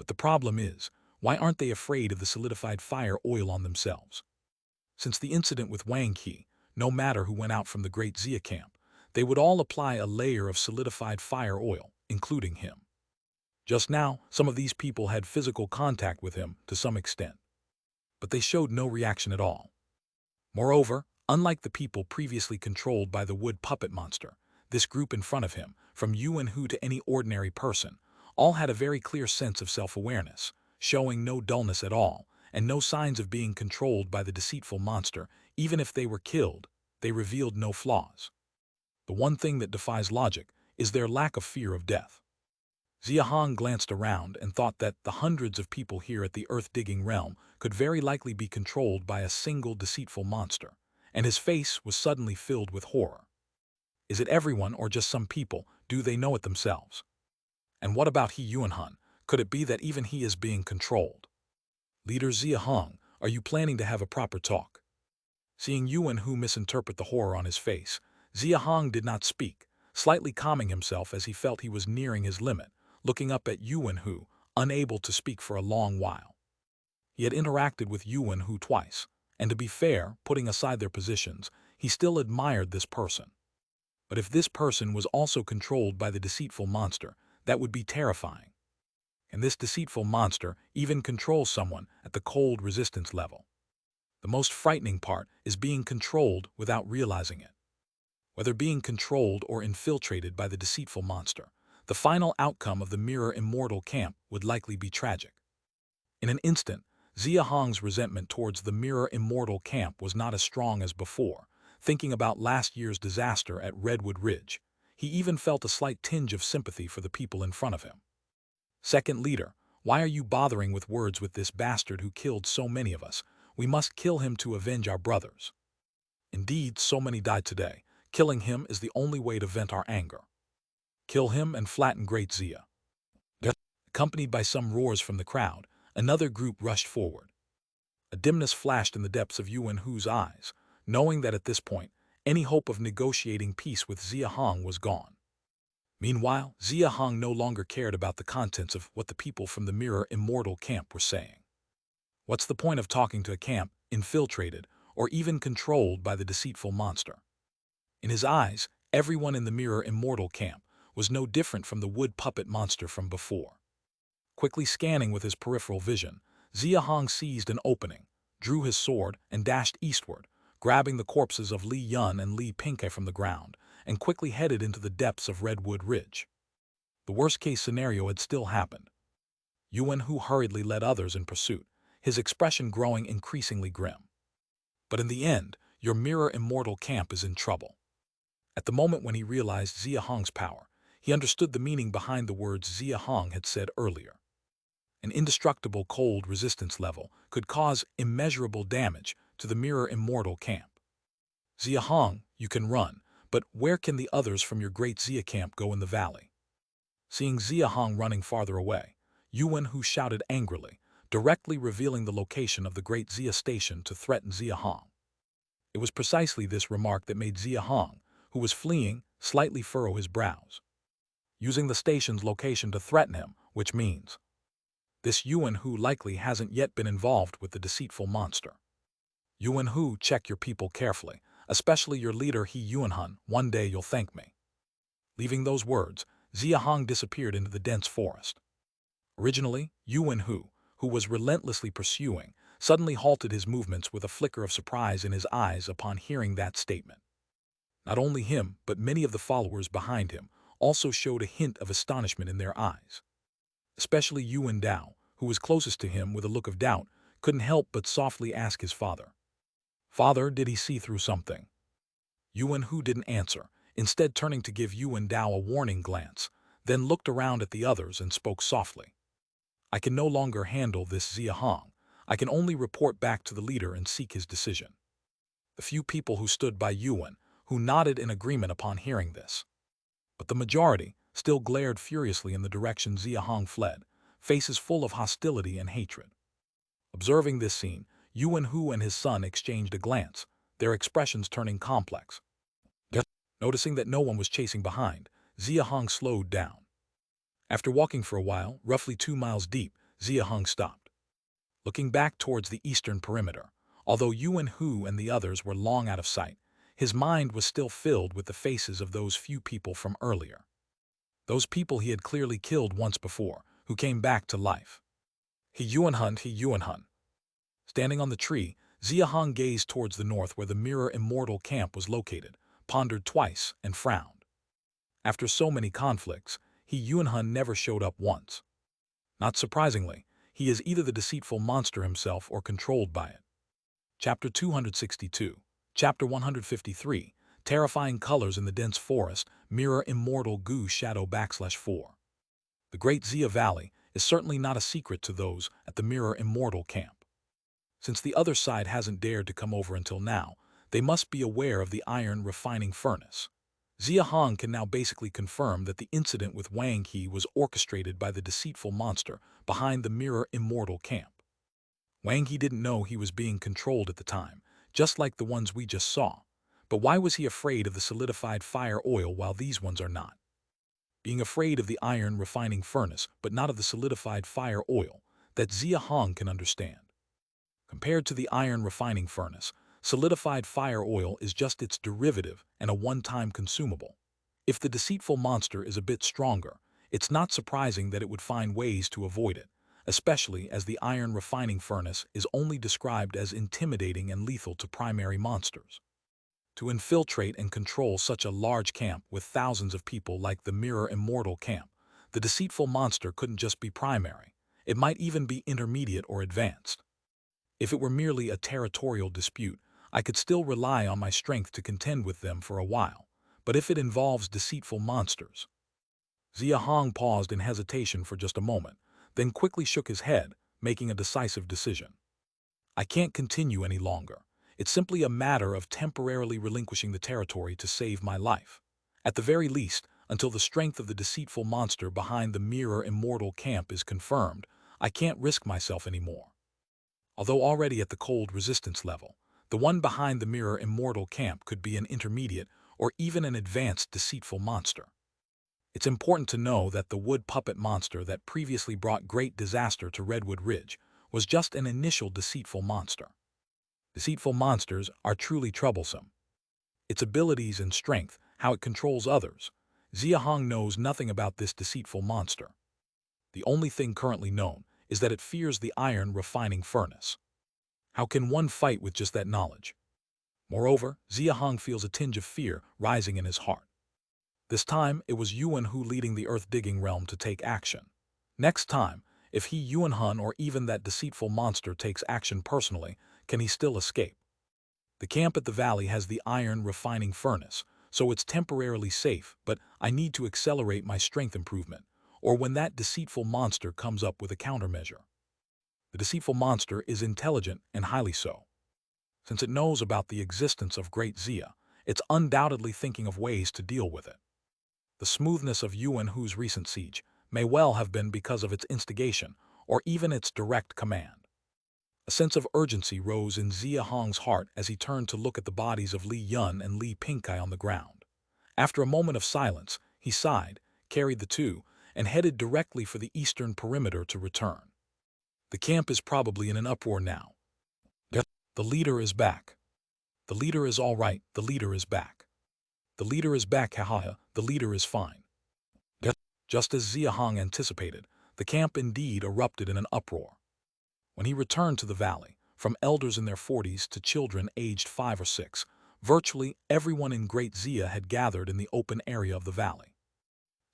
But the problem is, why aren't they afraid of the solidified fire oil on themselves? Since the incident with Wang Qi, no matter who went out from the great Xia camp, they would all apply a layer of solidified fire oil, including him. Just now, some of these people had physical contact with him to some extent, but they showed no reaction at all. Moreover, unlike the people previously controlled by the wood puppet monster, this group in front of him, from Yuan Hu to any ordinary person, all had a very clear sense of self-awareness, showing no dullness at all, and no signs of being controlled by the deceitful monster. Even if they were killed, they revealed no flaws. The one thing that defies logic is their lack of fear of death. Xia Hong glanced around and thought that the hundreds of people here at the earth-digging realm could very likely be controlled by a single deceitful monster, and his face was suddenly filled with horror. Is it everyone or just some people? Do they know it themselves? And what about He Yuanhun? Could it be that even he is being controlled? Leader Xia Hong, are you planning to have a proper talk? Seeing Yuan Hu misinterpret the horror on his face, Xia Hong did not speak, slightly calming himself as he felt he was nearing his limit, looking up at Yuan Hu, unable to speak for a long while. He had interacted with Yuan Hu twice, and to be fair, putting aside their positions, he still admired this person. But if this person was also controlled by the deceitful monster, that would be terrifying. And this deceitful monster even controls someone at the cold resistance level. The most frightening part is being controlled without realizing it. Whether being controlled or infiltrated by the deceitful monster, the final outcome of the Mirror Immortal camp would likely be tragic. In an instant, Xia Hong's resentment towards the Mirror Immortal camp was not as strong as before. Thinking about last year's disaster at Redwood Ridge, he even felt a slight tinge of sympathy for the people in front of him. Second leader, why are you bothering with words with this bastard who killed so many of us? We must kill him to avenge our brothers. Indeed, so many died today. Killing him is the only way to vent our anger. Kill him and flatten Great Xia. Accompanied by some roars from the crowd, another group rushed forward. A dimness flashed in the depths of Yuan Hu's eyes, knowing that at this point, any hope of negotiating peace with Xia Hong was gone. Meanwhile, Xia Hong no longer cared about the contents of what the people from the Mirror Immortal camp were saying. What's the point of talking to a camp infiltrated or even controlled by the deceitful monster? In his eyes, everyone in the Mirror Immortal camp was no different from the wood puppet monster from before. Quickly scanning with his peripheral vision, Xia Hong seized an opening, drew his sword, and dashed eastward, grabbing the corpses of Li Yun and Li Pingke from the ground, and quickly headed into the depths of Redwood Ridge. The worst-case scenario had still happened. Yuan Hu hurriedly led others in pursuit, his expression growing increasingly grim. But in the end, your Mirror Immortal camp is in trouble. At the moment when he realized Xia Hong's power, he understood the meaning behind the words Xia Hong had said earlier. An indestructible cold resistance level could cause immeasurable damage to the Mirror Immortal camp. Xia Hong, you can run, but where can the others from your great Xia camp go in the valley? Seeing Xia Hong running farther away, Yuan Hu shouted angrily, directly revealing the location of the great Xia station to threaten Xia Hong. It was precisely this remark that made Xia Hong, who was fleeing, slightly furrow his brows. Using the station's location to threaten him, which means this Yuan Hu likely hasn't yet been involved with the deceitful monster. Yuan Hu, check your people carefully, especially your leader He Yuanhun. One day you'll thank me. Leaving those words, Xia Hong disappeared into the dense forest. Originally, Yuan Hu, who was relentlessly pursuing, suddenly halted his movements with a flicker of surprise in his eyes upon hearing that statement. Not only him, but many of the followers behind him also showed a hint of astonishment in their eyes. Especially Yuan Dao, who was closest to him with a look of doubt, couldn't help but softly ask his father. Father, did he see through something? Yuan Hu didn't answer, instead turning to give Yuan Dao a warning glance, then looked around at the others and spoke softly. I can no longer handle this Xia Hong. I can only report back to the leader and seek his decision. The few people who stood by Yuan, who nodded in agreement upon hearing this. But the majority still glared furiously in the direction Xia Hong fled, faces full of hostility and hatred. Observing this scene, Yuan Hu and his son exchanged a glance, their expressions turning complex. Noticing that no one was chasing behind, Xia Hong slowed down. After walking for a while, roughly 2 miles deep, Xia Hong stopped. Looking back towards the eastern perimeter, although Yuan Hu and the others were long out of sight, his mind was still filled with the faces of those few people from earlier. Those people he had clearly killed once before, who came back to life. He Yuan Hun. Standing on the tree, Xia Hong gazed towards the north where the Mirror Immortal camp was located, pondered twice, and frowned. After so many conflicts, He Yuan Hun never showed up once. Not surprisingly, he is either the deceitful monster himself or controlled by it. Chapter 262. Chapter 153. Terrifying colors in the dense forest, Mirror Immortal Goo Shadow /4. The Great Xia Valley is certainly not a secret to those at the Mirror Immortal camp. Since the other side hasn't dared to come over until now, they must be aware of the iron refining furnace. Xia Hong can now basically confirm that the incident with Wang He was orchestrated by the deceitful monster behind the Mirror Immortal camp. Wang He didn't know he was being controlled at the time, just like the ones we just saw. But why was he afraid of the solidified fire oil while these ones are not? Being afraid of the iron refining furnace, but not of the solidified fire oil, that Xia Hong can understand. Compared to the iron refining furnace, solidified fire oil is just its derivative and a one-time consumable. If the deceitful monster is a bit stronger, it's not surprising that it would find ways to avoid it, especially as the iron refining furnace is only described as intimidating and lethal to primary monsters. To infiltrate and control such a large camp with thousands of people like the Mirror Immortal camp, the deceitful monster couldn't just be primary. It might even be intermediate or advanced. If it were merely a territorial dispute, I could still rely on my strength to contend with them for a while. But if it involves deceitful monsters... Xia Hong paused in hesitation for just a moment, then quickly shook his head, making a decisive decision. I can't continue any longer. It's simply a matter of temporarily relinquishing the territory to save my life. At the very least, until the strength of the deceitful monster behind the Mirror Immortal camp is confirmed, I can't risk myself anymore. Although already at the cold resistance level, the one behind the Mirror Immortal camp could be an intermediate or even an advanced deceitful monster. It's important to know that the wood puppet monster that previously brought great disaster to Redwood Ridge was just an initial deceitful monster. Deceitful monsters are truly troublesome. Its abilities and strength, how it controls others. Xia Hong knows nothing about this deceitful monster. The only thing currently known is that it fears the iron refining furnace. How can one fight with just that knowledge? Moreover, Xia Hong feels a tinge of fear rising in his heart. This time, it was Yuan Hu leading the earth-digging realm to take action. Next time, if he Yuan Hun or even that deceitful monster takes action personally, can he still escape? The camp at the valley has the iron refining furnace, so it's temporarily safe, but I need to accelerate my strength improvement, or when that deceitful monster comes up with a countermeasure. The deceitful monster is intelligent and highly so. Since it knows about the existence of Great Xia, it's undoubtedly thinking of ways to deal with it. The smoothness of Yuan Hu's recent siege may well have been because of its instigation or even its direct command. A sense of urgency rose in Xia Hong's heart as he turned to look at the bodies of Li Yun and Li Pingkai on the ground. After a moment of silence, he sighed, carried the two, and headed directly for the eastern perimeter to return. The camp is probably in an uproar now. The leader is back. The leader is all right. The leader is back. The leader is back, haha, the leader is fine. Just as Xia Hong anticipated, the camp indeed erupted in an uproar. When he returned to the valley, from elders in their 40s to children aged 5 or 6, virtually everyone in Great Xia had gathered in the open area of the valley.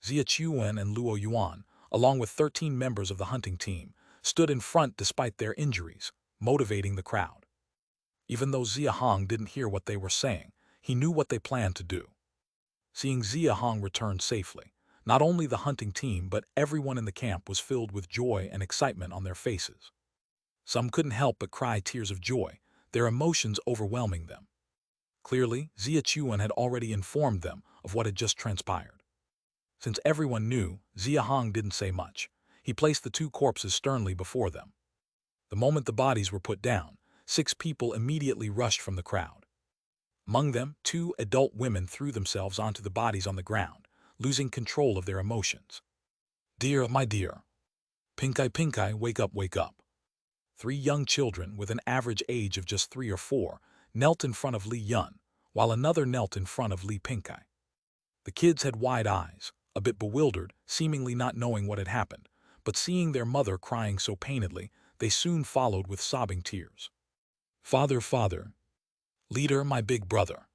Xia Chuan and Luo Yuan, along with 13 members of the hunting team, stood in front despite their injuries, motivating the crowd. Even though Xia Hong didn't hear what they were saying, he knew what they planned to do. Seeing Xia Hong return safely, not only the hunting team but everyone in the camp was filled with joy and excitement on their faces. Some couldn't help but cry tears of joy, their emotions overwhelming them. Clearly, Xia Chuan had already informed them of what had just transpired. Since everyone knew, Xia Hong didn't say much. He placed the 2 corpses sternly before them. The moment the bodies were put down, 6 people immediately rushed from the crowd. Among them, 2 adult women threw themselves onto the bodies on the ground, losing control of their emotions. "Dear, my dear," Pink eye, wake up, wake up. Three young children, with an average age of just 3 or 4, knelt in front of Li Yun, while another knelt in front of Li Pink eye. The kids had wide eyes, a bit bewildered, seemingly not knowing what had happened, but seeing their mother crying so painedly, they soon followed with sobbing tears. Father, father. Leader, my big brother.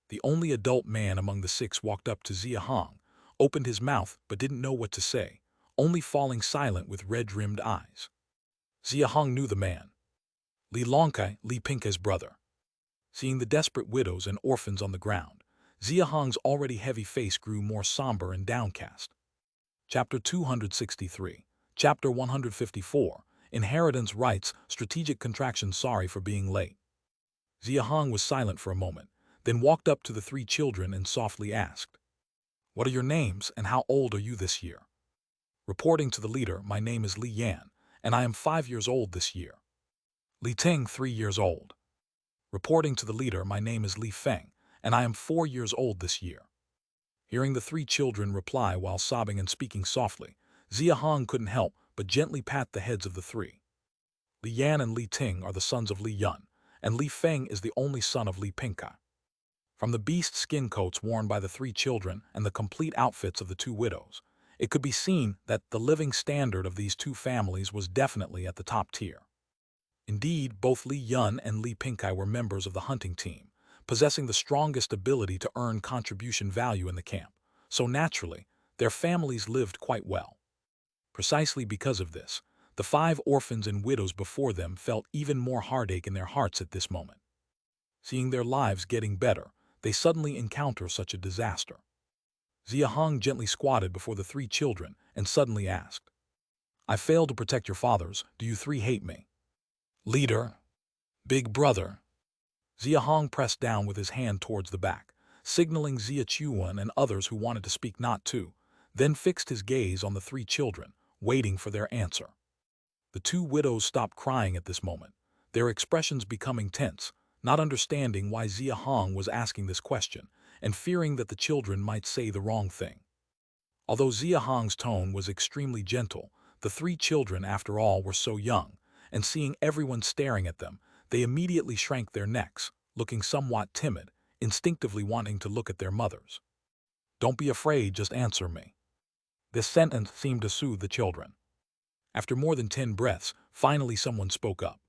The only adult man among the 6 walked up to Xia Hong, opened his mouth but didn't know what to say, only falling silent with red-rimmed eyes. Xia Hong knew the man. Li Longkai, Li Pinkai's brother. Seeing the desperate widows and orphans on the ground, Xia Hong's already heavy face grew more somber and downcast. Chapter 263. Chapter 154. Inheritance Rights, Strategic Contraction. Sorry for being late. Xia Hong was silent for a moment, then walked up to the 3 children and softly asked, "What are your names and how old are you this year?" Reporting to the leader, "My name is Li Yan, and I am 5 years old this year." Li Ting, 3 years old. Reporting to the leader, "My name is Li Feng, and I am 4 years old this year." Hearing the 3 children reply while sobbing and speaking softly, Xia Hong couldn't help but gently pat the heads of the 3. Li Yan and Li Ting are the sons of Li Yun, and Li Feng is the only son of Li Pingkai. From the beast skin coats worn by the 3 children and the complete outfits of the 2 widows, it could be seen that the living standard of these 2 families was definitely at the top tier. Indeed, both Li Yun and Li Pingkai were members of the hunting team, possessing the strongest ability to earn contribution value in the camp, so naturally, their families lived quite well. Precisely because of this, the 5 orphans and widows before them felt even more heartache in their hearts at this moment. Seeing their lives getting better, they suddenly encounter such a disaster. Xia Hong gently squatted before the 3 children and suddenly asked, "I failed to protect your fathers. Do you 3 hate me?" "Leader, big brother." Xia Hong pressed down with his hand towards the back, signaling Xia Chuan and others who wanted to speak not to, then fixed his gaze on the 3 children, waiting for their answer. The 2 widows stopped crying at this moment, their expressions becoming tense, not understanding why Xia Hong was asking this question, and fearing that the children might say the wrong thing. Although Xia Hong's tone was extremely gentle, the 3 children, after all, were so young, and seeing everyone staring at them, they immediately shrank their necks, looking somewhat timid, instinctively wanting to look at their mothers. "Don't be afraid, just answer me." This sentence seemed to soothe the children. After more than 10 breaths, finally someone spoke up.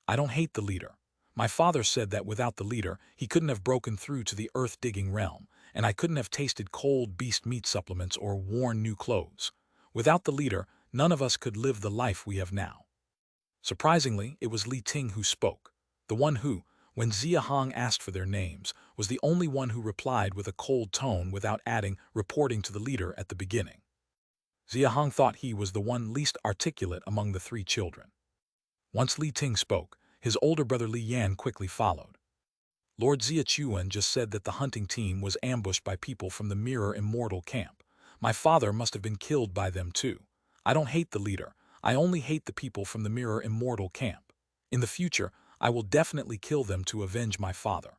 "I don't hate the leader. My father said that without the leader, he couldn't have broken through to the earth-digging realm, and I couldn't have tasted cold beast meat supplements or worn new clothes. Without the leader, none of us could live the life we have now." Surprisingly, it was Li Ting who spoke, the one who, when Xia Hong asked for their names, was the only one who replied with a cold tone without adding "reporting to the leader" at the beginning. Xia Hong thought he was the one least articulate among the 3 children. Once Li Ting spoke, his older brother Li Yan quickly followed. "Lord Xia Chuan just said that the hunting team was ambushed by people from the Mirror Immortal camp. My father must have been killed by them too. I don't hate the leader. I only hate the people from the Mirror Immortal camp. In the future, I will definitely kill them to avenge my father.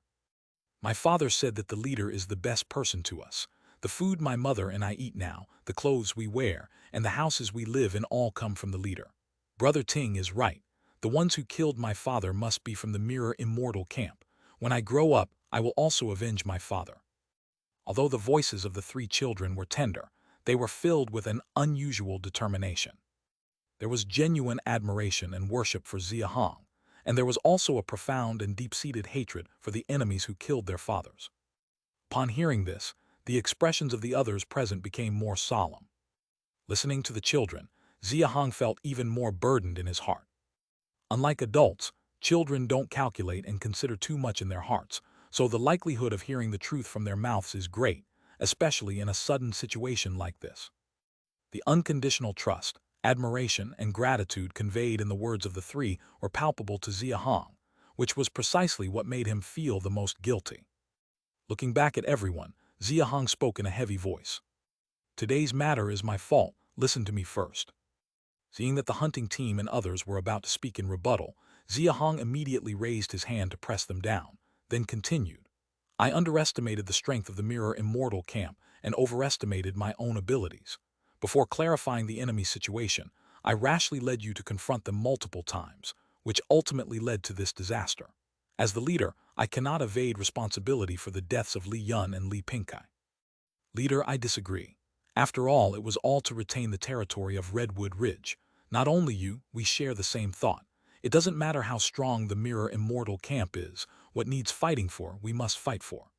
My father said that the leader is the best person to us. The food my mother and I eat now, the clothes we wear, and the houses we live in all come from the leader. Brother Ting is right. The ones who killed my father must be from the Mirror Immortal camp. When I grow up, I will also avenge my father." Although the voices of the 3 children were tender, they were filled with an unusual determination. There was genuine admiration and worship for Xia Hong, and there was also a profound and deep-seated hatred for the enemies who killed their fathers. Upon hearing this, the expressions of the others present became more solemn. Listening to the children, Xia Hong felt even more burdened in his heart. Unlike adults, children don't calculate and consider too much in their hearts, so the likelihood of hearing the truth from their mouths is great, especially in a sudden situation like this. The unconditional trust, admiration, and gratitude conveyed in the words of the 3 were palpable to Xia Hong, which was precisely what made him feel the most guilty. Looking back at everyone, Xia Hong spoke in a heavy voice. "Today's matter is my fault. Listen to me first." Seeing that the hunting team and others were about to speak in rebuttal, Xia Hong immediately raised his hand to press them down, then continued. "I underestimated the strength of the Mirror Immortal camp and overestimated my own abilities. Before clarifying the enemy's situation, I rashly led you to confront them multiple times, which ultimately led to this disaster. As the leader, I cannot evade responsibility for the deaths of Li Yun and Li Pingkai. Leader, I disagree. After all, it was all to retain the territory of Redwood Ridge. Not only you, we share the same thought. It doesn't matter how strong the Mirror Immortal camp is, what needs fighting for, we must fight for.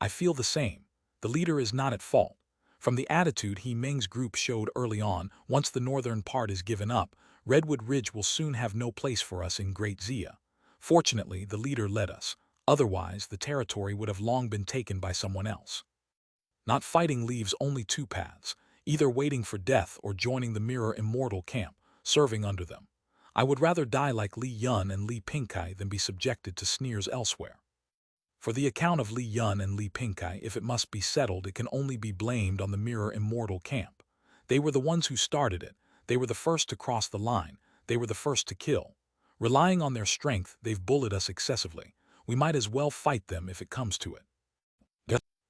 I feel the same. The leader is not at fault. From the attitude He Meng's group showed early on, once the northern part is given up, Redwood Ridge will soon have no place for us in Great Xia. Fortunately, the leader led us. Otherwise, the territory would have long been taken by someone else. Not fighting leaves only two paths, either waiting for death or joining the Mirror Immortal camp, serving under them. I would rather die like Li Yun and Li Pingkai than be subjected to sneers elsewhere. For the account of Li Yun and Li Pingkai, if it must be settled, it can only be blamed on the Mirror Immortal camp. They were the ones who started it. They were the first to cross the line. They were the first to kill. Relying on their strength, they've bullied us excessively. We might as well fight them if it comes to it.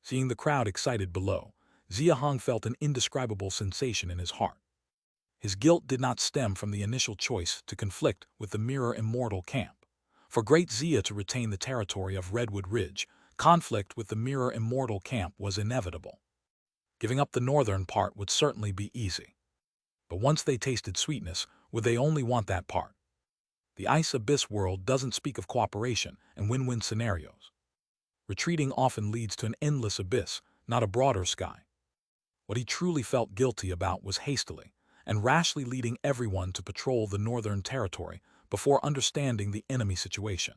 Seeing the crowd excited below, Xia Hong felt an indescribable sensation in his heart. His guilt did not stem from the initial choice to conflict with the Mirror Immortal camp. For Great Xia to retain the territory of Redwood Ridge, conflict with the Mirror Immortal camp was inevitable. Giving up the northern part would certainly be easy. But once they tasted sweetness, would they only want that part? The Ice Abyss world doesn't speak of cooperation and win-win scenarios. Retreating often leads to an endless abyss, not a broader sky. What he truly felt guilty about was hastily and rashly leading everyone to patrol the northern territory before understanding the enemy situation.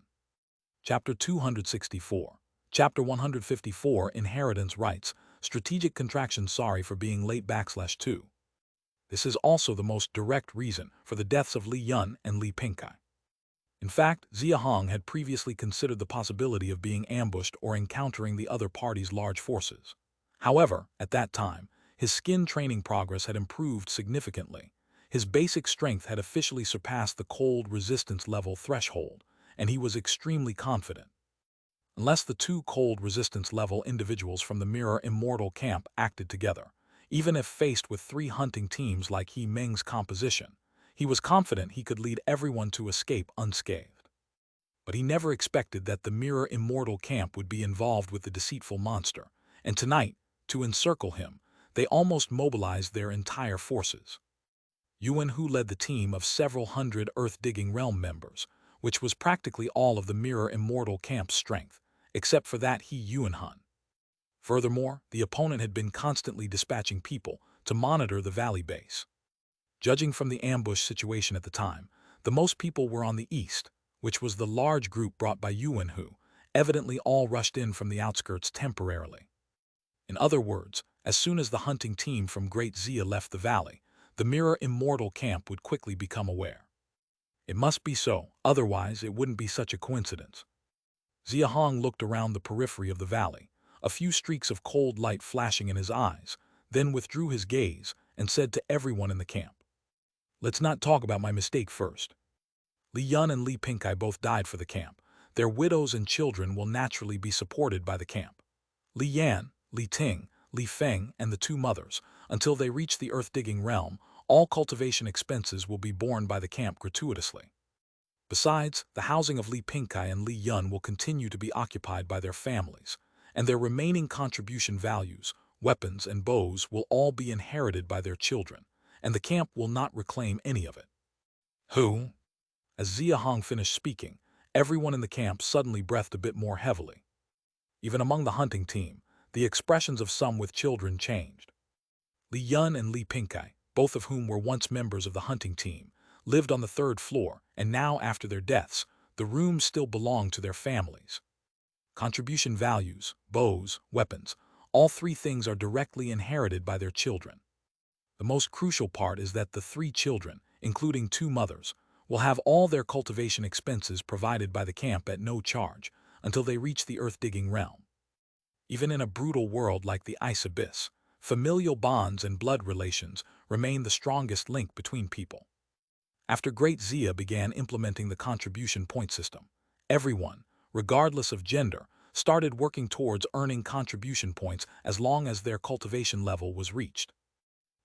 Chapter 264. Chapter 154, Inheritance Rights, Strategic Contraction. Sorry for being late /2. This is also the most direct reason for the deaths of Li Yun and Li Pingkai. In fact, Xia Hong had previously considered the possibility of being ambushed or encountering the other party's large forces. However, at that time, his skin training progress had improved significantly. His basic strength had officially surpassed the cold resistance level threshold, and he was extremely confident. Unless the two cold resistance level individuals from the Mirror Immortal camp acted together, even if faced with 3 hunting teams like He Meng's composition, he was confident he could lead everyone to escape unscathed. But he never expected that the Mirror Immortal camp would be involved with the deceitful monster, and tonight, to encircle him, they almost mobilized their entire forces. Yuan Hu led the team of several hundred Earth-Digging Realm members, which was practically all of the Mirror Immortal camp's strength, except for that he Yuan Han. Furthermore, the opponent had been constantly dispatching people to monitor the valley base. Judging from the ambush situation at the time, the most people were on the east, which was the large group brought by Yuan Hu, evidently all rushed in from the outskirts temporarily. In other words, as soon as the hunting team from Great Xia left the valley, the Mirror Immortal camp would quickly become aware. It must be so, otherwise it wouldn't be such a coincidence. Xia Hong looked around the periphery of the valley, a few streaks of cold light flashing in his eyes, then withdrew his gaze and said to everyone in the camp, "Let's not talk about my mistake first. Li Yun and Li Pingkai both died for the camp. Their widows and children will naturally be supported by the camp. Li Yan, Li Ting, Li Feng, and the 2 mothers, until they reach the Earth-Digging Realm, all cultivation expenses will be borne by the camp gratuitously. Besides, the housing of Li Pingkai and Li Yun will continue to be occupied by their families, and their remaining contribution values, weapons, and bows will all be inherited by their children, and the camp will not reclaim any of it." Who? As Xia Hong finished speaking, everyone in the camp suddenly breathed a bit more heavily. Even among the hunting team, the expressions of some with children changed. Li Yun and Li Pingkai, both of whom were once members of the hunting team, lived on the 3rd floor, and now, after their deaths, the rooms still belonged to their families. Contribution values, bows, weapons, all 3 things are directly inherited by their children. The most crucial part is that the 3 children, including 2 mothers, will have all their cultivation expenses provided by the camp at no charge until they reach the Earth-Digging Realm. Even in a brutal world like the Ice Abyss, familial bonds and blood relations remain the strongest link between people. After Great Xia began implementing the contribution point system, everyone, regardless of gender, started working towards earning contribution points as long as their cultivation level was reached.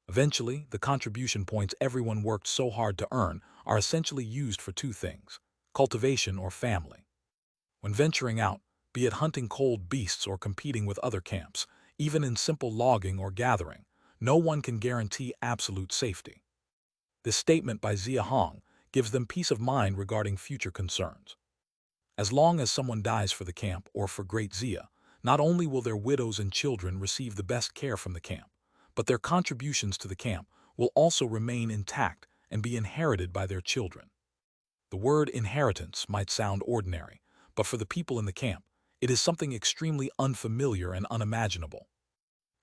Eventually, the contribution points everyone worked so hard to earn are essentially used for two things: cultivation or family. When venturing out, be it hunting cold beasts or competing with other camps, even in simple logging or gathering, no one can guarantee absolute safety. This statement by Xia Hong gives them peace of mind regarding future concerns. As long as someone dies for the camp or for Great Xia, not only will their widows and children receive the best care from the camp, but their contributions to the camp will also remain intact and be inherited by their children. The word inheritance might sound ordinary, but for the people in the camp, it is something extremely unfamiliar and unimaginable.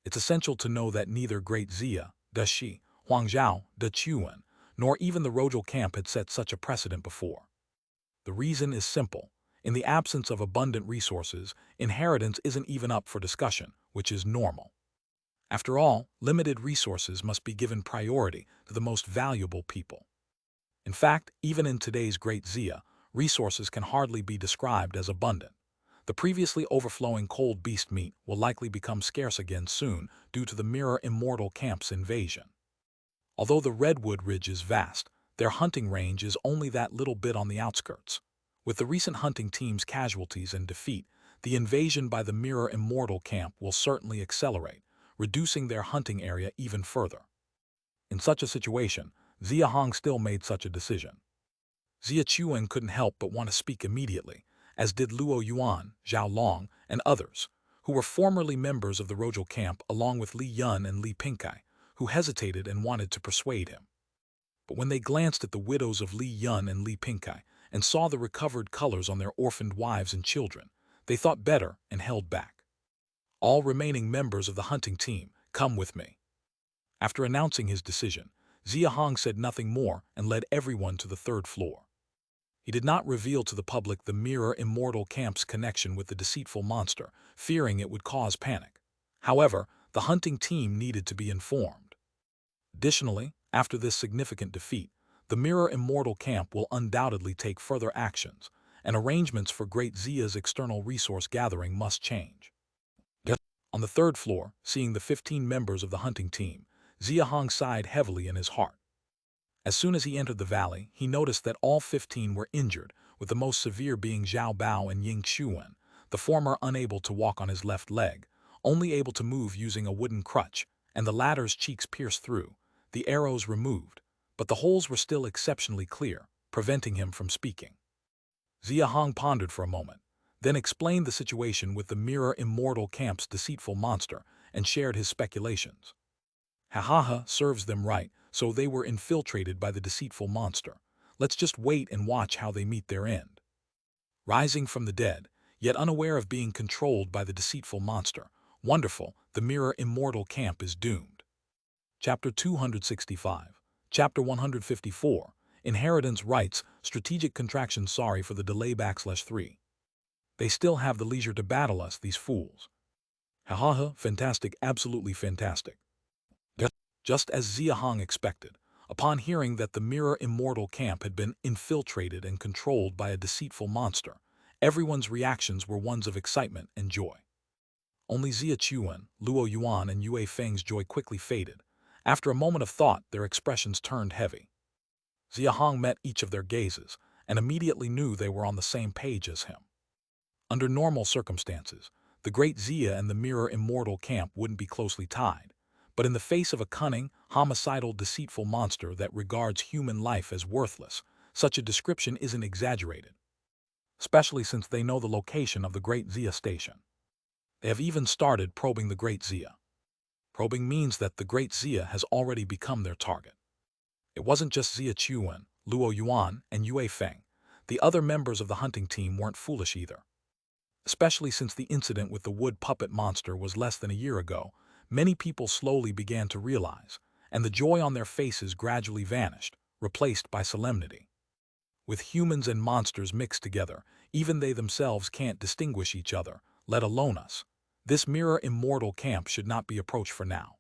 It's essential to know that neither Great Xia, Da Shi, Huangzhou, Da Chuan, nor even the Rojal camp had set such a precedent before. The reason is simple. In the absence of abundant resources, inheritance isn't even up for discussion, which is normal. After all, limited resources must be given priority to the most valuable people. In fact, even in today's Great Xia, resources can hardly be described as abundant. The previously overflowing cold beast meat will likely become scarce again soon due to the Mirror Immortal camp's invasion. Although the Redwood Ridge is vast, their hunting range is only that little bit on the outskirts. With the recent hunting team's casualties and defeat, the invasion by the Mirror Immortal camp will certainly accelerate, reducing their hunting area even further. In such a situation, Xia Hong still made such a decision. Xia Chuan couldn't help but want to speak immediately, as did Luo Yuan, Zhao Long, and others, who were formerly members of the Rojal camp along with Li Yun and Li Pingkai, who hesitated and wanted to persuade him. But when they glanced at the widows of Li Yun and Li Pingkai and saw the recovered colors on their orphaned wives and children, they thought better and held back. All remaining members of the hunting team, come with me. After announcing his decision, Xia Hong said nothing more and led everyone to the third floor. He did not reveal to the public the Mirror Immortal camp's connection with the deceitful monster, fearing it would cause panic. However, the hunting team needed to be informed. Additionally, after this significant defeat, the Mirror Immortal camp will undoubtedly take further actions, and arrangements for Great Xia's external resource gathering must change. On the third floor, seeing the 15 members of the hunting team, Xia Hong sighed heavily in his heart. As soon as he entered the valley, he noticed that all 15 were injured, with the most severe being Zhao Bao and Ying Xuan, the former unable to walk on his left leg, only able to move using a wooden crutch, and the latter's cheeks pierced through, the arrows removed, but the holes were still exceptionally clear, preventing him from speaking. Xia Hong pondered for a moment, then explained the situation with the Mirror Immortal camp's deceitful monster and shared his speculations. Ha serves them right, so they were infiltrated by the deceitful monster. Let's just wait and watch how they meet their end. Rising from the dead, yet unaware of being controlled by the deceitful monster, wonderful, the Mirror Immortal camp is doomed. Chapter 265. Chapter 154. Inheritance Rights, Strategic Contraction. Sorry for the delay /3. They still have the leisure to battle us, these fools. Fantastic, absolutely fantastic. Just as Xia Hong expected, upon hearing that the Mirror Immortal camp had been infiltrated and controlled by a deceitful monster, everyone's reactions were ones of excitement and joy. Only Xia Chuan, Luo Yuan, and Yue Feng's joy quickly faded. After a moment of thought, their expressions turned heavy. Xia Hong met each of their gazes and immediately knew they were on the same page as him. Under normal circumstances, the Great Xia and the Mirror Immortal camp wouldn't be closely tied, but in the face of a cunning, homicidal, deceitful monster that regards human life as worthless, such a description isn't exaggerated, especially since they know the location of the Great Xia station. They have even started probing the Great Xia. Probing means that the Great Xia has already become their target. It wasn't just Xia Chuan, Luo Yuan, and Yue Feng. The other members of the hunting team weren't foolish either. Especially since the incident with the wood puppet monster was less than a year ago, many people slowly began to realize, and the joy on their faces gradually vanished, replaced by solemnity. With humans and monsters mixed together, even they themselves can't distinguish each other, let alone us. This Mirror Immortal camp should not be approached for now.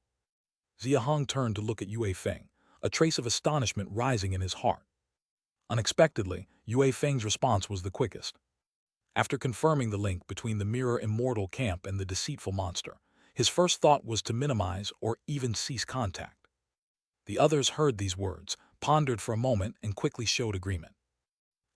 Xia Hong turned to look at Yue Feng, a trace of astonishment rising in his heart. Unexpectedly, Yue Feng's response was the quickest. After confirming the link between the Mirror Immortal camp and the deceitful monster, his first thought was to minimize or even cease contact. The others heard these words, pondered for a moment, and quickly showed agreement.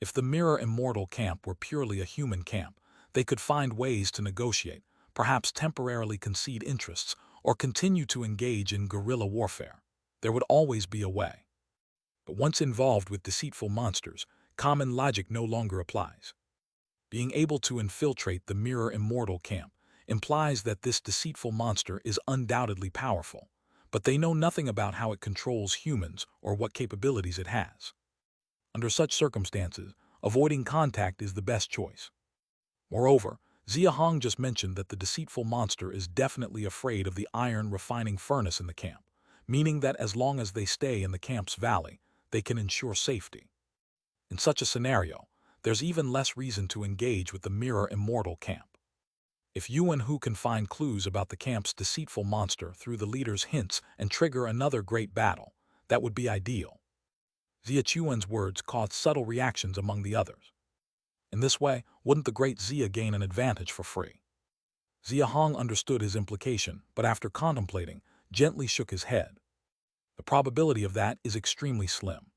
If the Mirror Immortal camp were purely a human camp, they could find ways to negotiate, perhaps temporarily concede interests, or continue to engage in guerrilla warfare. There would always be a way. But once involved with deceitful monsters, common logic no longer applies. Being able to infiltrate the Mirror Immortal camp implies that this deceitful monster is undoubtedly powerful, but they know nothing about how it controls humans or what capabilities it has. Under such circumstances, avoiding contact is the best choice. Moreover, Xia Hong just mentioned that the deceitful monster is definitely afraid of the iron refining furnace in the camp, meaning that as long as they stay in the camp's valley, they can ensure safety. In such a scenario, there's even less reason to engage with the Mirror Immortal camp. If you and Hu can find clues about the camp's deceitful monster through the leader's hints and trigger another great battle, that would be ideal. Xia Chuan's words caused subtle reactions among the others. In this way, wouldn't the great Xia gain an advantage for free? Xia Hong understood his implication, but after contemplating, gently shook his head. The probability of that is extremely slim.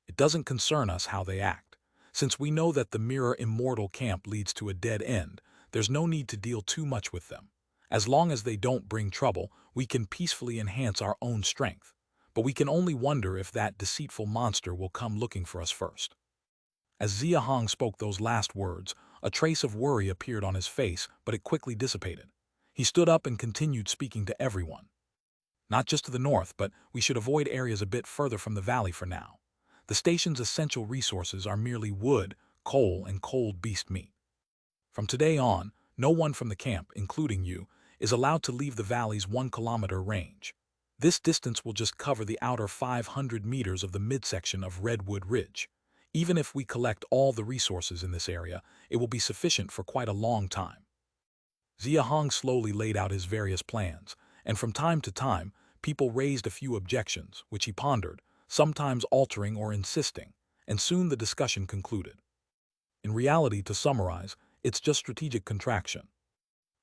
It doesn't concern us how they act. Since we know that the Mirror Immortal camp leads to a dead end, there's no need to deal too much with them. As long as they don't bring trouble, we can peacefully enhance our own strength. But we can only wonder if that deceitful monster will come looking for us first. As Xia Hong spoke those last words, a trace of worry appeared on his face, but it quickly dissipated. He stood up and continued speaking to everyone. Not just to the north, but we should avoid areas a bit further from the valley for now. The station's essential resources are merely wood, coal, and cold beast meat. From today on, no one from the camp, including you, is allowed to leave the valley's 1-kilometer range. This distance will just cover the outer 500 meters of the midsection of Redwood Ridge. Even if we collect all the resources in this area, it will be sufficient for quite a long time. Xia Hong slowly laid out his various plans, and from time to time, people raised a few objections, which he pondered, sometimes altering or insisting, and soon the discussion concluded. In reality, to summarize, it's just strategic contraction.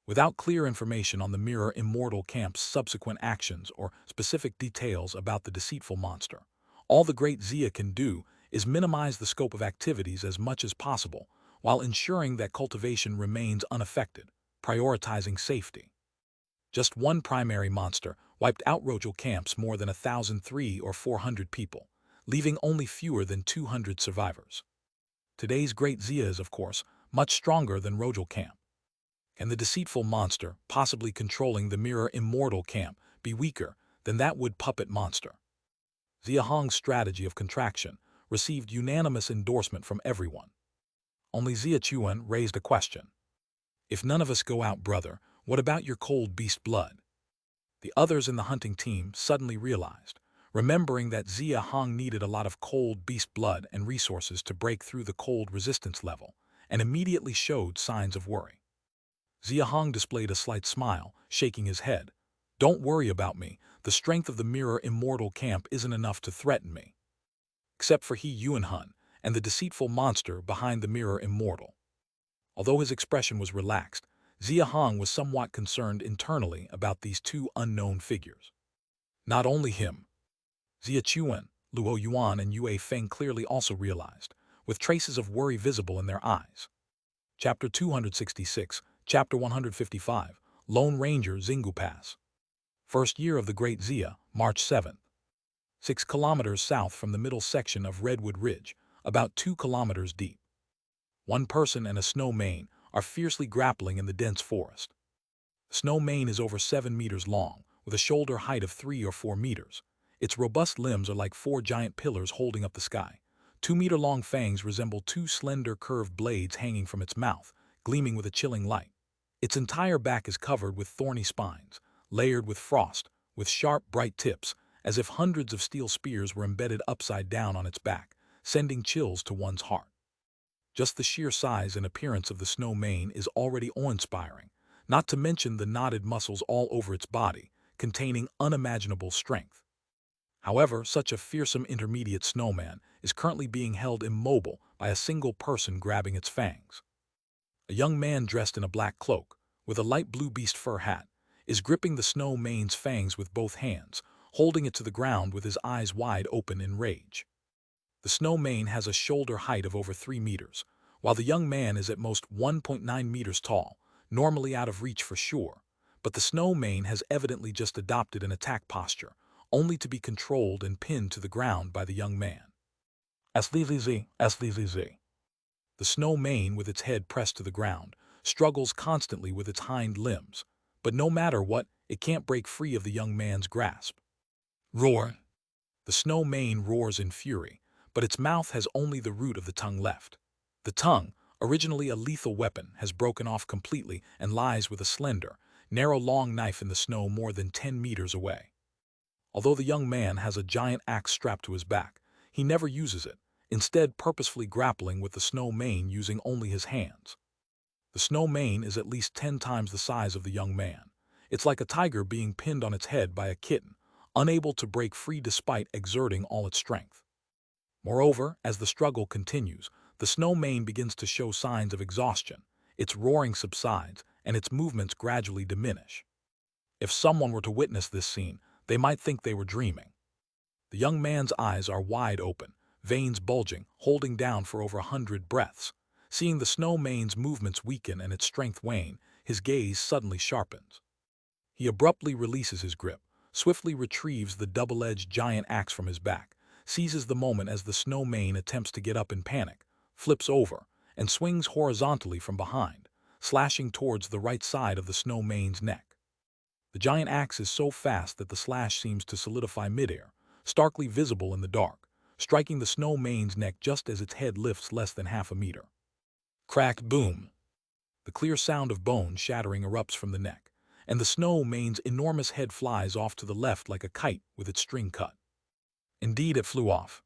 Without clear information on the Mirror Immortal camp's subsequent actions or specific details about the deceitful monster, all the great Xia can do is minimize the scope of activities as much as possible while ensuring that cultivation remains unaffected, prioritizing safety. Just one primary monster wiped out Rojal camp's more than 1,003 or 400 people, leaving only fewer than 200 survivors. Today's great Xia is, of course, much stronger than Rojal camp. Can the deceitful monster, possibly controlling the Mirror Immortal camp, be weaker than that wood puppet monster? Xia Hong's strategy of contraction received unanimous endorsement from everyone. Only Xia Chuan raised a question. If none of us go out, brother, what about your cold beast blood? The others in the hunting team suddenly realized, remembering that Xia Hong needed a lot of cold beast blood and resources to break through the cold resistance level, and immediately showed signs of worry. Xia Hong displayed a slight smile, shaking his head. Don't worry about me, the strength of the Mirror Immortal camp isn't enough to threaten me. Except for He Yuanhun and the deceitful monster behind the Mirror Immortal. Although his expression was relaxed, Xia Hong was somewhat concerned internally about these two unknown figures. Not only him. Xia Chuan, Luo Yuan, and Yue Feng clearly also realized, with traces of worry visible in their eyes. Chapter 266, Chapter 155, Lone Ranger Xingu Pass. First year of the Great Xia, March 7th. 6 kilometers south from the middle section of Redwood Ridge, about 2 kilometers deep. One person and a snow mane are fiercely grappling in the dense forest. The snow mane is over 7 meters long, with a shoulder height of 3 or 4 meters. Its robust limbs are like 4 giant pillars holding up the sky. 2-meter-long fangs resemble 2 slender curved blades hanging from its mouth, gleaming with a chilling light. Its entire back is covered with thorny spines, layered with frost, with sharp, bright tips, as if hundreds of steel spears were embedded upside down on its back, sending chills to one's heart. Just the sheer size and appearance of the snow mane is already awe-inspiring, not to mention the knotted muscles all over its body, containing unimaginable strength. However, such a fearsome intermediate snowman is currently being held immobile by a single person grabbing its fangs. A young man dressed in a black cloak, with a light blue beast fur hat, is gripping the snow mane's fangs with both hands, holding it to the ground with his eyes wide open in rage. The snow mane has a shoulder height of over 3 meters, while the young man is at most 1.9 meters tall, normally out of reach for sure, but the snow mane has evidently just adopted an attack posture, only to be controlled and pinned to the ground by the young man. SVVZ. The snow mane, with its head pressed to the ground, struggles constantly with its hind limbs, but no matter what, it can't break free of the young man's grasp. Roar! The snow mane roars in fury, but its mouth has only the root of the tongue left. The tongue, originally a lethal weapon, has broken off completely and lies with a slender, narrow long knife in the snow more than 10 meters away. Although the young man has a giant axe strapped to his back, he never uses it, instead purposefully grappling with the snow mane using only his hands. The snow mane is at least 10 times the size of the young man. It's like a tiger being pinned on its head by a kitten, unable to break free despite exerting all its strength. Moreover, as the struggle continues, the snow mane begins to show signs of exhaustion, its roaring subsides, and its movements gradually diminish. If someone were to witness this scene, they might think they were dreaming. The young man's eyes are wide open, veins bulging, holding down for over 100 breaths. Seeing the snow mane's movements weaken and its strength wane, his gaze suddenly sharpens. He abruptly releases his grip, swiftly retrieves the double-edged giant axe from his back, seizes the moment as the snow mane attempts to get up in panic, flips over, and swings horizontally from behind, slashing towards the right side of the snow mane's neck. The giant axe is so fast that the slash seems to solidify midair, starkly visible in the dark, striking the snow mane's neck just as its head lifts less than half a meter. Crack, boom! The clear sound of bone shattering erupts from the neck, and the snow mane's enormous head flies off to the left like a kite with its string cut. Indeed, it flew off.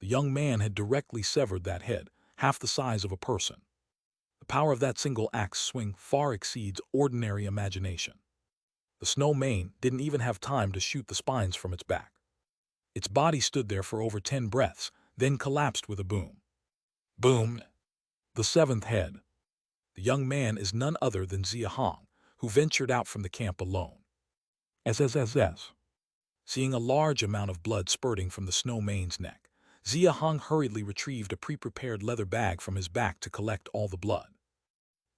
The young man had directly severed that head, half the size of a person. The power of that single axe swing far exceeds ordinary imagination. The snow mane didn't even have time to shoot the spines from its back. Its body stood there for over 10 breaths, then collapsed with a boom. Boom! The seventh head. The young man is none other than Xia Hong, who ventured out from the camp alone. SSSS. Seeing a large amount of blood spurting from the snow mane's neck, Xia Hong hurriedly retrieved a pre-prepared leather bag from his back to collect all the blood.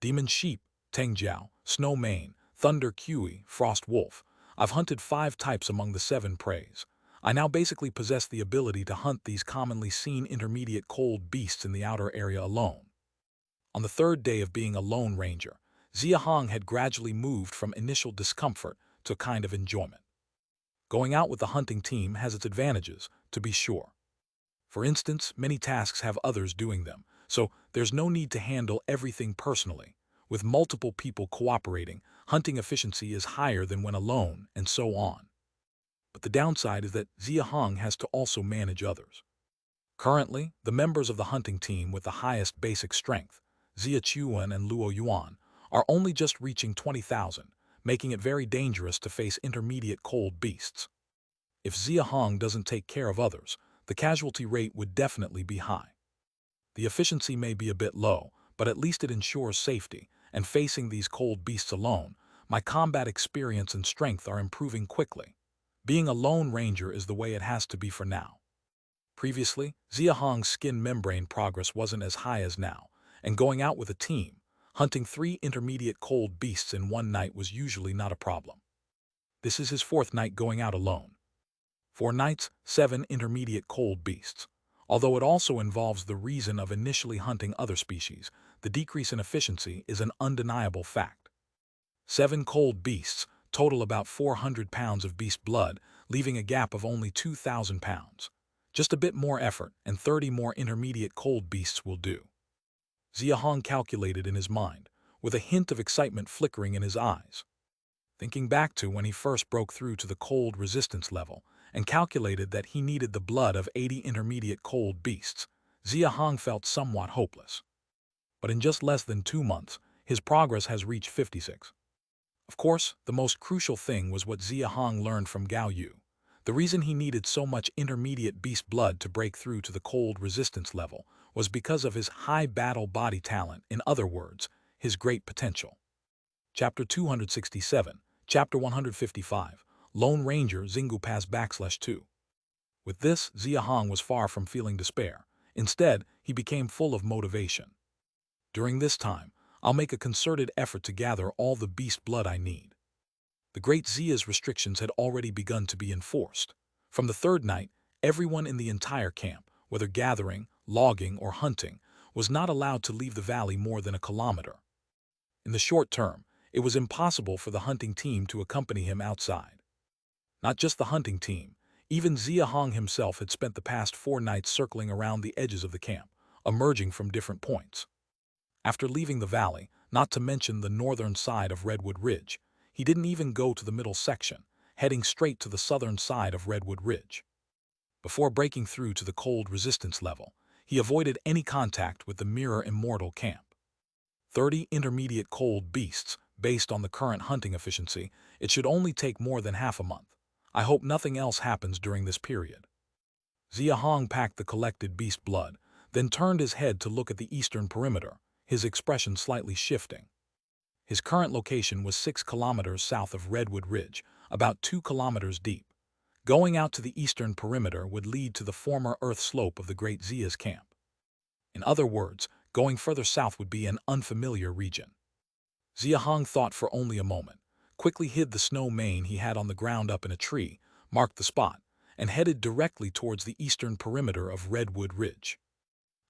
Demon sheep, Tengjiao, snow mane, thunder kui, frost wolf. I've hunted 5 types among the 7 preys. I now basically possess the ability to hunt these commonly seen intermediate cold beasts in the outer area alone. On the 3rd day of being a lone ranger, Xia Hong had gradually moved from initial discomfort to a kind of enjoyment. Going out with the hunting team has its advantages, to be sure. For instance, many tasks have others doing them, so there's no need to handle everything personally. With multiple people cooperating, hunting efficiency is higher than when alone, and so on. But the downside is that Xia Hong has to also manage others. Currently, the members of the hunting team with the highest basic strength, Xia Chuan and Luo Yuan, are only just reaching 20,000, making it very dangerous to face intermediate cold beasts. If Xia Hong doesn't take care of others, the casualty rate would definitely be high. The efficiency may be a bit low, but at least it ensures safety, and facing these cold beasts alone, my combat experience and strength are improving quickly. Being a lone ranger is the way it has to be for now. Previously, Xia Hong's skin membrane progress wasn't as high as now, and going out with a team, hunting 3 intermediate cold beasts in one night was usually not a problem. This is his 4th night going out alone. 4 nights, 7 intermediate cold beasts. Although it also involves the reason of initially hunting other species, the decrease in efficiency is an undeniable fact. 7 cold beasts total about 400 pounds of beast blood, leaving a gap of only 2,000 pounds. Just a bit more effort, and 30 more intermediate cold beasts will do. Xia Hong calculated in his mind, with a hint of excitement flickering in his eyes. Thinking back to when he first broke through to the cold resistance level, and calculated that he needed the blood of 80 intermediate cold beasts, Xia Hong felt somewhat hopeless. But in just less than 2 months, his progress has reached 56. Of course, the most crucial thing was what Xia Hong learned from Gao Yu. The reason he needed so much intermediate beast blood to break through to the cold resistance level was because of his high battle body talent, in other words, his great potential. Chapter 267, Chapter 155, Lone Ranger Xingu_2. With this, Xia Hong was far from feeling despair. Instead, he became full of motivation. During this time, I'll make a concerted effort to gather all the beast blood I need. The Great Xia's restrictions had already begun to be enforced. From the third night, everyone in the entire camp, whether gathering, logging, or hunting, was not allowed to leave the valley more than a kilometer. In the short term, it was impossible for the hunting team to accompany him outside. Not just the hunting team, even Xia Hong himself had spent the past 4 nights circling around the edges of the camp, emerging from different points. After leaving the valley, not to mention the northern side of Redwood Ridge, he didn't even go to the middle section, heading straight to the southern side of Redwood Ridge. Before breaking through to the cold resistance level, he avoided any contact with the Mirror Immortal camp. 30 intermediate cold beasts, based on the current hunting efficiency, it should only take more than half a month. I hope nothing else happens during this period. Xia Hong packed the collected beast blood, then turned his head to look at the eastern perimeter, his expression slightly shifting. His current location was 6 kilometers south of Redwood Ridge, about 2 kilometers deep. Going out to the eastern perimeter would lead to the former earth slope of the Great Xia's camp. In other words, going further south would be an unfamiliar region. Xia Hong thought for only a moment, quickly hid the snow mane he had on the ground up in a tree, marked the spot, and headed directly towards the eastern perimeter of Redwood Ridge.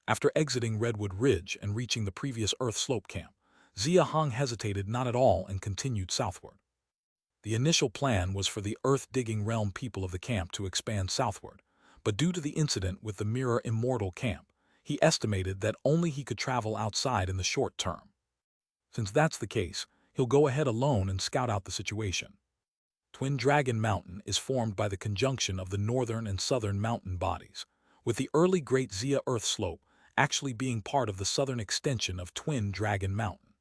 After exiting Redwood Ridge and reaching the previous earth slope camp, Xia Hong hesitated not at all and continued southward. The initial plan was for the earth-digging realm people of the camp to expand southward, but due to the incident with the Mirror Immortal camp, he estimated that only he could travel outside in the short term. Since that's the case, he'll go ahead alone and scout out the situation. Twin Dragon Mountain is formed by the conjunction of the northern and southern mountain bodies, with the early Great Xia Earth Slope actually being part of the southern extension of Twin Dragon Mountain.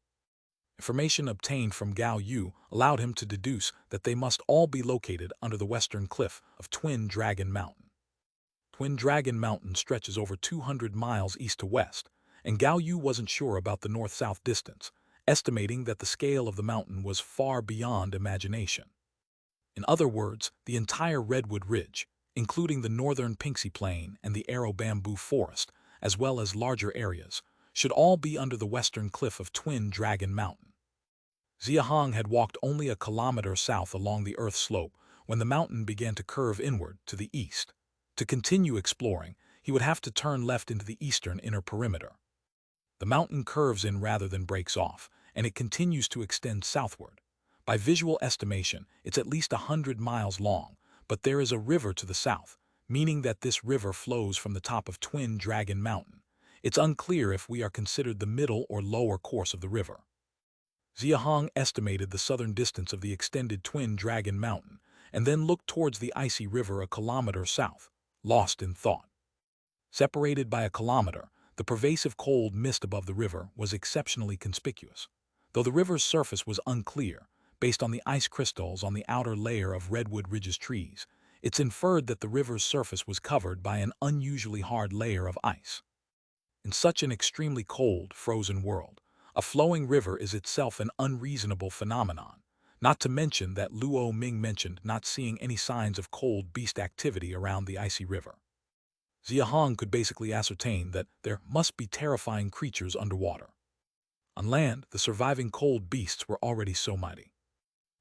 Information obtained from Gao Yu allowed him to deduce that they must all be located under the western cliff of Twin Dragon Mountain. Twin Dragon Mountain stretches over 200 miles east to west, and Gao Yu wasn't sure about the north-south distance, estimating that the scale of the mountain was far beyond imagination. In other words, the entire Redwood Ridge, including the northern Pinxi Plain and the Arrow Bamboo Forest, as well as larger areas, should all be under the western cliff of Twin Dragon Mountain. Xia Hong had walked only a kilometer south along the earth slope when the mountain began to curve inward to the east. To continue exploring, he would have to turn left into the eastern inner perimeter. The mountain curves in rather than breaks off, and it continues to extend southward. By visual estimation, it's at least 100 miles long, but there is a river to the south, meaning that this river flows from the top of Twin Dragon Mountain. It's unclear if we are considered the middle or lower course of the river. Xia Hong estimated the southern distance of the extended Twin Dragon Mountain, and then looked towards the icy river a kilometer south, lost in thought. Separated by a kilometer, the pervasive cold mist above the river was exceptionally conspicuous. Though the river's surface was unclear, based on the ice crystals on the outer layer of Redwood Ridge's trees, it's inferred that the river's surface was covered by an unusually hard layer of ice. In such an extremely cold, frozen world, a flowing river is itself an unreasonable phenomenon, not to mention that Luo Ming mentioned not seeing any signs of cold beast activity around the icy river. Xia Hong could basically ascertain that there must be terrifying creatures underwater. On land, the surviving cold beasts were already so mighty.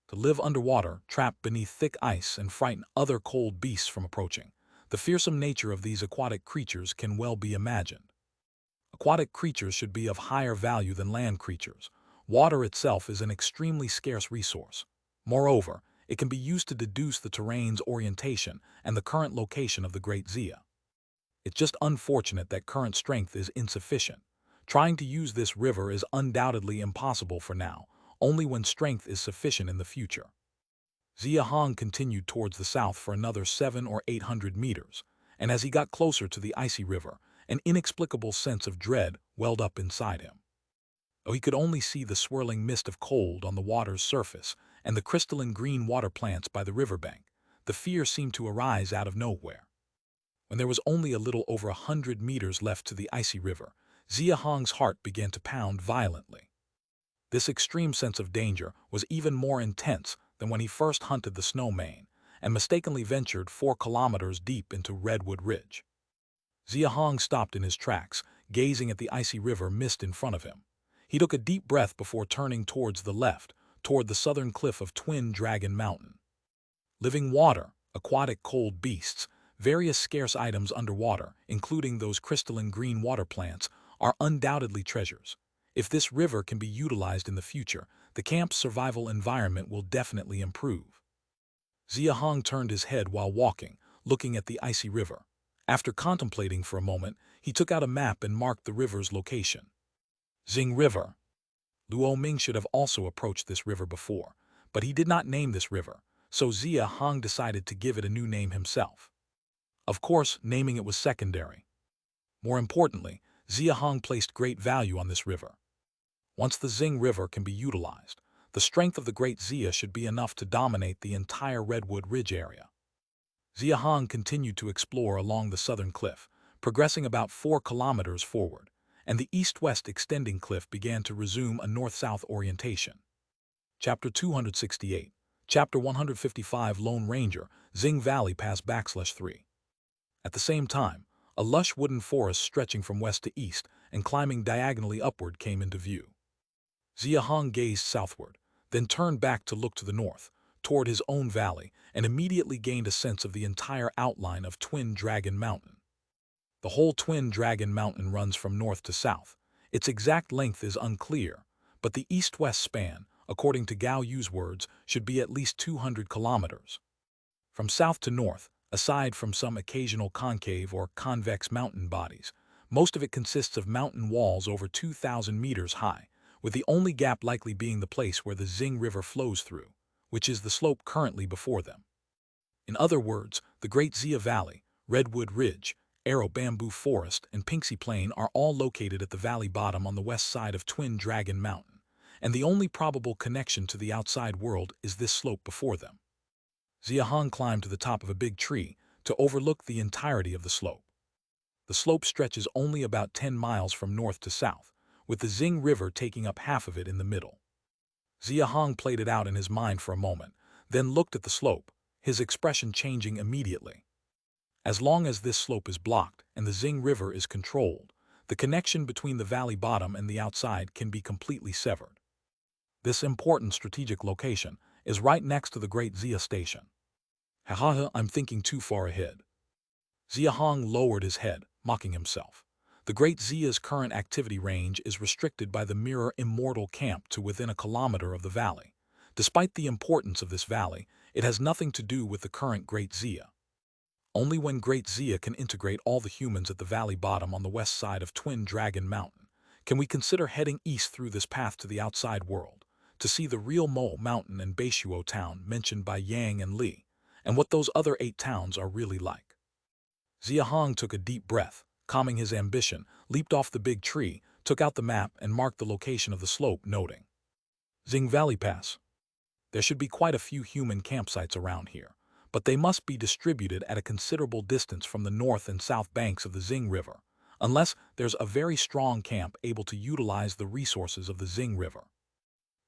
To live underwater, trapped beneath thick ice and frighten other cold beasts from approaching, the fearsome nature of these aquatic creatures can well be imagined. Aquatic creatures should be of higher value than land creatures. Water itself is an extremely scarce resource. Moreover, it can be used to deduce the terrain's orientation and the current location of the Great Xia. It's just unfortunate that current strength is insufficient. Trying to use this river is undoubtedly impossible for now, only when strength is sufficient in the future. Xia Hong continued towards the south for another 700 or 800 meters, and as he got closer to the icy river, an inexplicable sense of dread welled up inside him. Though he could only see the swirling mist of cold on the water's surface and the crystalline green water plants by the riverbank, the fear seemed to arise out of nowhere. When there was only a little over 100 meters left to the icy river, Xia Hong's heart began to pound violently. This extreme sense of danger was even more intense than when he first hunted the snow mane and mistakenly ventured 4 kilometers deep into Redwood Ridge. Xia Hong stopped in his tracks, gazing at the icy river mist in front of him. He took a deep breath before turning towards the left, toward the southern cliff of Twin Dragon Mountain. Living water, aquatic cold beasts, various scarce items underwater, including those crystalline green water plants, are undoubtedly treasures. If this river can be utilized in the future, the camp's survival environment will definitely improve. Xia Hong turned his head while walking, looking at the icy river. After contemplating for a moment, he took out a map and marked the river's location. Xing River. Luo Ming should have also approached this river before, but he did not name this river, so Xia Hong decided to give it a new name himself. Of course, naming it was secondary. More importantly, Xia Hong placed great value on this river. Once the Xing River can be utilized, the strength of the Great Xia should be enough to dominate the entire Redwood Ridge area. Xia Hong continued to explore along the southern cliff, progressing about 4 kilometers forward, and the east-west extending cliff began to resume a north-south orientation. Chapter 268, Chapter 155 Lone Ranger, Xing Valley Pass /3. At the same time, a lush wooden forest stretching from west to east and climbing diagonally upward came into view. Xia Hong gazed southward, then turned back to look to the north, toward his own valley, and immediately gained a sense of the entire outline of Twin Dragon Mountain. The whole Twin Dragon Mountain runs from north to south. Its exact length is unclear, but the east-west span, according to Gao Yu's words, should be at least 200 kilometers. From south to north, aside from some occasional concave or convex mountain bodies, most of it consists of mountain walls over 2,000 meters high, with the only gap likely being the place where the Xing River flows through, which is the slope currently before them. In other words, the Great Xia Valley, Redwood Ridge, Arrow Bamboo Forest, and Pinxi Plain are all located at the valley bottom on the west side of Twin Dragon Mountain, and the only probable connection to the outside world is this slope before them. Xia Hong climbed to the top of a big tree to overlook the entirety of the slope. The slope stretches only about 10 miles from north to south, with the Xing River taking up half of it in the middle. Xia Hong played it out in his mind for a moment, then looked at the slope, his expression changing immediately. As long as this slope is blocked and the Xing River is controlled, the connection between the valley bottom and the outside can be completely severed. This important strategic location is right next to the Great Xia Station. Haha, I'm thinking too far ahead. Xia Hong lowered his head, mocking himself. The Great Xia's current activity range is restricted by the Mirror Immortal Camp to within a kilometer of the valley. Despite the importance of this valley, it has nothing to do with the current Great Xia. Only when Great Xia can integrate all the humans at the valley bottom on the west side of Twin Dragon Mountain can we consider heading east through this path to the outside world, to see the real Mo Mountain and Beishuo Town mentioned by Yang and Li, and what those other 8 towns are really like. Xia Hong took a deep breath, calming his ambition, leaped off the big tree, took out the map and marked the location of the slope, noting, Xing Valley Pass. There should be quite a few human campsites around here, but they must be distributed at a considerable distance from the north and south banks of the Xing River, unless there's a very strong camp able to utilize the resources of the Xing River.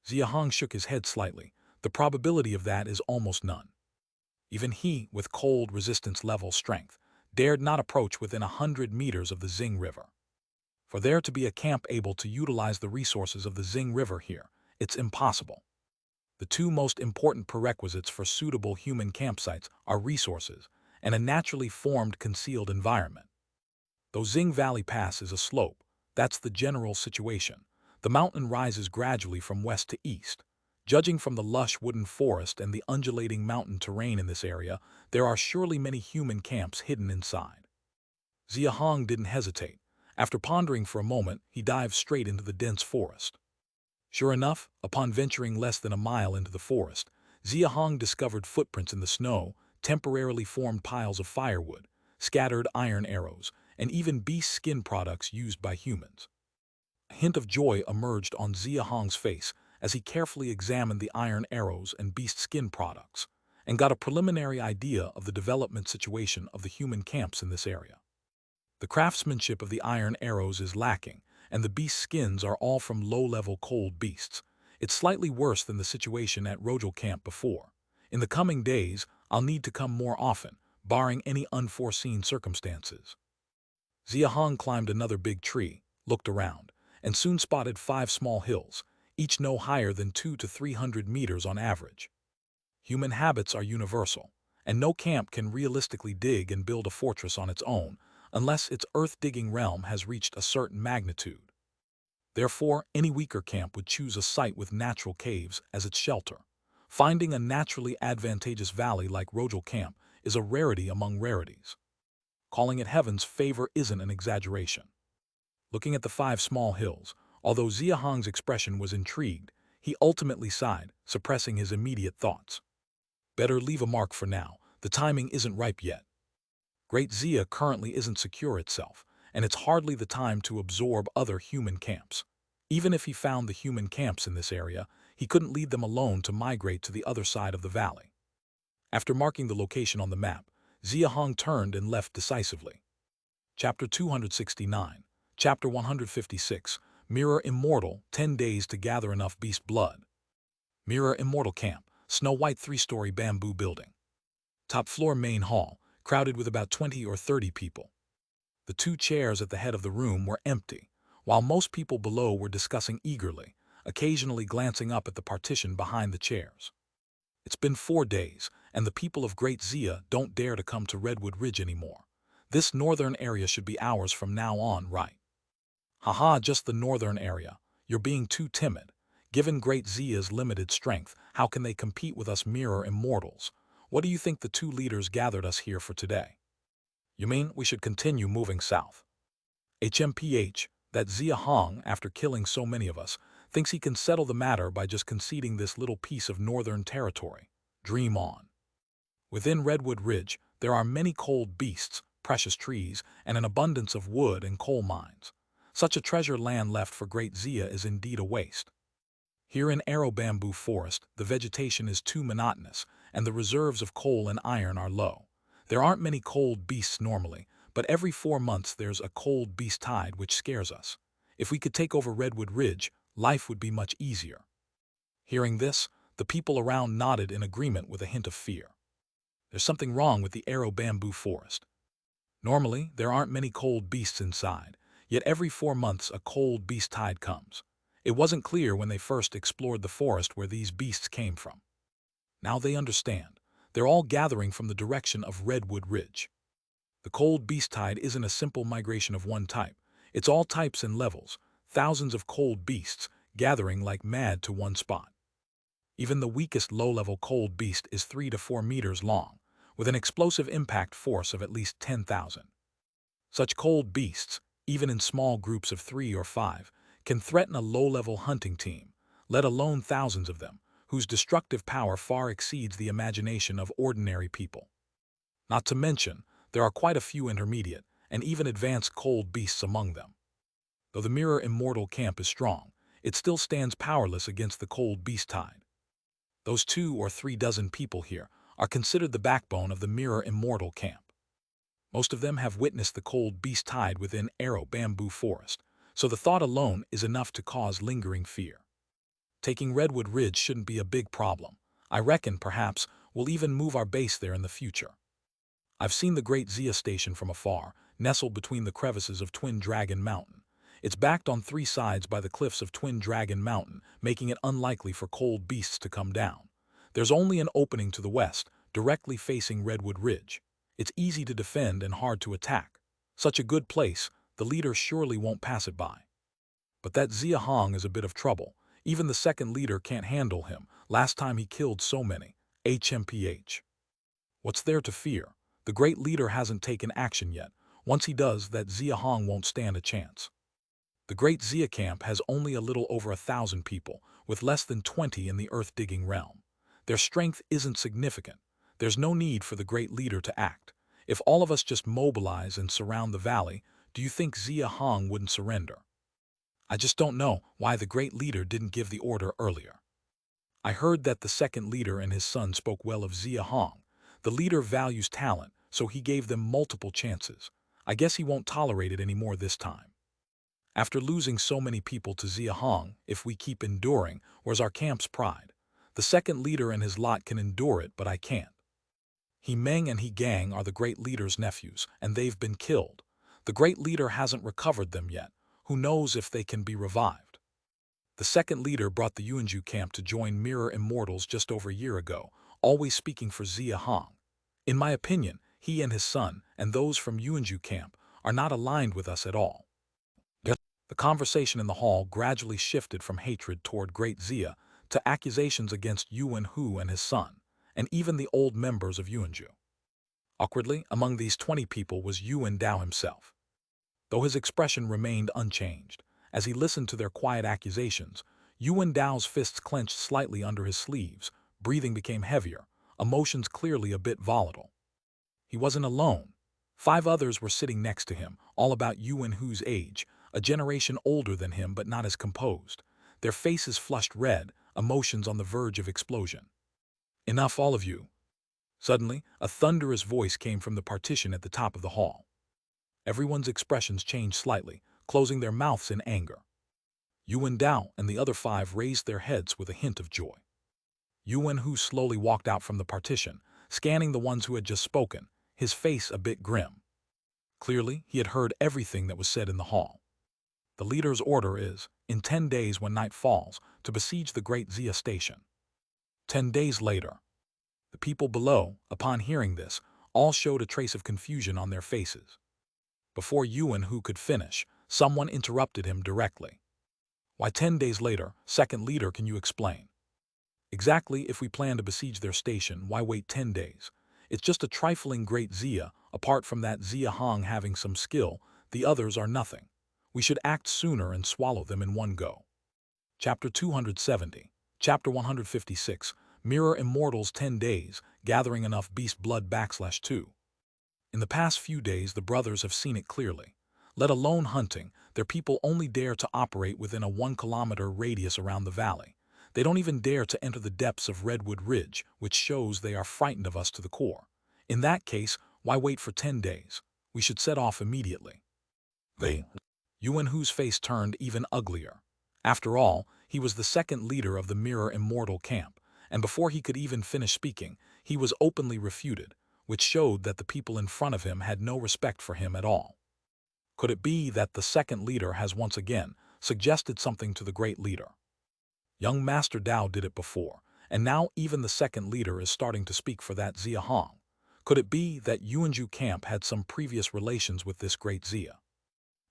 Xia Hong shook his head slightly. The probability of that is almost none. Even he, with cold resistance level strength, dared not approach within 100 meters of the Xing River. For there to be a camp able to utilize the resources of the Xing River here, it's impossible. The 2 most important prerequisites for suitable human campsites are resources and a naturally formed concealed environment. Though Xing Valley Pass is a slope, that's the general situation. The mountain rises gradually from west to east. Judging from the lush wooden forest and the undulating mountain terrain in this area, there are surely many human camps hidden inside. Xia Hong didn't hesitate. After pondering for a moment, he dived straight into the dense forest. Sure enough, upon venturing less than a mile into the forest, Xia Hong discovered footprints in the snow, temporarily formed piles of firewood, scattered iron arrows, and even beast skin products used by humans. A hint of joy emerged on Xia Hong's face as he carefully examined the iron arrows and beast skin products, and got a preliminary idea of the development situation of the human camps in this area. The craftsmanship of the iron arrows is lacking, and the beast skins are all from low-level cold beasts. It's slightly worse than the situation at Rojal Camp before. In the coming days, I'll need to come more often, barring any unforeseen circumstances. Xia Hong climbed another big tree, looked around, and soon spotted 5 small hills, each no higher than 200 to 300 meters on average. Human habits are universal, and no camp can realistically dig and build a fortress on its own unless its earth-digging realm has reached a certain magnitude. Therefore, any weaker camp would choose a site with natural caves as its shelter. Finding a naturally advantageous valley like Rojal Camp is a rarity among rarities. Calling it heaven's favor isn't an exaggeration. Looking at the 5 small hills, although Xia Hong's expression was intrigued, he ultimately sighed, suppressing his immediate thoughts. Better leave a mark for now, the timing isn't ripe yet. Great Xia currently isn't secure itself, and it's hardly the time to absorb other human camps. Even if he found the human camps in this area, he couldn't lead them alone to migrate to the other side of the valley. After marking the location on the map, Xia Hong turned and left decisively. Chapter 269, Chapter 156, Mirror Immortal, 10 Days to Gather Enough Beast Blood. Mirror Immortal Camp, snow-white 3-story bamboo building. Top floor main hall, crowded with about 20 or 30 people. The 2 chairs at the head of the room were empty, while most people below were discussing eagerly, occasionally glancing up at the partition behind the chairs. It's been 4 days, and the people of Great Xia don't dare to come to Redwood Ridge anymore. This northern area should be ours from now on, right? Haha, just the northern area. You're being too timid. Given Great Xia's limited strength, how can they compete with us Mirror Immortals? What do you think the 2 leaders gathered us here for today? You mean we should continue moving south? HMPH, that Xia Hong, after killing so many of us, thinks he can settle the matter by just conceding this little piece of northern territory. Dream on. Within Redwood Ridge, there are many cold beasts, precious trees, and an abundance of wood and coal mines. Such a treasure land left for Great Xia is indeed a waste. Here in Arrow Bamboo Forest, the vegetation is too monotonous, and the reserves of coal and iron are low. There aren't many cold beasts normally, but every 4 months there's a cold beast tide which scares us. If we could take over Redwood Ridge, life would be much easier. Hearing this, the people around nodded in agreement with a hint of fear. There's something wrong with the Arrow Bamboo Forest. Normally, there aren't many cold beasts inside, yet every 4 months a cold beast tide comes. It wasn't clear when they first explored the forest where these beasts came from. Now they understand. They're all gathering from the direction of Redwood Ridge. The cold beast tide isn't a simple migration of one type. It's all types and levels, thousands of cold beasts gathering like mad to one spot. Even the weakest low-level cold beast is 3 to 4 meters long, with an explosive impact force of at least 10,000. Such cold beasts, even in small groups of 3 or 5, can threaten a low-level hunting team, let alone thousands of them, whose destructive power far exceeds the imagination of ordinary people. Not to mention, there are quite a few intermediate and even advanced cold beasts among them. Though the Mirror Immortal camp is strong, it still stands powerless against the cold beast tide. Those 2 or 3 dozen people here are considered the backbone of the Mirror Immortal camp. Most of them have witnessed the cold beast tide within Arrow Bamboo Forest, so the thought alone is enough to cause lingering fear. Taking Redwood Ridge shouldn't be a big problem. I reckon, perhaps, we'll even move our base there in the future. I've seen the Great Xia Station from afar, nestled between the crevices of Twin Dragon Mountain. It's backed on 3 sides by the cliffs of Twin Dragon Mountain, making it unlikely for cold beasts to come down. There's only an opening to the west, directly facing Redwood Ridge. It's easy to defend and hard to attack. Such a good place, the leader surely won't pass it by. But that Xia Hong is a bit of trouble. Even the second leader can't handle him. Last time he killed so many. HMPH. What's there to fear? The great leader hasn't taken action yet. Once he does, that Xia Hong won't stand a chance. The Great Xia camp has only a little over 1,000 people, with less than 20 in the earth-digging realm. Their strength isn't significant. There's no need for the great leader to act. If all of us just mobilize and surround the valley, do you think Xia Hong wouldn't surrender? I just don't know why the great leader didn't give the order earlier. I heard that the second leader and his son spoke well of Xia Hong. The leader values talent, so he gave them multiple chances. I guess he won't tolerate it anymore this time. After losing so many people to Xia Hong, if we keep enduring, where's our camp's pride? The second leader and his lot can endure it, but I can't. He Meng and He Gang are the great leader's nephews, and they've been killed. The great leader hasn't recovered them yet. Who knows if they can be revived? The second leader brought the Yuanju camp to join Mirror Immortals just over a year ago, always speaking for Xia Hong. In my opinion, he and his son, and those from Yuanju camp, are not aligned with us at all. The conversation in the hall gradually shifted from hatred toward Great Xia to accusations against Yuan Hu and his son, and even the old members of Yuanju. Awkwardly, among these 20 people was Yuan Dao himself. Though his expression remained unchanged, as he listened to their quiet accusations, Yuan Dao's fists clenched slightly under his sleeves, breathing became heavier, emotions clearly a bit volatile. He wasn't alone. 5 others were sitting next to him, all about Yuan Hu's age, a generation older than him but not as composed. Their faces flushed red, emotions on the verge of explosion. Enough, all of you. Suddenly, a thunderous voice came from the partition at the top of the hall. Everyone's expressions changed slightly, closing their mouths in anger. Yuan Dao and the other 5 raised their heads with a hint of joy. Yuan Hu slowly walked out from the partition, scanning the ones who had just spoken, his face a bit grim. Clearly, he had heard everything that was said in the hall. The leader's order is, in 10 days when night falls, to besiege the Great Xia station. 10 days later. The people below, upon hearing this, all showed a trace of confusion on their faces. Before Yuan Hu could finish, someone interrupted him directly. Why 10 days later, second leader, can you explain? Exactly, if we plan to besiege their station, why wait 10 days? It's just a trifling Great Xia, apart from that Xia Hong having some skill, the others are nothing. We should act sooner and swallow them in one go. Chapter 270, Chapter 156, Mirror Immortals 10 days, gathering enough beast blood /2. In the past few days the brothers have seen it clearly. Let alone hunting, their people only dare to operate within a 1-kilometer radius around the valley. They don't even dare to enter the depths of Redwood Ridge, which shows they are frightened of us to the core. In that case, why wait for 10 days? We should set off immediately. Yuan Hu's face turned even uglier. After all, he was the second leader of the Mirror Immortal camp, and before he could even finish speaking, he was openly refuted, which showed that the people in front of him had no respect for him at all. Could it be that the second leader has once again suggested something to the great leader? Young Master Dao did it before, and now even the second leader is starting to speak for that Xia Hong. Could it be that Yuanju camp had some previous relations with this great Xia?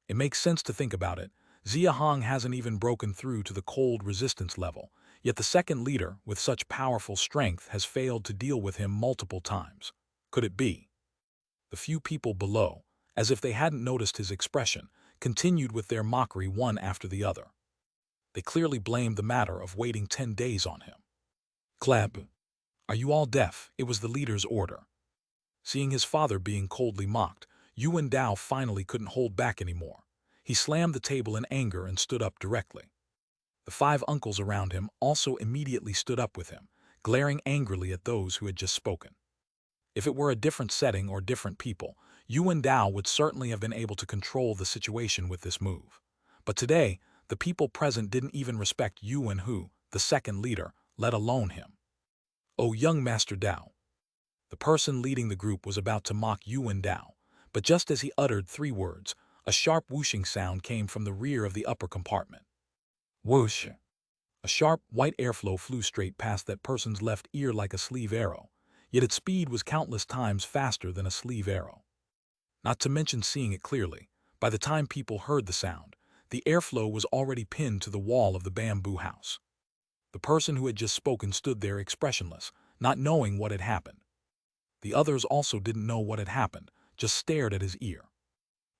It makes sense to think about it. Xia Hong hasn't even broken through to the cold resistance level, yet the second leader, with such powerful strength, has failed to deal with him multiple times. Could it be? The few people below, as if they hadn't noticed his expression, continued with their mockery one after the other. They clearly blamed the matter of waiting 10 days on him. Clab, are you all deaf? It was the leader's order. Seeing his father being coldly mocked, Yuan Dao finally couldn't hold back anymore. He slammed the table in anger and stood up directly. The 5 uncles around him also immediately stood up with him, glaring angrily at those who had just spoken. If it were a different setting or different people, Yuan Dao would certainly have been able to control the situation with this move. But today, the people present didn't even respect Yuan Hu, the second leader, let alone him. Oh, young Master Dao. The person leading the group was about to mock Yuan Dao, but just as he uttered 3 words, a sharp whooshing sound came from the rear of the upper compartment. Whoosh! A sharp, white airflow flew straight past that person's left ear like a sleeve arrow, yet its speed was countless times faster than a sleeve arrow. Not to mention seeing it clearly, by the time people heard the sound, the airflow was already pinned to the wall of the bamboo house. The person who had just spoken stood there expressionless, not knowing what had happened. The others also didn't know what had happened, just stared at his ear.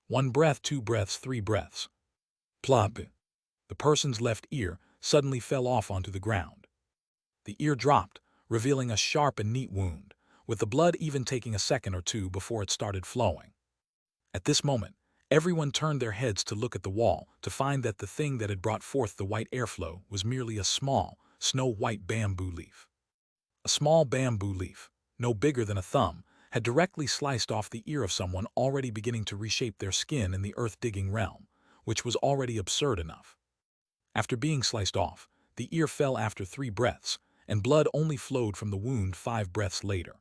1 breath, 2 breaths, 3 breaths. Plop! The person's left ear suddenly fell off onto the ground. The ear dropped, revealing a sharp and neat wound, with the blood even taking a second or 2 before it started flowing. At this moment, everyone turned their heads to look at the wall to find that the thing that had brought forth the white airflow was merely a small, snow-white bamboo leaf. A small bamboo leaf, no bigger than a thumb, had directly sliced off the ear of someone already beginning to reshape their skin in the earth-digging realm, which was already absurd enough. After being sliced off, the ear fell after 3 breaths, and blood only flowed from the wound 5 breaths later.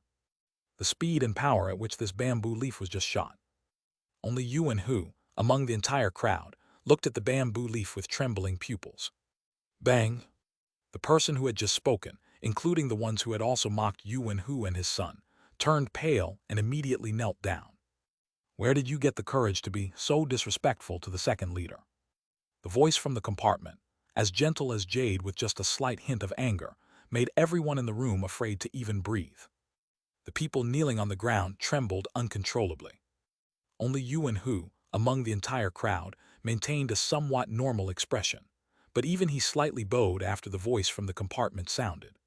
The speed and power at which this bamboo leaf was just shot. Only Yuan Hu, among the entire crowd, looked at the bamboo leaf with trembling pupils. Bang! The person who had just spoken, including the ones who had also mocked Yuan Hu and his son, turned pale and immediately knelt down. Where did you get the courage to be so disrespectful to the second leader? The voice from the compartment, as gentle as Jade with just a slight hint of anger, made everyone in the room afraid to even breathe. The people kneeling on the ground trembled uncontrollably. Only Yuan Hu, among the entire crowd, maintained a somewhat normal expression, but even he slightly bowed after the voice from the compartment sounded.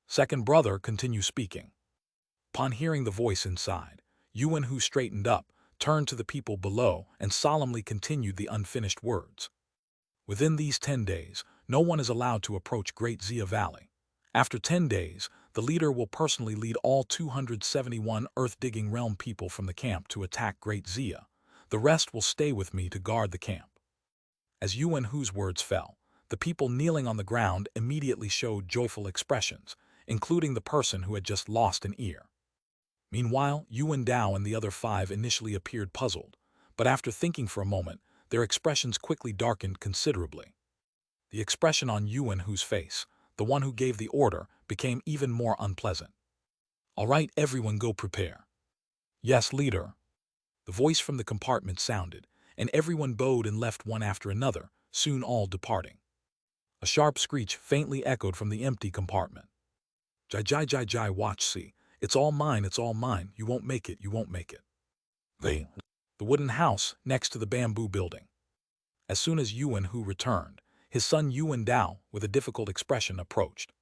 Second brother, continue speaking. Upon hearing the voice inside, Yuan Hu straightened up, turned to the people below, and solemnly continued the unfinished words. Within these 10 days, no one is allowed to approach Great Xia Valley. After 10 days, the leader will personally lead all 271 Earth-Digging Realm people from the camp to attack Great Xia. The rest will stay with me to guard the camp. As Yuan Hu's words fell, the people kneeling on the ground immediately showed joyful expressions, including the person who had just lost an ear. Meanwhile, Yuan Dao and the other 5 initially appeared puzzled, but after thinking for a moment, their expressions quickly darkened considerably. The expression on Yuan Hu's face, the one who gave the order, became even more unpleasant. All right, everyone go prepare. Yes, leader. The voice from the compartment sounded, and everyone bowed and left one after another, soon all departing. A sharp screech faintly echoed from the empty compartment. Jai, watch, see. It's all mine, you won't make it, you won't make it. The wooden house next to the bamboo building. As soon as Yuan Hu returned, his son Yuan Dao, with a difficult expression, approached.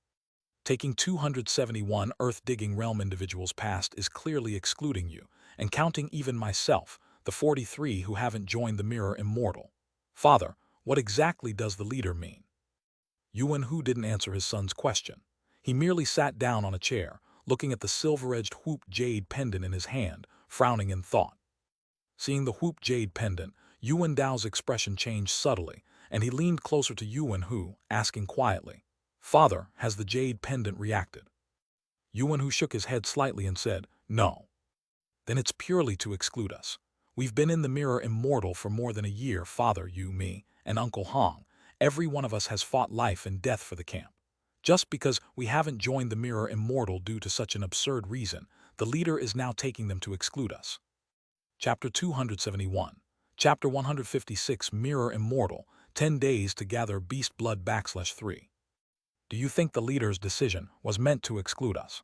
Taking 271 Earth-Digging Realm individuals past is clearly excluding you, and counting even myself, the 43 who haven't joined the Mirror Immortal. Father, what exactly does the leader mean? Yuan Hu didn't answer his son's question. He merely sat down on a chair, looking at the silver-edged Whoop Jade pendant in his hand, frowning in thought. Seeing the Whoop Jade pendant, Yuan Dao's expression changed subtly, and he leaned closer to Yuan Hu, asking quietly, Father, has the Jade pendant reacted? Yuan Hu shook his head slightly and said, No. Then it's purely to exclude us. We've been in the Mirror Immortal for more than a year, Father, you, me, and Uncle Hong. Every one of us has fought life and death for the camp. Just because we haven't joined the Mirror Immortal due to such an absurd reason, the leader is now taking them to exclude us. Chapter 271. Chapter 156, Mirror Immortal, 10 Days to Gather Beast Blood /3. Do you think the leader's decision was meant to exclude us?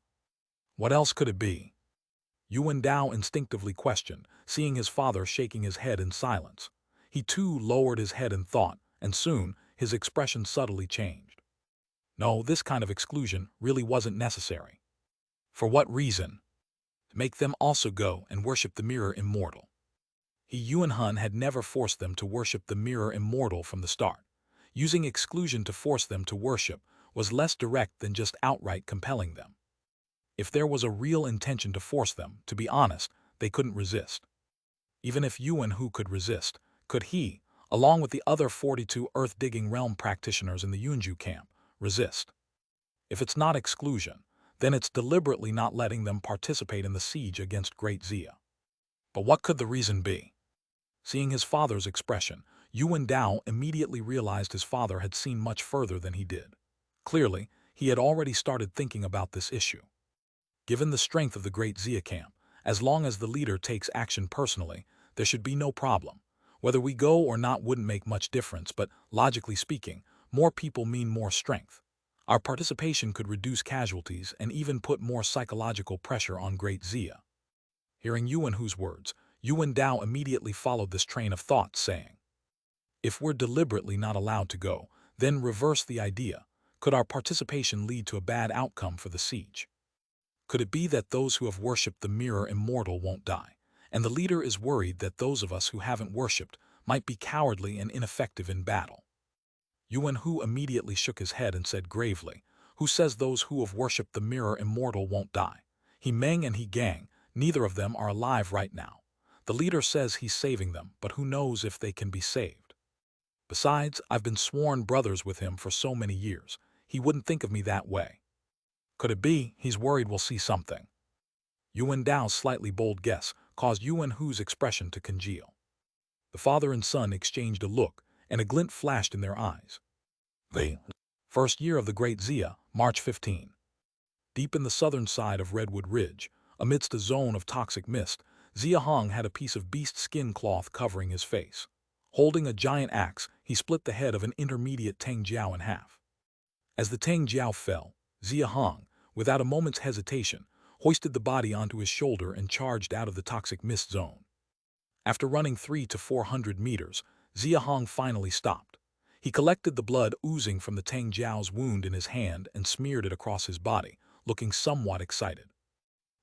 What else could it be? Yuan Dao instinctively questioned, seeing his father shaking his head in silence. He too lowered his head in thought, and soon his expression subtly changed. No, this kind of exclusion really wasn't necessary. For what reason? To make them also go and worship the Mirror Immortal. Yuan Hun had never forced them to worship the Mirror Immortal from the start. Using exclusion to force them to worship was less direct than just outright compelling them. If there was a real intention to force them, to be honest, they couldn't resist. Even if Yuan Hu could resist, could he, along with the other 42 Earth-Digging Realm practitioners in the Yunju camp, resist? If it's not exclusion, then it's deliberately not letting them participate in the siege against Great Xia. But what could the reason be? Seeing his father's expression, Yuan Dao immediately realized his father had seen much further than he did. Clearly, he had already started thinking about this issue. Given the strength of the Great Xia camp, as long as the leader takes action personally, there should be no problem. Whether we go or not wouldn't make much difference, but logically speaking, more people mean more strength. Our participation could reduce casualties and even put more psychological pressure on Great Xia. Hearing Yuan Hu's words, Yuan Dao immediately followed this train of thought, saying, If we're deliberately not allowed to go, then reverse the idea. Could our participation lead to a bad outcome for the siege? Could it be that those who have worshipped the Mirror Immortal won't die, and the leader is worried that those of us who haven't worshipped might be cowardly and ineffective in battle? Yuan Hu immediately shook his head and said gravely, Who says those who have worshipped the Mirror Immortal won't die? He Meng and He Gang, neither of them are alive right now. The leader says he's saving them, but who knows if they can be saved? Besides, I've been sworn brothers with him for so many years. He wouldn't think of me that way. Could it be he's worried we'll see something? Yuan Dao's slightly bold guess caused Yuan Hu's expression to congeal. The father and son exchanged a look, and a glint flashed in their eyes. The first year of the Great Xia, March 15. Deep in the southern side of Redwood Ridge, amidst a zone of toxic mist, Xia Hong had a piece of beast skin cloth covering his face. Holding a giant axe, he split the head of an intermediate Tang Jiao in half. As the Tang Jiao fell, Xia Hong, without a moment's hesitation, hoisted the body onto his shoulder and charged out of the toxic mist zone. After running 300 to 400 meters, Xia Hong finally stopped. He collected the blood oozing from the Tang Jiao's wound in his hand and smeared it across his body, looking somewhat excited.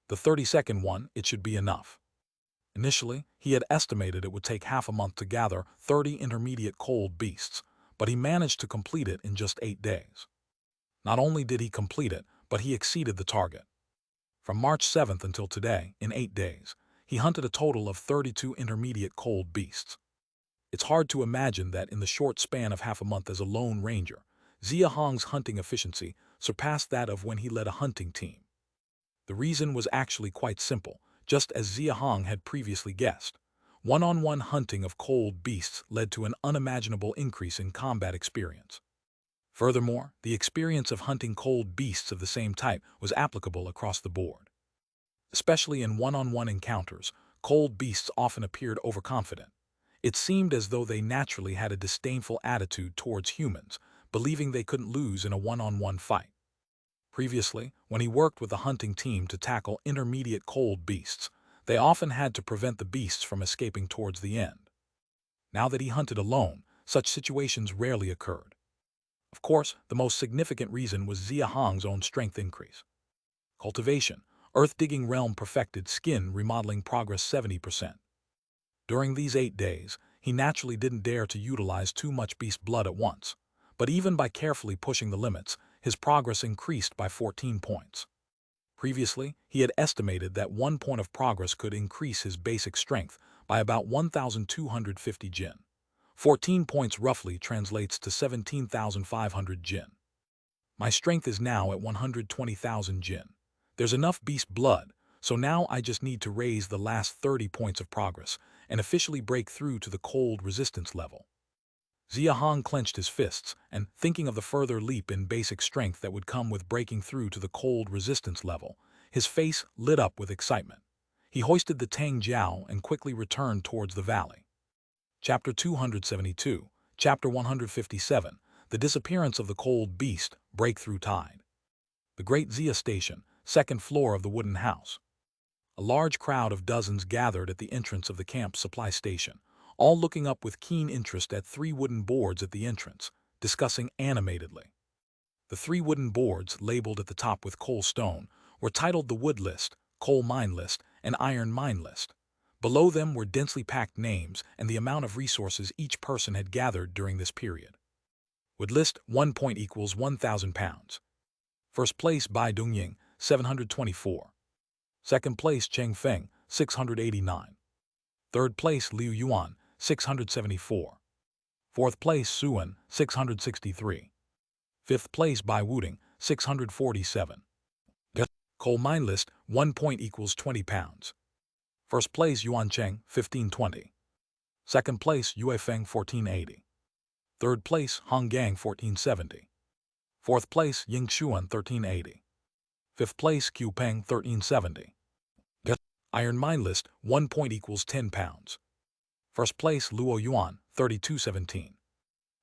The 30-second one, it should be enough. Initially, he had estimated it would take half a month to gather 30 intermediate cold beasts, but he managed to complete it in just 8 days. Not only did he complete it, but he exceeded the target. From March 7th until today, in 8 days, he hunted a total of 32 intermediate cold beasts. It's hard to imagine that in the short span of half a month as a lone ranger, Xia Hong's hunting efficiency surpassed that of when he led a hunting team. The reason was actually quite simple, just as Xia Hong had previously guessed. One-on-one hunting of cold beasts led to an unimaginable increase in combat experience. Furthermore, the experience of hunting cold beasts of the same type was applicable across the board. Especially in one-on-one encounters, cold beasts often appeared overconfident. It seemed as though they naturally had a disdainful attitude towards humans, believing they couldn't lose in a one-on-one fight. Previously, when he worked with a hunting team to tackle intermediate cold beasts, they often had to prevent the beasts from escaping towards the end. Now that he hunted alone, such situations rarely occurred. Of course, the most significant reason was Xia Hong's own strength increase. Cultivation, earth-digging realm perfected, skin remodeling progress 70%. During these 8 days, he naturally didn't dare to utilize too much beast blood at once, but even by carefully pushing the limits, his progress increased by 14 points. Previously, he had estimated that 1 point of progress could increase his basic strength by about 1,250 jin. 14 points roughly translates to 17,500 jin. My strength is now at 120,000 jin. There's enough beast blood, so now I just need to raise the last 30 points of progress and officially break through to the cold resistance level. Xia Hong clenched his fists, and thinking of the further leap in basic strength that would come with breaking through to the cold resistance level, his face lit up with excitement. He hoisted the Tang Jiao and quickly returned towards the valley. Chapter 272, Chapter 157, The Disappearance of the Cold Beast, Breakthrough Tide. The Great Xia Station, second floor of the wooden house. A large crowd of dozens gathered at the entrance of the camp supply station, all looking up with keen interest at 3 wooden boards at the entrance, discussing animatedly. The 3 wooden boards, labeled at the top with coal stone, were titled the Wood List, Coal Mine List, and Iron Mine List. Below them were densely packed names and the amount of resources each person had gathered during this period. Wood List, 1 point equals 1,000 pounds. First place Bai Dongying, 724. Second place Cheng Feng, 689. Third place Liu Yuan, 674. Fourth place Suan, 663. Fifth place Bai Wuding, 647. Coal Mine List, 1 point equals 20 pounds. First place Yuan Cheng, 1520. Second place Yue Feng, 1480. Third place Hong Gang, 1470. Fourth place Ying Xuan, 1380. Fifth place Qiu Peng, 1370. Iron Mine List, 1 point equals 10 pounds. First place Luo Yuan, 3217.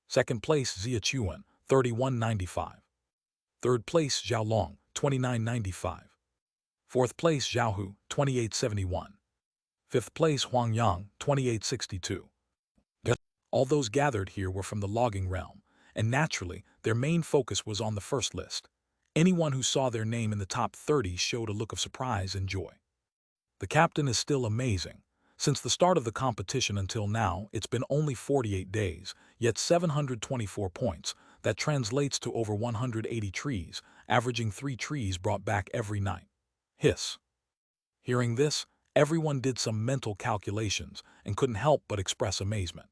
Second place Xia Chuan, 3195. Third place Zhao Long, 2995. Fourth place Zhao Hu, 2871. Fifth place Huang Yang, 2862. All those gathered here were from the logging realm, and naturally, their main focus was on the first list. Anyone who saw their name in the top 30 showed a look of surprise and joy. The captain is still amazing. Since the start of the competition until now, it's been only 48 days, yet 724 points. That translates to over 180 trees, averaging 3 trees brought back every night. Hiss. Hearing this, everyone did some mental calculations and couldn't help but express amazement.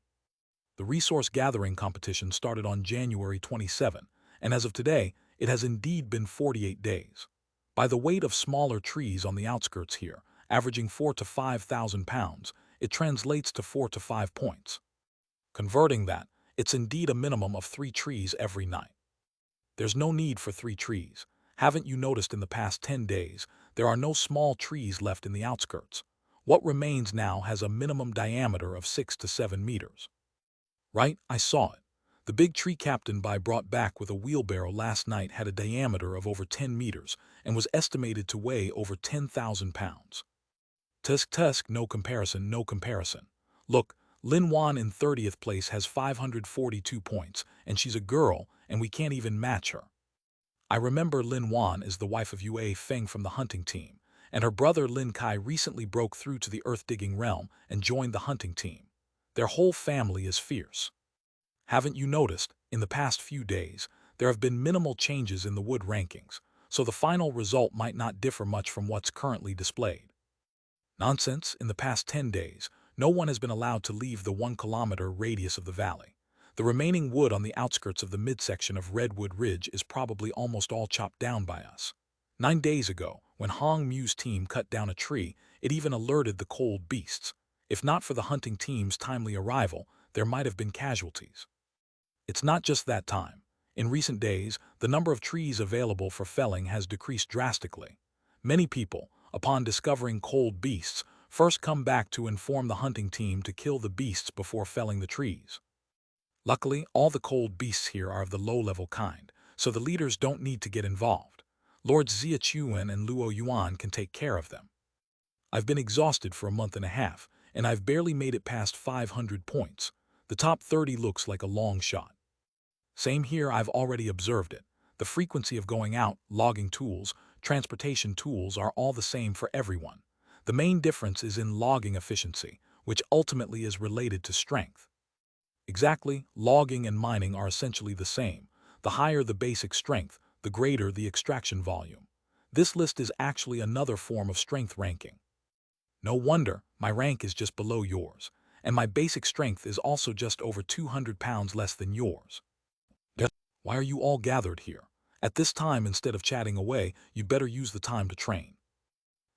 The resource gathering competition started on January 27, and as of today, it has indeed been 48 days. By the weight of smaller trees on the outskirts here, averaging 4 to 5,000 pounds, it translates to 4 to 5 points. Converting that, it's indeed a minimum of 3 trees every night. There's no need for 3 trees. Haven't you noticed in the past 10 days, there are no small trees left in the outskirts? What remains now has a minimum diameter of 6 to 7 meters. Right, I saw it. The big tree captain brought back with a wheelbarrow last night had a diameter of over 10 meters and was estimated to weigh over 10,000 pounds. Tusk, no comparison, no comparison. Look, Lin Wan in 30th place has 542 points, and she's a girl, and we can't even match her. I remember Lin Wan is the wife of Yue Feng from the hunting team, and her brother Lin Kai recently broke through to the earth-digging realm and joined the hunting team. Their whole family is fierce. Haven't you noticed, in the past few days, there have been minimal changes in the wood rankings, so the final result might not differ much from what's currently displayed. Nonsense, in the past 10 days, no one has been allowed to leave the 1-kilometer radius of the valley. The remaining wood on the outskirts of the midsection of Redwood Ridge is probably almost all chopped down by us. 9 days ago, when Hong Mu's team cut down a tree, it even alerted the cold beasts. If not for the hunting team's timely arrival, there might have been casualties. It's not just that time. In recent days, the number of trees available for felling has decreased drastically. Many people, upon discovering cold beasts, first come back to inform the hunting team to kill the beasts before felling the trees. Luckily, all the cold beasts here are of the low-level kind, so the leaders don't need to get involved. Lords Xia Chuan and Luo Yuan can take care of them. I've been exhausted for a month and a half, and I've barely made it past 500 points. The top 30 looks like a long shot. Same here, I've already observed it. The frequency of going out, logging tools, transportation tools are all the same for everyone. The main difference is in logging efficiency, which ultimately is related to strength. Exactly, logging and mining are essentially the same. The higher the basic strength, the greater the extraction volume. This list is actually another form of strength ranking. No wonder, my rank is just below yours, and my basic strength is also just over 200 pounds less than yours. Why are you all gathered here? At this time, instead of chatting away, you'd better use the time to train.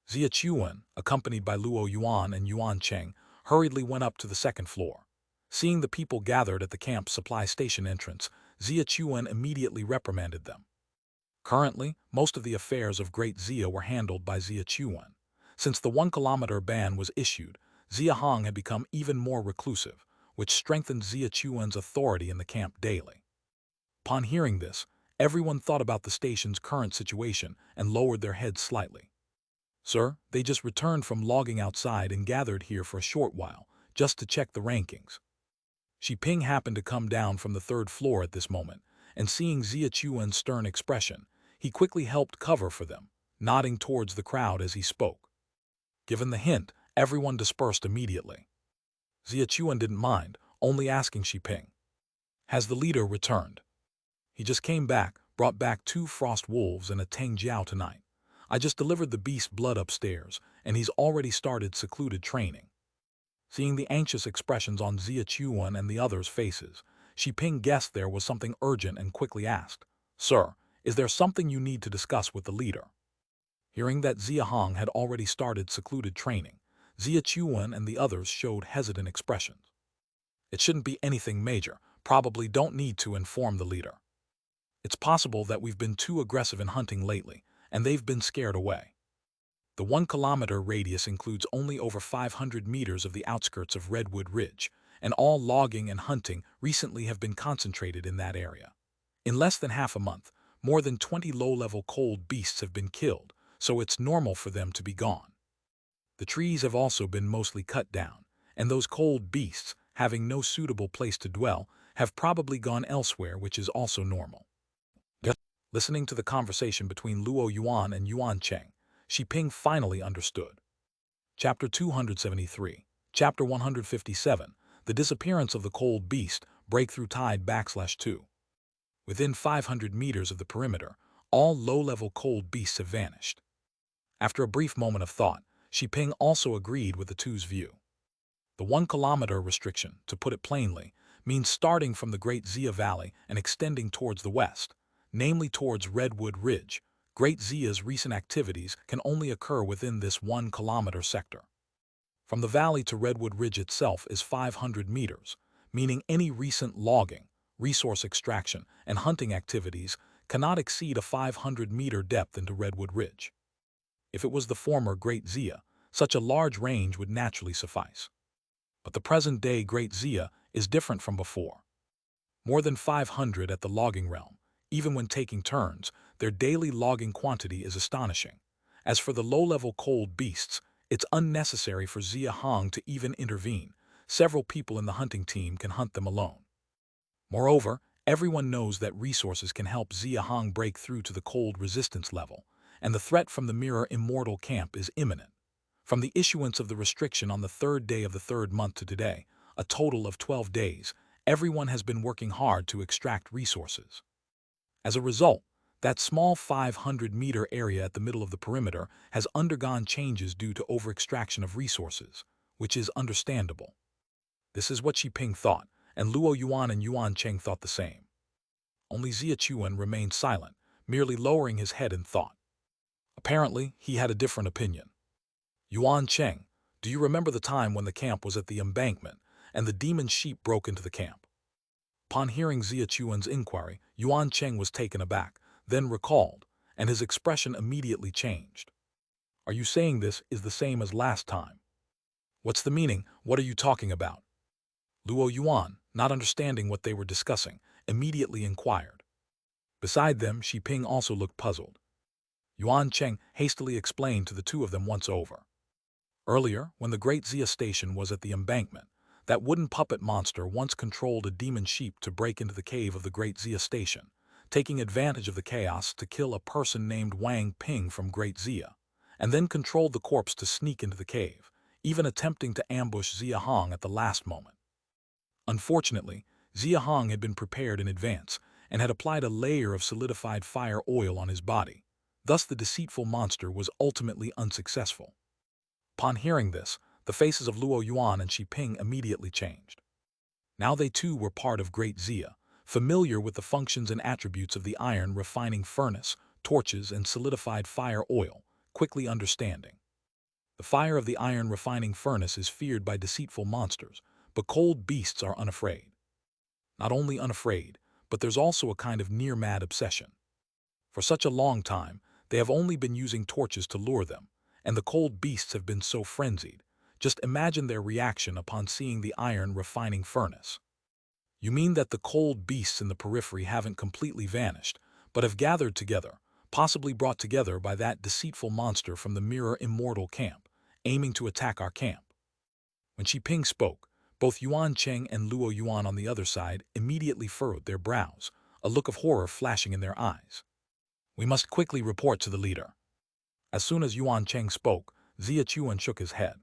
Xia Chuan, accompanied by Luo Yuan and Yuan Cheng, hurriedly went up to the second floor. Seeing the people gathered at the camp supply station entrance, Xia Chuan immediately reprimanded them. Currently, most of the affairs of Great Xia were handled by Xia Chuan. Since the 1-kilometer ban was issued, Xia Hong had become even more reclusive, which strengthened Xia Chuan's authority in the camp daily. Upon hearing this, everyone thought about the station's current situation and lowered their heads slightly. Sir, they just returned from logging outside and gathered here for a short while, just to check the rankings. Shi Ping happened to come down from the 3rd floor at this moment, and seeing Xia Chuan's stern expression, he quickly helped cover for them, nodding towards the crowd as he spoke. Given the hint, everyone dispersed immediately. Xia Chuan didn't mind, only asking Shi Ping, "Has the leader returned?" "He just came back, brought back 2 frost wolves and a Teng Jiao tonight. I just delivered the beast's blood upstairs, and he's already started secluded training." Seeing the anxious expressions on Xia Chuan and the others' faces, Shi Ping guessed there was something urgent and quickly asked, "Sir, is there something you need to discuss with the leader?" Hearing that Xia Hong had already started secluded training, Xia Chuan and the others showed hesitant expressions. "It shouldn't be anything major, probably don't need to inform the leader. It's possible that we've been too aggressive in hunting lately, and they've been scared away." The 1-kilometer radius includes only over 500 meters of the outskirts of Redwood Ridge, and all logging and hunting recently have been concentrated in that area. In less than half a month, more than 20 low-level cold beasts have been killed, so it's normal for them to be gone. The trees have also been mostly cut down, and those cold beasts, having no suitable place to dwell, have probably gone elsewhere, which is also normal. Listening to the conversation between Luo Yuan and Yuan Cheng, Shi Ping finally understood. Chapter 273, Chapter 157, The Disappearance of the Cold Beast, Breakthrough Tide /2. Within 500 meters of the perimeter, all low-level cold beasts have vanished. After a brief moment of thought, Shi Ping also agreed with the two's view. The 1-kilometer restriction, to put it plainly, means starting from the Great Xia Valley and extending towards the west, namely towards Redwood Ridge. Great Xia's recent activities can only occur within this 1-kilometer sector. From the valley to Redwood Ridge itself is 500 meters, meaning any recent logging, resource extraction, and hunting activities cannot exceed a 500-meter depth into Redwood Ridge. If it was the former Great Xia, such a large range would naturally suffice. But the present-day Great Xia is different from before. More than 500 at the logging realm. Even when taking turns, their daily logging quantity is astonishing. As for the low-level cold beasts, it's unnecessary for Xia Hong to even intervene. Several people in the hunting team can hunt them alone. Moreover, everyone knows that resources can help Xia Hong break through to the cold resistance level, and the threat from the Mirror Immortal camp is imminent. From the issuance of the restriction on the 3rd day of the 3rd month to today, a total of 12 days, everyone has been working hard to extract resources. As a result, that small 500-meter area at the middle of the perimeter has undergone changes due to over-extraction of resources, which is understandable. This is what Xi Ping thought, and Luo Yuan and Yuan Cheng thought the same. Only Xia Chuan remained silent, merely lowering his head in thought. Apparently, he had a different opinion. Yuan Cheng, do you remember the time when the camp was at the embankment and the demon sheep broke into the camp? Upon hearing Xia Chuan's inquiry, Yuan Cheng was taken aback, then recalled, and his expression immediately changed. Are you saying this is the same as last time? What's the meaning? What are you talking about? Luo Yuan, not understanding what they were discussing, immediately inquired. Beside them, Xi Ping also looked puzzled. Yuan Cheng hastily explained to the two of them once over. Earlier, when the Great Xia Station was at the embankment, that wooden puppet monster once controlled a demon sheep to break into the cave of the Great Xia Station, taking advantage of the chaos to kill a person named Wang Ping from Great Xia, and then controlled the corpse to sneak into the cave, even attempting to ambush Xia Hong at the last moment. Unfortunately, Xia Hong had been prepared in advance and had applied a layer of solidified fire oil on his body. Thus the deceitful monster was ultimately unsuccessful. Upon hearing this, the faces of Luo Yuan and Xi Ping immediately changed. Now they too were part of Great Xia, familiar with the functions and attributes of the iron refining furnace, torches, and solidified fire oil, quickly understanding. The fire of the iron refining furnace is feared by deceitful monsters, but cold beasts are unafraid. Not only unafraid, but there's also a kind of near-mad obsession. For such a long time, they have only been using torches to lure them, and the cold beasts have been so frenzied. Just imagine their reaction upon seeing the iron refining furnace. You mean that the cold beasts in the periphery haven't completely vanished, but have gathered together, possibly brought together by that deceitful monster from the Mirror Immortal camp, aiming to attack our camp? When Xi Ping spoke, both Yuan Cheng and Luo Yuan on the other side immediately furrowed their brows, a look of horror flashing in their eyes. We must quickly report to the leader. As soon as Yuan Cheng spoke, Xia Chuan shook his head.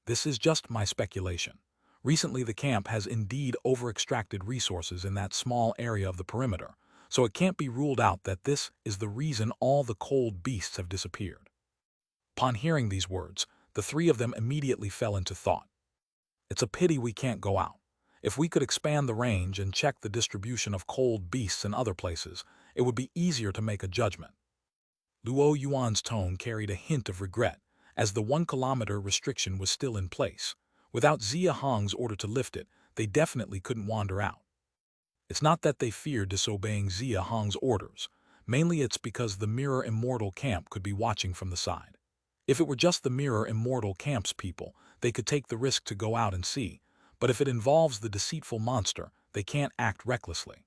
This is just my speculation. Recently the camp has indeed over-extracted resources in that small area of the perimeter, so it can't be ruled out that this is the reason all the cold beasts have disappeared. Upon hearing these words, the three of them immediately fell into thought. It's a pity we can't go out. If we could expand the range and check the distribution of cold beasts in other places, it would be easier to make a judgment. Luo Yuan's tone carried a hint of regret, as the 1-kilometer restriction was still in place. Without Xia Hong's order to lift it, they definitely couldn't wander out. It's not that they feared disobeying Xia Hong's orders. Mainly it's because the Mirror Immortal camp could be watching from the side. If it were just the Mirror Immortal camp's people, they could take the risk to go out and see, but if it involves the deceitful monster, they can't act recklessly.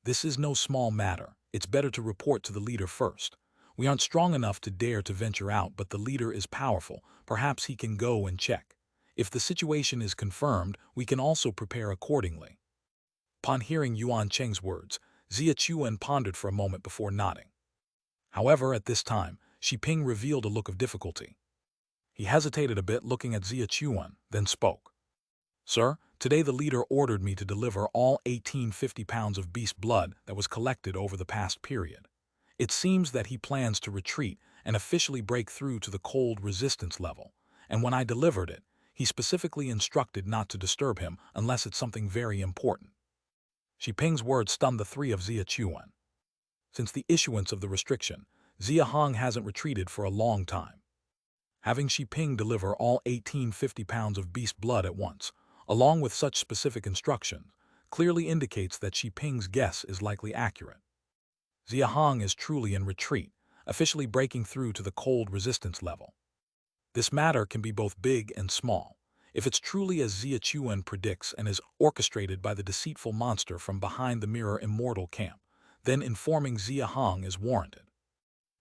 This is no small matter. It's better to report to the leader first. We aren't strong enough to dare to venture out, but the leader is powerful. Perhaps he can go and check. If the situation is confirmed, we can also prepare accordingly. Upon hearing Yuan Cheng's words, Xia Chuan pondered for a moment before nodding. However, at this time, Xi Ping revealed a look of difficulty. He hesitated a bit, looking at Xia Chuan, then spoke. Sir, today the leader ordered me to deliver all 1850 pounds of beast blood that was collected over the past period. It seems that he plans to retreat and officially break through to the cold resistance level, and when I delivered it, he specifically instructed not to disturb him unless it's something very important. Xi Ping's words stunned the three of Xia Chuan. Since the issuance of the restriction, Xia Hong hasn't retreated for a long time. Having Xi Ping deliver all 1850 pounds of beast blood at once, along with such specific instructions, clearly indicates that Xi Ping's guess is likely accurate. Xia Hong is truly in retreat, officially breaking through to the cold resistance level. This matter can be both big and small. If it's truly as Xia Chuan predicts and is orchestrated by the deceitful monster from behind the mirror immortal camp, then informing Xia Hong is warranted.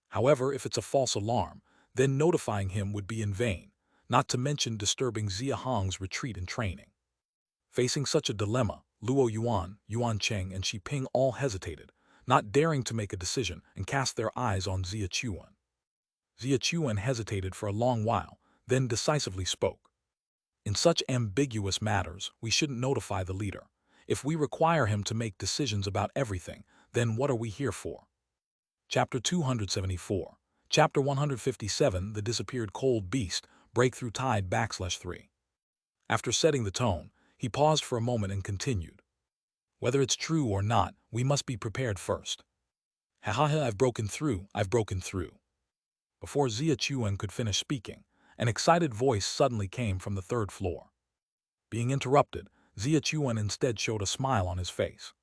However, if it's a false alarm, then notifying him would be in vain, not to mention disturbing Xia Hong's retreat and training. Facing such a dilemma, Luo Yuan, Yuan Cheng, and Xi Ping all hesitated, not daring to make a decision, and cast their eyes on Xia Chuan. Xia Chuan hesitated for a long while, then decisively spoke. In such ambiguous matters, we shouldn't notify the leader. If we require him to make decisions about everything, then what are we here for? Chapter 274. Chapter 157, The Disappeared Cold Beast, Breakthrough Tide /3. After setting the tone, he paused for a moment and continued. Whether it's true or not, we must be prepared first. I've broken through. Before Xia Chuan could finish speaking, an excited voice suddenly came from the third floor. Being interrupted, Xia Chuan instead showed a smile on his face.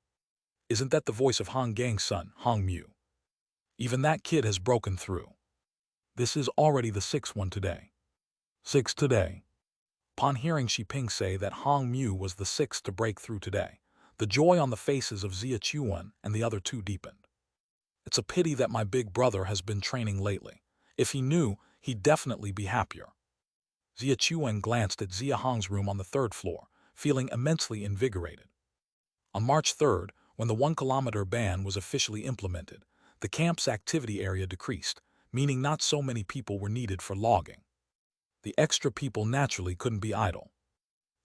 Isn't that the voice of Hong Gang's son, Hong Mu? Even that kid has broken through. This is already the sixth one today. Six today. Upon hearing Xi Ping say that Hong Mu was the sixth to break through today, the joy on the faces of Xia Chuan and the other two deepened. It's a pity that my big brother has been training lately. If he knew, he'd definitely be happier. Xia Chuan glanced at Xia Hong's room on the third floor, feeling immensely invigorated. On March 3rd, when the 1-kilometer ban was officially implemented, the camp's activity area decreased, meaning not so many people were needed for logging. The extra people naturally couldn't be idle.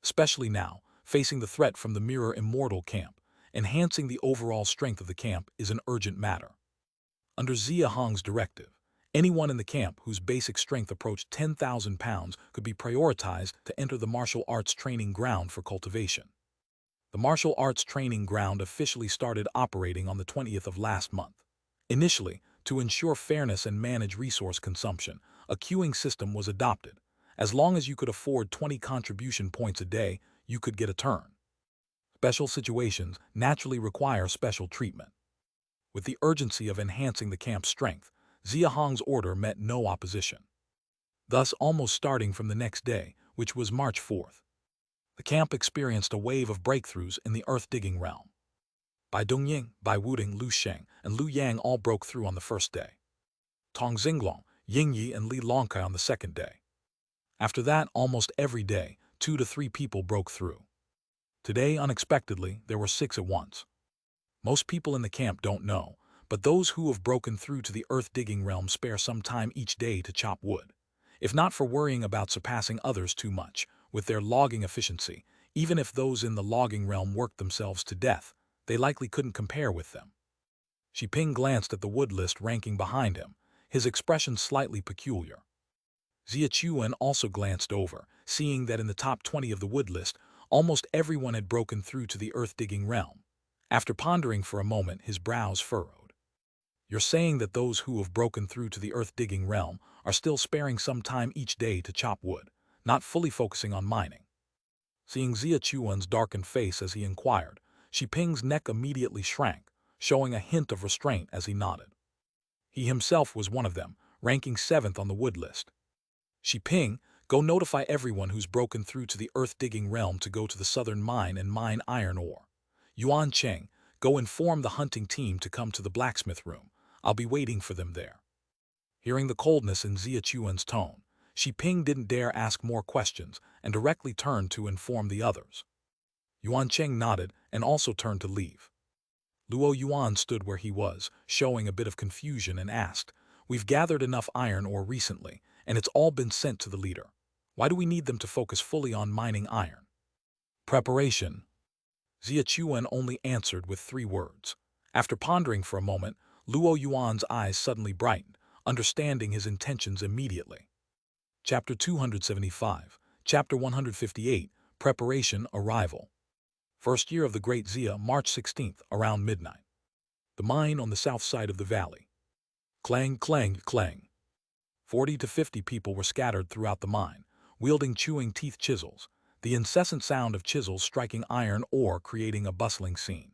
Especially now, facing the threat from the Mirror Immortal camp, enhancing the overall strength of the camp is an urgent matter. Under Xia Hong's directive, anyone in the camp whose basic strength approached 10,000 pounds could be prioritized to enter the martial arts training ground for cultivation. The martial arts training ground officially started operating on the 20th of last month. Initially, to ensure fairness and manage resource consumption, a queuing system was adopted. As long as you could afford 20 contribution points a day, you could get a turn. Special situations naturally require special treatment. With the urgency of enhancing the camp's strength, Xia Hong's order met no opposition. Thus, almost starting from the next day, which was March 4th, the camp experienced a wave of breakthroughs in the earth-digging realm. Bai Dongying, Bai Wuding, Lu Sheng, and Lu Yang all broke through on the first day. Tong Xinglong, Ying Yi, and Li Longkai on the second day. After that, almost every day, 2 to 3 people broke through. Today, unexpectedly, there were 6 at once. Most people in the camp don't know, but those who have broken through to the earth-digging realm spare some time each day to chop wood. If not for worrying about surpassing others too much with their logging efficiency, even if those in the logging realm worked themselves to death, they likely couldn't compare with them. Xi Ping glanced at the wood list ranking behind him, his expression slightly peculiar. Xia Chuan also glanced over, seeing that in the top 20 of the wood list, almost everyone had broken through to the earth-digging realm. After pondering for a moment, his brows furrowed. You're saying that those who have broken through to the earth-digging realm are still sparing some time each day to chop wood, not fully focusing on mining. Seeing Xia Chuan's darkened face as he inquired, Xi Ping's neck immediately shrank, showing a hint of restraint as he nodded. He himself was one of them, ranking 7th on the wood list. Xi Ping, go notify everyone who's broken through to the earth-digging realm to go to the southern mine and mine iron ore. Yuan Cheng, go inform the hunting team to come to the blacksmith room. I'll be waiting for them there. Hearing the coldness in Xia Chuan's tone, Xi Ping didn't dare ask more questions and directly turned to inform the others. Yuan Cheng nodded and also turned to leave. Luo Yuan stood where he was, showing a bit of confusion, and asked, "We've gathered enough iron ore recently, and it's all been sent to the leader. Why do we need them to focus fully on mining iron?" Preparation. Xia Chuan only answered with 3 words. After pondering for a moment, Luo Yuan's eyes suddenly brightened, understanding his intentions immediately. Chapter 275. Chapter 158, Preparation, Arrival. First year of the Great Xia, March 16th, around midnight. The mine on the south side of the valley. Clang, clang, clang. 40 to 50 people were scattered throughout the mine, wielding chewing teeth chisels, the incessant sound of chisels striking iron ore creating a bustling scene.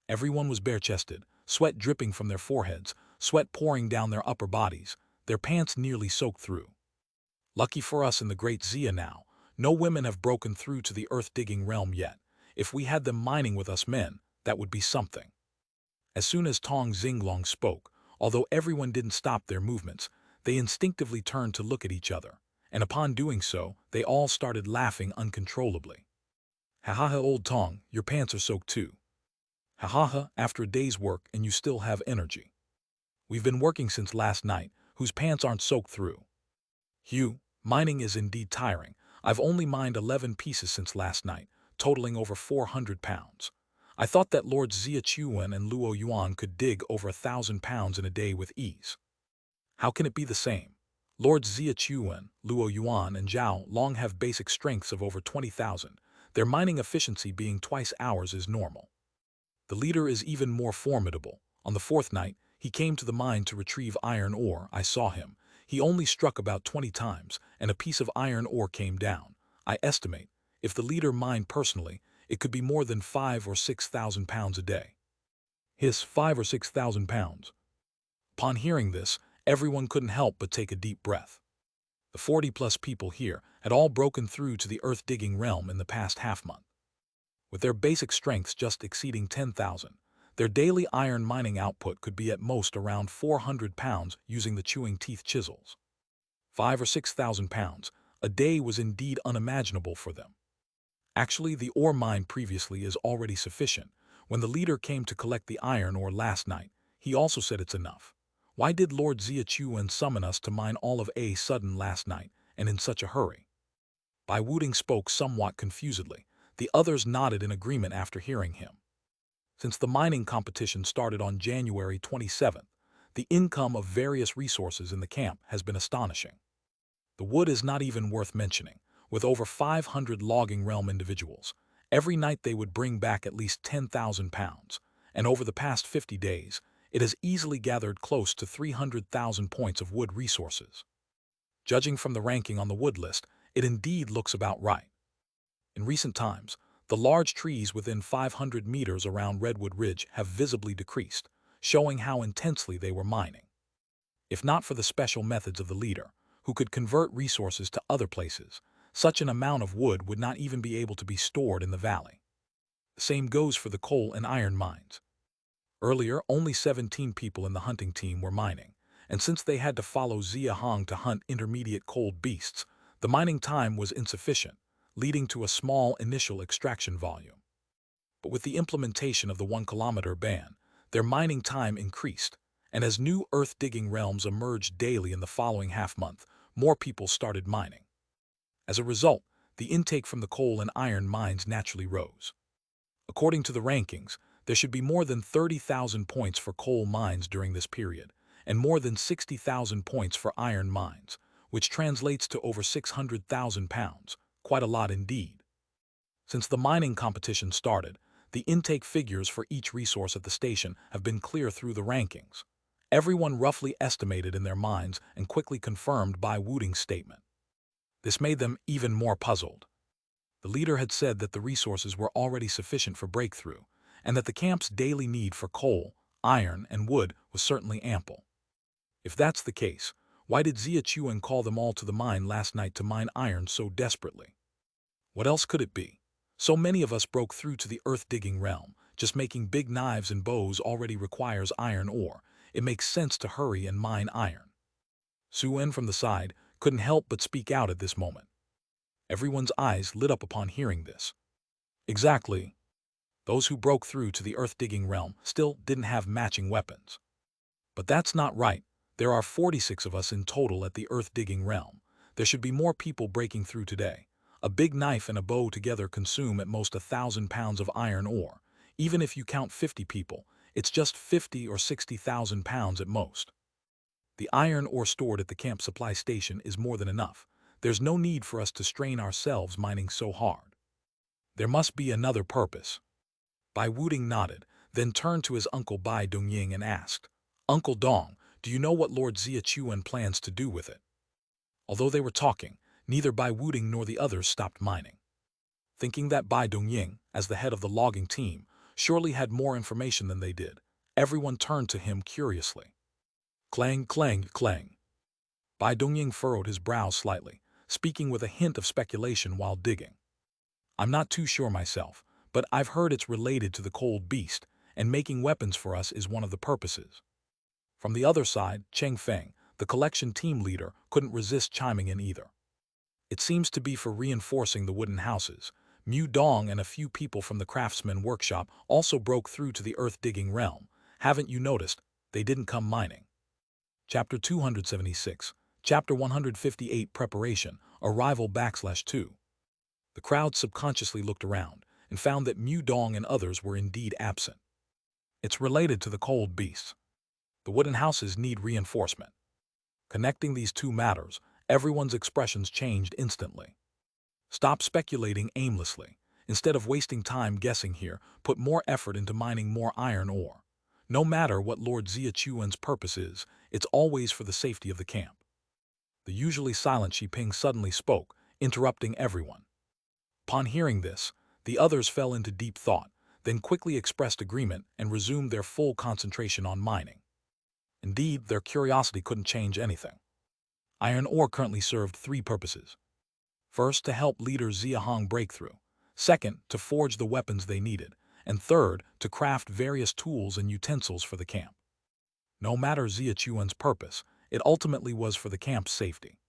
Everyone was bare-chested, sweat dripping from their foreheads, sweat pouring down their upper bodies, their pants nearly soaked through. Lucky for us in the Great Xia now, no women have broken through to the earth-digging realm yet. If we had them mining with us men, that would be something. As soon as Tong Xinglong spoke, although everyone didn't stop their movements, they instinctively turned to look at each other, and upon doing so, they all started laughing uncontrollably. Ha ha ha, old Tong, your pants are soaked too. Ha ha ha, after a day's work and you still have energy. We've been working since last night, whose pants aren't soaked through. Hugh, mining is indeed tiring. I've only mined 11 pieces since last night, totaling over 400 pounds. I thought that Lords Xia Chuan and Luo Yuan could dig over 1,000 pounds in a day with ease. How can it be the same? Lords Xia Chuan, Luo Yuan, and Zhao Long have basic strengths of over 20,000. Their mining efficiency being twice ours is normal. The leader is even more formidable. On the fourth night, he came to the mine to retrieve iron ore. I saw him. He only struck about 20 times, and a piece of iron ore came down. I estimate, if the leader mined personally, it could be more than 5,000 or 6,000 pounds a day. His 5,000 or 6,000 pounds. Upon hearing this, everyone couldn't help but take a deep breath. The 40-plus people here had all broken through to the earth-digging realm in the past half-month. With their basic strengths just exceeding 10,000, their daily iron mining output could be at most around 400 pounds using the chewing teeth chisels. 5,000 or 6,000 pounds a day was indeed unimaginable for them. Actually, the ore mine previously is already sufficient. When the leader came to collect the iron ore last night, he also said it's enough. Why did Lord Xia Chuan summon us to mine all of a sudden last night, and in such a hurry? Bai Wuding spoke somewhat confusedly. The others nodded in agreement after hearing him. Since the mining competition started on January 27th, the income of various resources in the camp has been astonishing. The wood is not even worth mentioning. With over 500 logging realm individuals, every night they would bring back at least 10,000 pounds, and over the past 50 days, it has easily gathered close to 300,000 points of wood resources. Judging from the ranking on the wood list, it indeed looks about right. In recent times, the large trees within 500 meters around Redwood Ridge have visibly decreased, showing how intensely they were mining. If not for the special methods of the leader, who could convert resources to other places, such an amount of wood would not even be able to be stored in the valley. The same goes for the coal and iron mines. Earlier, only 17 people in the hunting team were mining, and since they had to follow Xia Hong to hunt intermediate cold beasts, the mining time was insufficient, leading to a small initial extraction volume. But with the implementation of the 1-kilometer ban, their mining time increased, and as new earth-digging realms emerged daily in the following half-month, more people started mining. As a result, the intake from the coal and iron mines naturally rose. According to the rankings, there should be more than 30,000 points for coal mines during this period, and more than 60,000 points for iron mines, which translates to over 600,000 pounds, quite a lot indeed. Since the mining competition started, the intake figures for each resource at the station have been clear through the rankings. Everyone roughly estimated in their minds and quickly confirmed by Wuding's statement. This made them even more puzzled. The leader had said that the resources were already sufficient for breakthrough, and that the camp's daily need for coal, iron, and wood was certainly ample. If that's the case, why did Xia Chuan call them all to the mine last night to mine iron so desperately? What else could it be? So many of us broke through to the earth-digging realm. Just making big knives and bows already requires iron ore. It makes sense to hurry and mine iron. Su Wen from the side couldn't help but speak out at this moment. Everyone's eyes lit up upon hearing this. Exactly. Those who broke through to the earth-digging realm still didn't have matching weapons. But that's not right. There are 46 of us in total at the earth-digging realm. There should be more people breaking through today. A big knife and a bow together consume at most 1,000 pounds of iron ore. Even if you count 50 people, it's just 50 or 60,000 pounds at most. The iron ore stored at the camp supply station is more than enough. There's no need for us to strain ourselves mining so hard. There must be another purpose. Bai Wuding nodded, then turned to his uncle Bai Dongying and asked, Uncle Dong, do you know what Lord Xia Chuan plans to do with it? Although they were talking, neither Bai Wuding nor the others stopped mining. Thinking that Bai Dongying, as the head of the logging team, surely had more information than they did, everyone turned to him curiously. Clang, clang, clang. Bai Dongying furrowed his brows slightly, speaking with a hint of speculation while digging. I'm not too sure myself, but I've heard it's related to the cold beast, and making weapons for us is one of the purposes. From the other side, Cheng Feng, the collection team leader, couldn't resist chiming in either. It seems to be for reinforcing the wooden houses. Mu Dong and a few people from the craftsman workshop also broke through to the earth-digging realm. Haven't you noticed? They didn't come mining. Chapter 276, Chapter 158 Preparation, Arrival /2. The crowd subconsciously looked around and found that Mu Dong and others were indeed absent. It's related to the cold beasts. The wooden houses need reinforcement. Connecting these two matters, everyone's expressions changed instantly. Stop speculating aimlessly. Instead of wasting time guessing here, put more effort into mining more iron ore. No matter what Lord Xia Chuan's purpose is, it's always for the safety of the camp. The usually silent Xi Ping suddenly spoke, interrupting everyone. Upon hearing this, the others fell into deep thought, then quickly expressed agreement and resumed their full concentration on mining. Indeed, their curiosity couldn't change anything. Iron ore currently served three purposes. First, to help leader Xia Hong break through. Second, to forge the weapons they needed. And third, to craft various tools and utensils for the camp. No matter Xia Chuan's purpose, it ultimately was for the camp's safety.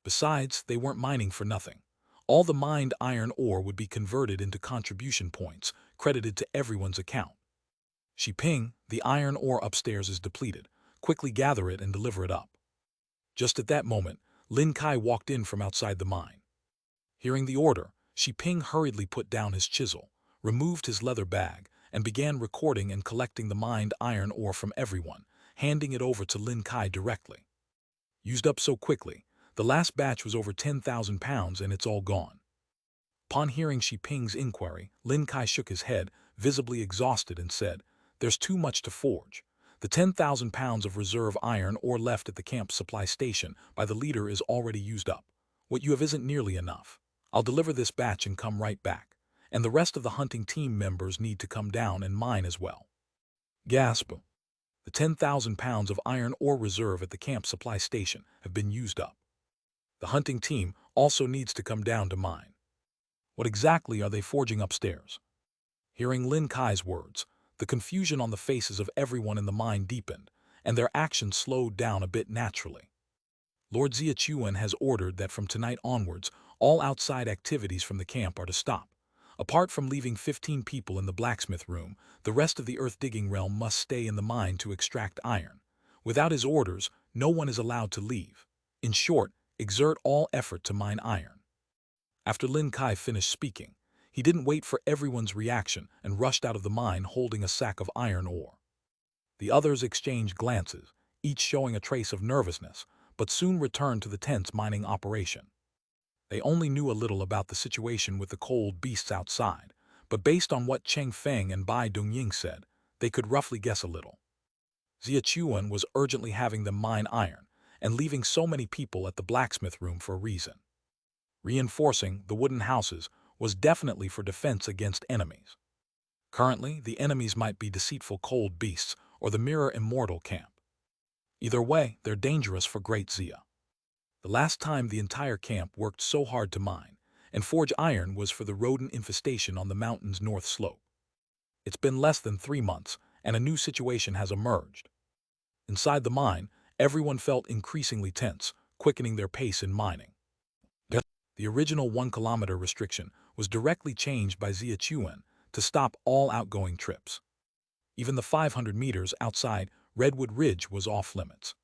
Besides, they weren't mining for nothing. All the mined iron ore would be converted into contribution points, credited to everyone's account. Xi Ping, the iron ore upstairs is depleted. Quickly gather it and deliver it up. Just at that moment, Lin Kai walked in from outside the mine. Hearing the order, Xi Ping hurriedly put down his chisel, removed his leather bag, and began recording and collecting the mined iron ore from everyone, handing it over to Lin Kai directly. Used up so quickly, the last batch was over 10,000 pounds and it's all gone. Upon hearing Xi Ping's inquiry, Lin Kai shook his head, visibly exhausted, and said, There's too much to forge. The 10,000 pounds of reserve iron ore left at the camp supply station by the leader is already used up. What you have isn't nearly enough. I'll deliver this batch and come right back. And the rest of the hunting team members need to come down and mine as well. Gasp. The 10,000 pounds of iron ore reserve at the camp supply station have been used up. The hunting team also needs to come down to mine. What exactly are they forging upstairs? Hearing Lin Kai's words, the confusion on the faces of everyone in the mine deepened, and their actions slowed down a bit naturally. Lord Xia Chuan has ordered that from tonight onwards, all outside activities from the camp are to stop. Apart from leaving 15 people in the blacksmith room, the rest of the earth-digging realm must stay in the mine to extract iron. Without his orders, no one is allowed to leave. In short, exert all effort to mine iron. After Lin Kai finished speaking, he didn't wait for everyone's reaction and rushed out of the mine holding a sack of iron ore. The others exchanged glances, each showing a trace of nervousness, but soon returned to the tense mining operation. They only knew a little about the situation with the cold beasts outside, but based on what Cheng Feng and Bai Dongying said, they could roughly guess a little. Xia Chuan was urgently having them mine iron and leaving so many people at the blacksmith room for a reason. Reinforcing the wooden houses was definitely for defense against enemies. Currently, the enemies might be deceitful cold beasts or the mirror immortal camp. Either way, they're dangerous for Great Xia. The last time the entire camp worked so hard to mine and forge iron was for the rodent infestation on the mountain's north slope. It's been less than 3 months, and a new situation has emerged. Inside the mine, everyone felt increasingly tense, quickening their pace in mining. The original 1-kilometer restriction was directly changed by Xia Chuan to stop all outgoing trips. Even the 500 meters outside Redwood Ridge was off limits.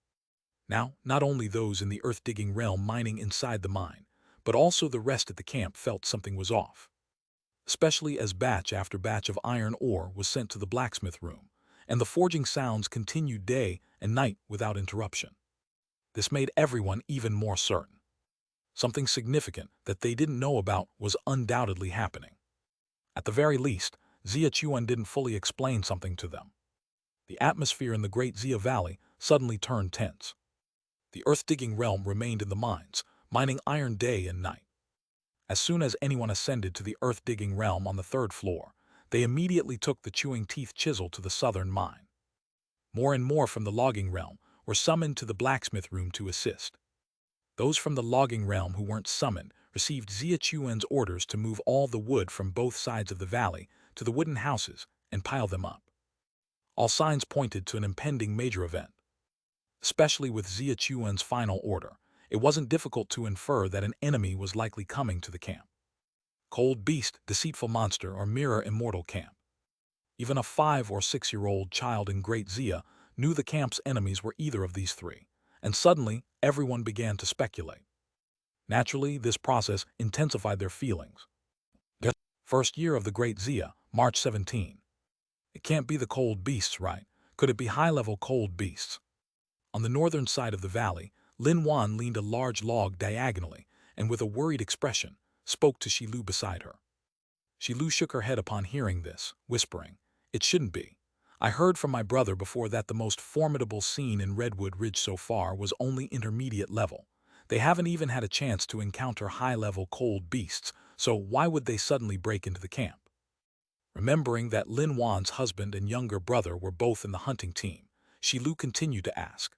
Now, not only those in the earth-digging realm mining inside the mine, but also the rest at the camp felt something was off. Especially as batch after batch of iron ore was sent to the blacksmith room, and the forging sounds continued day and night without interruption. This made everyone even more certain. Something significant that they didn't know about was undoubtedly happening. At the very least, Xia Chuan didn't fully explain something to them. The atmosphere in the Great Xia Valley suddenly turned tense. The earth-digging realm remained in the mines, mining iron day and night. As soon as anyone ascended to the earth-digging realm on the third floor, they immediately took the chewing teeth chisel to the southern mine. More and more from the logging realm were summoned to the blacksmith room to assist. Those from the logging realm who weren't summoned received Xia Chuan's orders to move all the wood from both sides of the valley to the wooden houses and pile them up. All signs pointed to an impending major event. Especially with Xia Chuan's final order, it wasn't difficult to infer that an enemy was likely coming to the camp. Cold beast, deceitful monster, or mirror immortal camp. Even a 5- or 6-year-old child in Great Xia knew the camp's enemies were either of these three, and suddenly everyone began to speculate. Naturally, this process intensified their feelings. Their first year of the Great Xia, March 17. It can't be the cold beasts, right? Could it be high-level cold beasts? On the northern side of the valley, Lin Wan leaned a large log diagonally and with a worried expression spoke to Shi Lu beside her. Shi Lu shook her head upon hearing this, whispering, "It shouldn't be. I heard from my brother before that the most formidable scene in Redwood Ridge so far was only intermediate level. They haven't even had a chance to encounter high-level cold beasts, so why would they suddenly break into the camp?" Remembering that Lin Wan's husband and younger brother were both in the hunting team, Shi Lu continued to ask,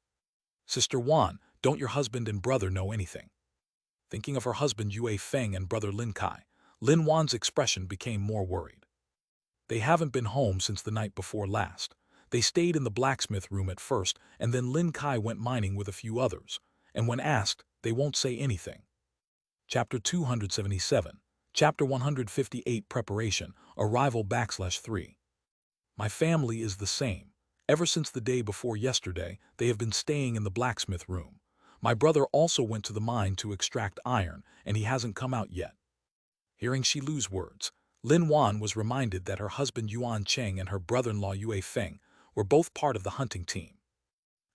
"Sister Wan, don't your husband and brother know anything?" Thinking of her husband Yue Feng and brother Lin Kai, Lin Wan's expression became more worried. "They haven't been home since the night before last. They stayed in the blacksmith room at first, and then Lin Kai went mining with a few others, and when asked, they won't say anything." Chapter 277, Chapter 158 Preparation, Arrival /3. My family is the same. Ever since the day before yesterday, they have been staying in the blacksmith room. My brother also went to the mine to extract iron, and he hasn't come out yet. Hearing Shi Lu's words, Lin Wan was reminded that her husband Yuan Cheng and her brother-in-law Yue Feng were both part of the hunting team.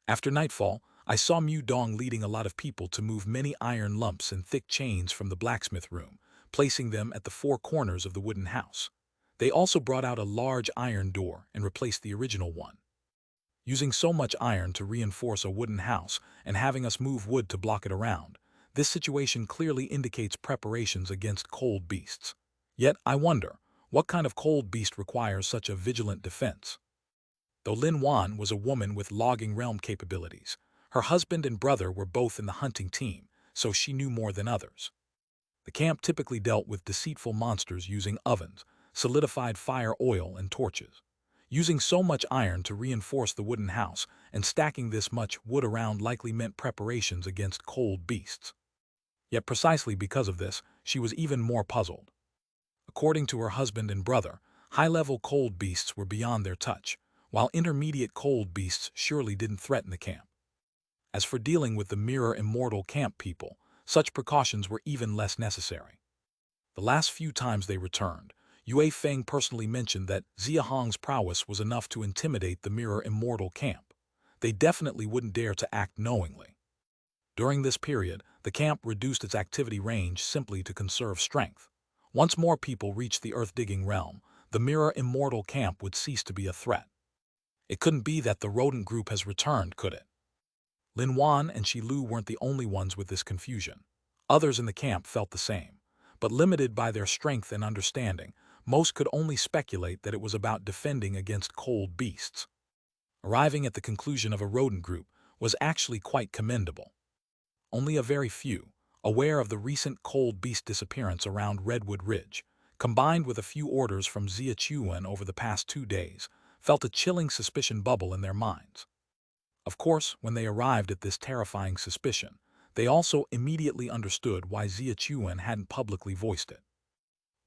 After nightfall, I saw Mu Dong leading a lot of people to move many iron lumps and thick chains from the blacksmith room, placing them at the four corners of the wooden house. They also brought out a large iron door and replaced the original one. Using so much iron to reinforce a wooden house and having us move wood to block it around, this situation clearly indicates preparations against cold beasts. Yet, I wonder, what kind of cold beast requires such a vigilant defense? Though Lin Wan was a woman with logging realm capabilities, her husband and brother were both in the hunting team, so she knew more than others. The camp typically dealt with deceitful monsters using ovens, solidified fire oil, and torches. Using so much iron to reinforce the wooden house and stacking this much wood around likely meant preparations against cold beasts. Yet precisely because of this, she was even more puzzled. According to her husband and brother, high-level cold beasts were beyond their touch, while intermediate cold beasts surely didn't threaten the camp. As for dealing with the mirror immortal camp people, such precautions were even less necessary. The last few times they returned, Yue Feng personally mentioned that Xia Hong's prowess was enough to intimidate the mirror immortal camp. They definitely wouldn't dare to act knowingly. During this period, the camp reduced its activity range simply to conserve strength. Once more people reached the earth-digging realm, the mirror immortal camp would cease to be a threat. It couldn't be that the rodent group has returned, could it? Lin Wan and Shi Lu weren't the only ones with this confusion. Others in the camp felt the same, but limited by their strength and understanding, most could only speculate that it was about defending against cold beasts. Arriving at the conclusion of a rodent group was actually quite commendable. Only a very few, aware of the recent cold beast disappearance around Redwood Ridge, combined with a few orders from Xia Chuan over the past 2 days, felt a chilling suspicion bubble in their minds. Of course, when they arrived at this terrifying suspicion, they also immediately understood why Xia Chuan hadn't publicly voiced it.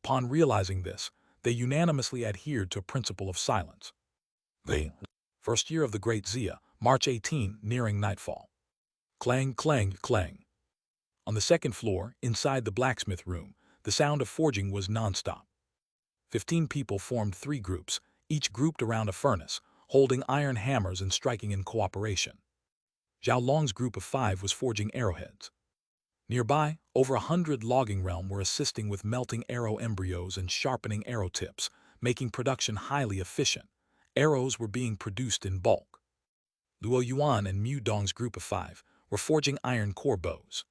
Upon realizing this, they unanimously adhered to a principle of silence. The first year of the Great Xia, March 18, nearing nightfall. Clang, clang, clang. On the second floor, inside the blacksmith room, the sound of forging was non-stop. 15 people formed 3 groups, each grouped around a furnace, holding iron hammers and striking in cooperation. Zhao Long's group of 5 was forging arrowheads. Nearby, over 100 logging realm were assisting with melting arrow embryos and sharpening arrow tips, making production highly efficient. Arrows were being produced in bulk. Luo Yuan and Mu Dong's group of 5 were forging iron core bows.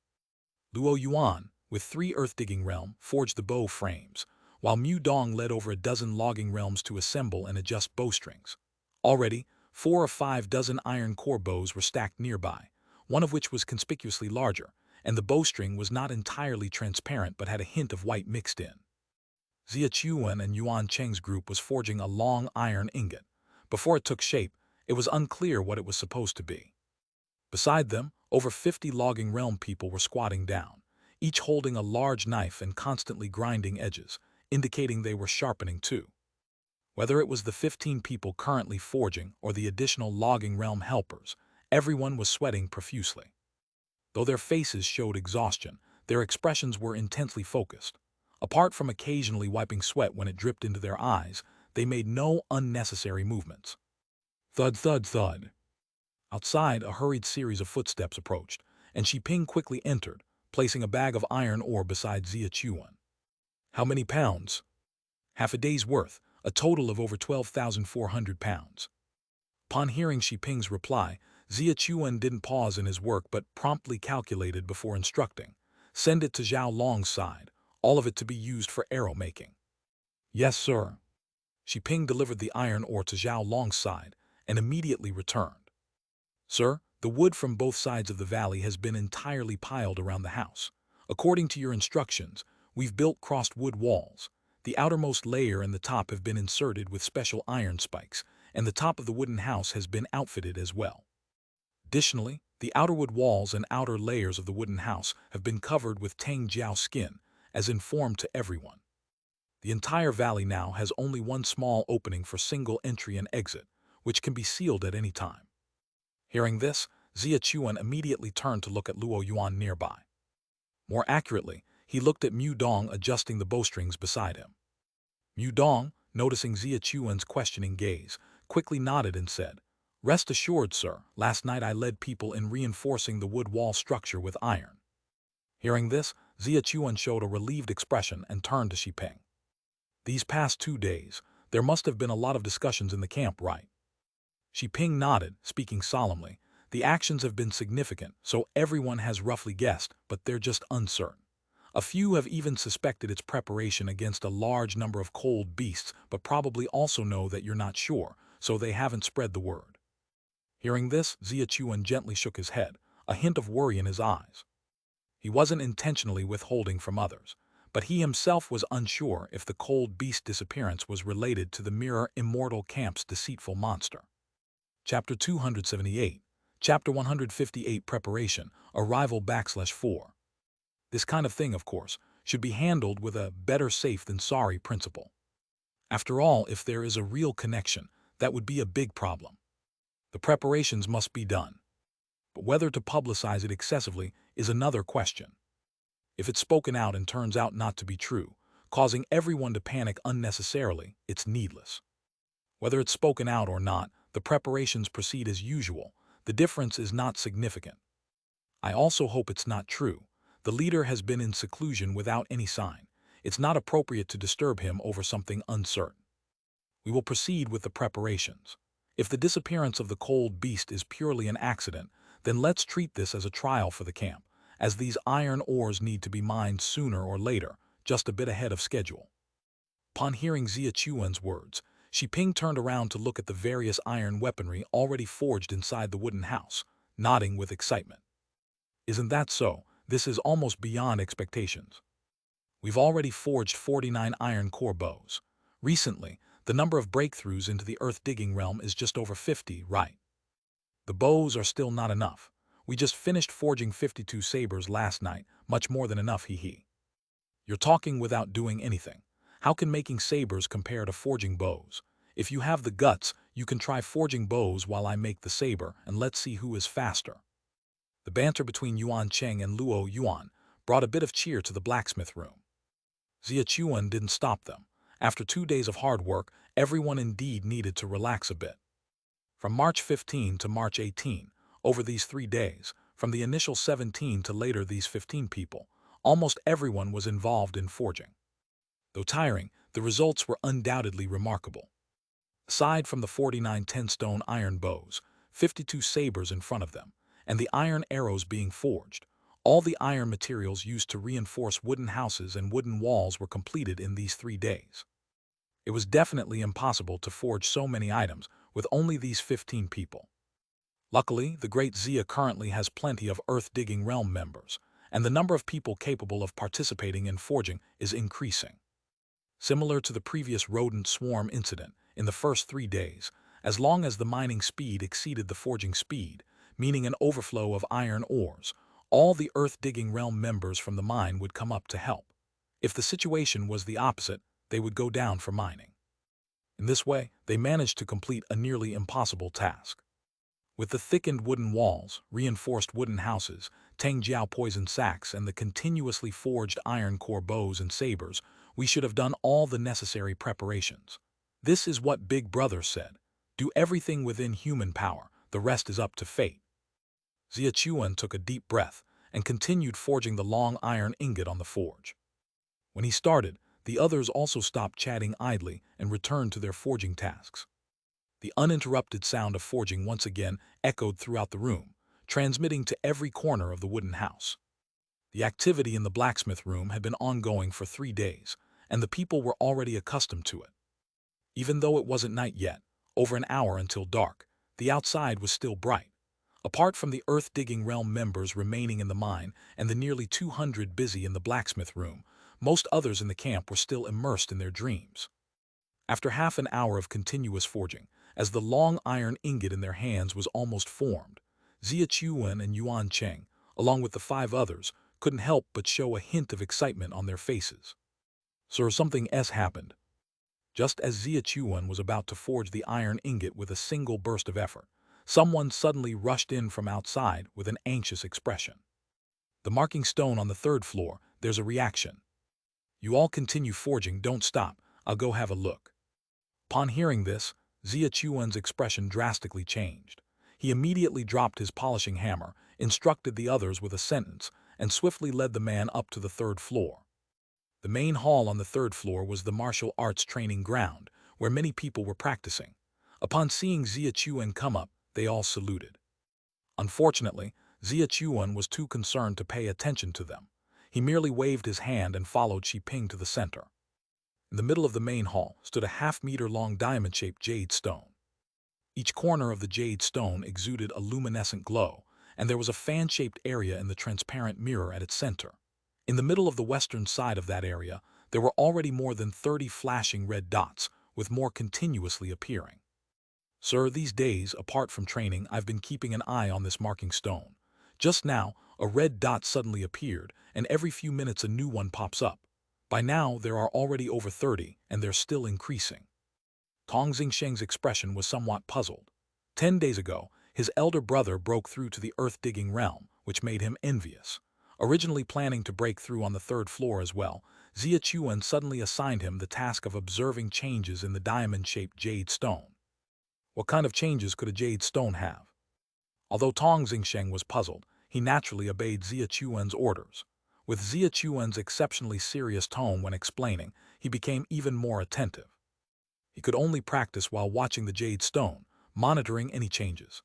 Luo Yuan, with 3 earth-digging realm, forged the bow frames, while Mu Dong led over a dozen logging realms to assemble and adjust bowstrings. Already, 4 or 5 dozen iron core bows were stacked nearby, one of which was conspicuously larger, and the bowstring was not entirely transparent but had a hint of white mixed in. Xia Chuan and Yuan Cheng's group was forging a long iron ingot. Before it took shape, it was unclear what it was supposed to be. Beside them, over 50 logging realm people were squatting down, each holding a large knife and constantly grinding edges, indicating they were sharpening too. Whether it was the 15 people currently forging or the additional logging realm helpers, everyone was sweating profusely. Though their faces showed exhaustion, their expressions were intensely focused. Apart from occasionally wiping sweat when it dripped into their eyes, they made no unnecessary movements. Thud, thud, thud. Outside, a hurried series of footsteps approached, and Shi Ping quickly entered, placing a bag of iron ore beside Xia Chuan. How many pounds? Half a day's worth, a total of over 12,400 pounds. Upon hearing Shi Ping's reply, Xia Chuan didn't pause in his work but promptly calculated before instructing. Send it to Zhao Long's side, all of it to be used for arrow making. Yes, sir. Shi Ping delivered the iron ore to Zhao Long's side and immediately returned. Sir, the wood from both sides of the valley has been entirely piled around the house. According to your instructions, we've built crossed wood walls. The outermost layer and the top have been inserted with special iron spikes, and the top of the wooden house has been outfitted as well. Additionally, the outer wood walls and outer layers of the wooden house have been covered with Tang Jiao skin, as informed to everyone. The entire valley now has only one small opening for single entry and exit, which can be sealed at any time. Hearing this, Xia Chuan immediately turned to look at Luo Yuan nearby. More accurately, he looked at Mu Dong adjusting the bowstrings beside him. Mu Dong, noticing Xia Chuan's questioning gaze, quickly nodded and said, "Rest assured, sir, last night I led people in reinforcing the wood wall structure with iron." Hearing this, Xia Chuan showed a relieved expression and turned to Shi Ping. These past 2 days, there must have been a lot of discussions in the camp, right? Shi Ping nodded, speaking solemnly. The actions have been significant, so everyone has roughly guessed, but they're just uncertain. A few have even suspected its preparation against a large number of cold beasts, but probably also know that you're not sure, so they haven't spread the word. Hearing this, Xia Chuan gently shook his head, a hint of worry in his eyes. He wasn't intentionally withholding from others, but he himself was unsure if the cold beast disappearance was related to the Mirror Immortal Camp's deceitful monster. Chapter 278, Chapter 158 Preparation, Arrival /4. This kind of thing, of course, should be handled with a better safe than sorry principle. After all, if there is a real connection, that would be a big problem. The preparations must be done. But whether to publicize it excessively is another question. If it's spoken out and turns out not to be true, causing everyone to panic unnecessarily, it's needless. Whether it's spoken out or not, the preparations proceed as usual. The difference is not significant. I also hope it's not true. The leader has been in seclusion without any sign. It's not appropriate to disturb him over something uncertain. We will proceed with the preparations. If the disappearance of the cold beast is purely an accident, then let's treat this as a trial for the camp, as these iron ores need to be mined sooner or later, just a bit ahead of schedule. Upon hearing Xia Chuan's words, Shi Ping turned around to look at the various iron weaponry already forged inside the wooden house, nodding with excitement. Isn't that so? This is almost beyond expectations. We've already forged 49 iron core bows. Recently, the number of breakthroughs into the earth-digging realm is just over 50, right? The bows are still not enough. We just finished forging 52 sabers last night, much more than enough, hee. You're talking without doing anything. How can making sabers compare to forging bows? If you have the guts, you can try forging bows while I make the saber, and let's see who is faster. The banter between Yuan Cheng and Luo Yuan brought a bit of cheer to the blacksmith room. Xia Chuan didn't stop them. After 2 days of hard work, everyone indeed needed to relax a bit. From March 15 to March 18, over these 3 days, from the initial 17 to later these 15 people, almost everyone was involved in forging. Though tiring, the results were undoubtedly remarkable. Aside from the 49 10-stone iron bows, 52 sabers in front of them, and the iron arrows being forged, all the iron materials used to reinforce wooden houses and wooden walls were completed in these 3 days. It was definitely impossible to forge so many items with only these 15 people. Luckily, the Great Xia currently has plenty of Earth-digging realm members, and the number of people capable of participating in forging is increasing. Similar to the previous rodent swarm incident, in the first 3 days, as long as the mining speed exceeded the forging speed, meaning an overflow of iron ores, all the Earth-digging realm members from the mine would come up to help. If the situation was the opposite, they would go down for mining. In this way, they managed to complete a nearly impossible task. With the thickened wooden walls, reinforced wooden houses, Tangjiao poison sacks, and the continuously forged iron core bows and sabers, we should have done all the necessary preparations. This is what Big Brother said. Do everything within human power, the rest is up to fate. Xia Chuan took a deep breath and continued forging the long iron ingot on the forge. When he started, the others also stopped chatting idly and returned to their forging tasks. The uninterrupted sound of forging once again echoed throughout the room, transmitting to every corner of the wooden house. The activity in the blacksmith room had been ongoing for 3 days, and the people were already accustomed to it. Even though it wasn't night yet, over an hour until dark, the outside was still bright. Apart from the earth-digging realm members remaining in the mine and the nearly 200 busy in the blacksmith room, most others in the camp were still immersed in their dreams. After half an hour of continuous forging, as the long iron ingot in their hands was almost formed, Xia Chuan and Yuan Cheng, along with the 5 others, couldn't help but show a hint of excitement on their faces. Sir, something else happened. Just as Xia Chuan was about to forge the iron ingot with a single burst of effort, someone suddenly rushed in from outside with an anxious expression. The marking stone on the 3rd floor, there's a reaction. You all continue forging, don't stop, I'll go have a look. Upon hearing this, Xia Chuan's expression drastically changed. He immediately dropped his polishing hammer, instructed the others with a sentence, and swiftly led the man up to the 3rd floor. The main hall on the 3rd floor was the martial arts training ground, where many people were practicing. Upon seeing Xia Chuan come up, they all saluted. Unfortunately, Xia Chuan was too concerned to pay attention to them. He merely waved his hand and followed Shi Ping to the center. In the middle of the main hall stood a half-meter-long diamond-shaped jade stone. Each corner of the jade stone exuded a luminescent glow, and there was a fan-shaped area in the transparent mirror at its center. In the middle of the western side of that area, there were already more than 30 flashing red dots, with more continuously appearing. Sir, these days, apart from training, I've been keeping an eye on this marking stone. Just now, a red dot suddenly appeared, and every few minutes a new one pops up. By now, there are already over 30, and they're still increasing. Tong Xingsheng's expression was somewhat puzzled. 10 days ago, his elder brother broke through to the earth-digging realm, which made him envious. Originally planning to break through on the 3rd floor as well, Xia Chuan suddenly assigned him the task of observing changes in the diamond-shaped jade stone. What kind of changes could a jade stone have? Although Tong Xingsheng was puzzled, he naturally obeyed Xia Chuan's orders. With Xia Chuan's exceptionally serious tone when explaining, he became even more attentive. He could only practice while watching the jade stone, monitoring any changes.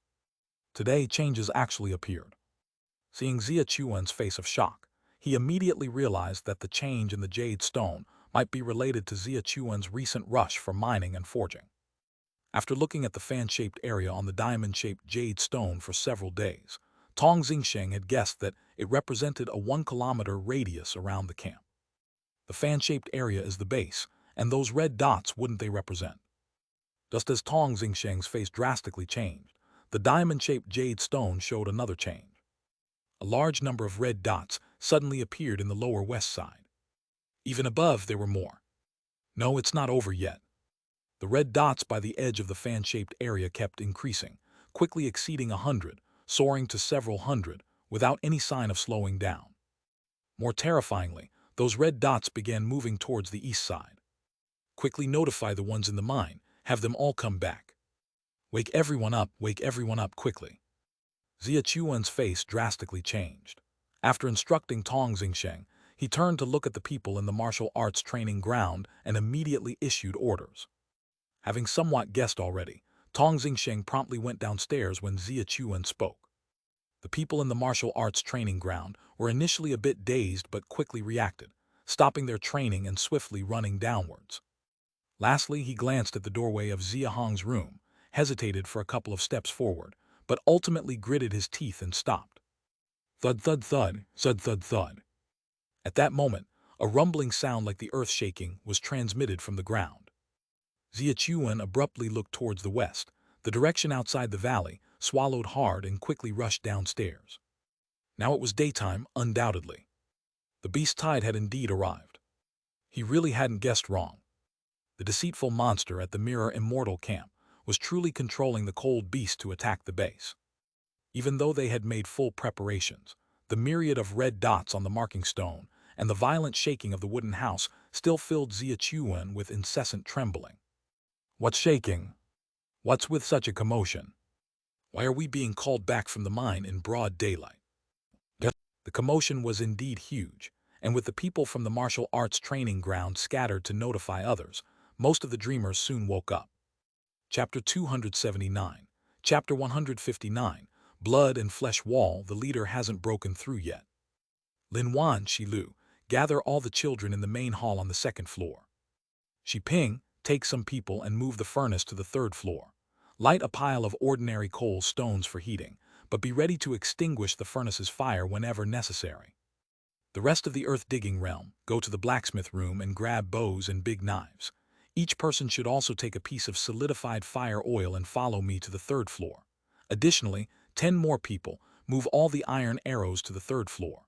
Today, changes actually appeared. Seeing Xia Chuan's face of shock, he immediately realized that the change in the jade stone might be related to Xia Chuan's recent rush for mining and forging. After looking at the fan-shaped area on the diamond-shaped jade stone for several days, Tong Xingsheng had guessed that it represented a 1-kilometer radius around the camp. The fan-shaped area is the base, and those red dots wouldn't they represent? Just as Tong Xingsheng's face drastically changed, the diamond-shaped jade stone showed another change. A large number of red dots suddenly appeared in the lower west side. Even above, there were more. No, it's not over yet. The red dots by the edge of the fan-shaped area kept increasing, quickly exceeding 100, soaring to several hundred, without any sign of slowing down. More terrifyingly, those red dots began moving towards the east side. Quickly notify the ones in the mine, have them all come back. Wake everyone up quickly. Xia Chuan's face drastically changed. After instructing Tong Xingsheng, he turned to look at the people in the martial arts training ground and immediately issued orders. Having somewhat guessed already, Tong Xingsheng promptly went downstairs when Xia Chuan spoke. The people in the martial arts training ground were initially a bit dazed but quickly reacted, stopping their training and swiftly running downwards. Lastly, he glanced at the doorway of Xia Hong's room, hesitated for a couple of steps forward, but ultimately gritted his teeth and stopped. Thud thud thud, thud thud thud. At that moment, a rumbling sound like the earth shaking was transmitted from the ground. Xia Chuan abruptly looked towards the west, the direction outside the valley, swallowed hard and quickly rushed downstairs. Now it was daytime, undoubtedly. The beast tide had indeed arrived. He really hadn't guessed wrong. The deceitful monster at the Mirror Immortal camp was truly controlling the cold beast to attack the base. Even though they had made full preparations, the myriad of red dots on the marking stone and the violent shaking of the wooden house still filled Xia Chuan with incessant trembling. What's shaking? What's with such a commotion? Why are we being called back from the mine in broad daylight? The commotion was indeed huge, and with the people from the martial arts training ground scattered to notify others, most of the dreamers soon woke up. Chapter 279. Chapter 159. Blood and Flesh Wall. The leader hasn't broken through yet. Lin Wan, Shi Lu, gather all the children in the main hall on the second floor. Shi Ping, take some people and move the furnace to the third floor. Light a pile of ordinary coal stones for heating, but be ready to extinguish the furnace's fire whenever necessary. The rest of the earth-digging realm, go to the blacksmith room and grab bows and big knives. Each person should also take a piece of solidified fire oil and follow me to the third floor. Additionally, 10 more people, move all the iron arrows to the third floor.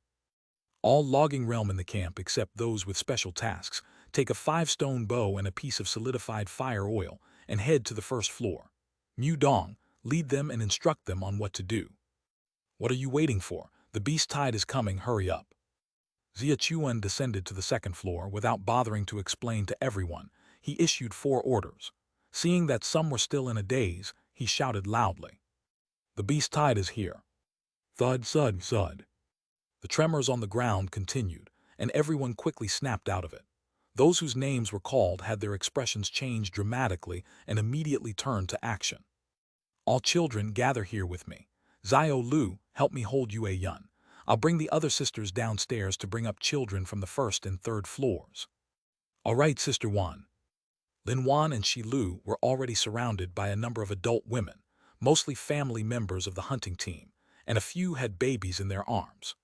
All logging realm in the camp except those with special tasks, take a 5-stone bow and a piece of solidified fire oil and head to the first floor. Mu Dong, lead them and instruct them on what to do. What are you waiting for? The beast tide is coming, hurry up. Xia Chuan descended to the second floor without bothering to explain to everyone. He issued 4 orders. Seeing that some were still in a daze, he shouted loudly. The beast tide is here. Thud, thud, thud. The tremors on the ground continued, and everyone quickly snapped out of it. Those whose names were called had their expressions changed dramatically and immediately turned to action. All children, gather here with me. Xiao Lu, help me hold Yue Yun. I'll bring the other sisters downstairs to bring up children from the first and third floors. All right, Sister Wan. Lin Wan and Shi Lu were already surrounded by a number of adult women, mostly family members of the hunting team, and a few had babies in their arms.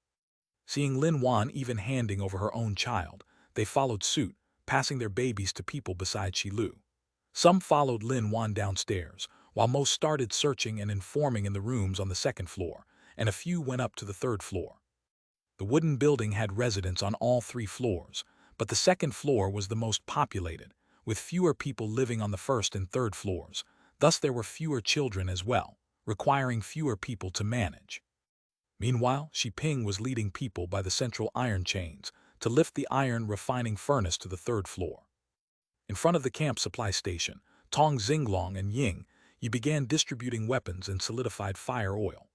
Seeing Lin Wan even handing over her own child, they followed suit, passing their babies to people beside Shi Lu. Some followed Lin Wan downstairs, while most started searching and informing in the rooms on the second floor, and a few went up to the third floor. The wooden building had residents on all 3 floors, but the second floor was the most populated, with fewer people living on the first and third floors, thus there were fewer children as well, requiring fewer people to manage. Meanwhile, Shi Ping was leading people by the central iron chains to lift the iron refining furnace to the third floor. In front of the camp supply station, Tong Xinglong and Ying Yi began distributing weapons and solidified fire oil.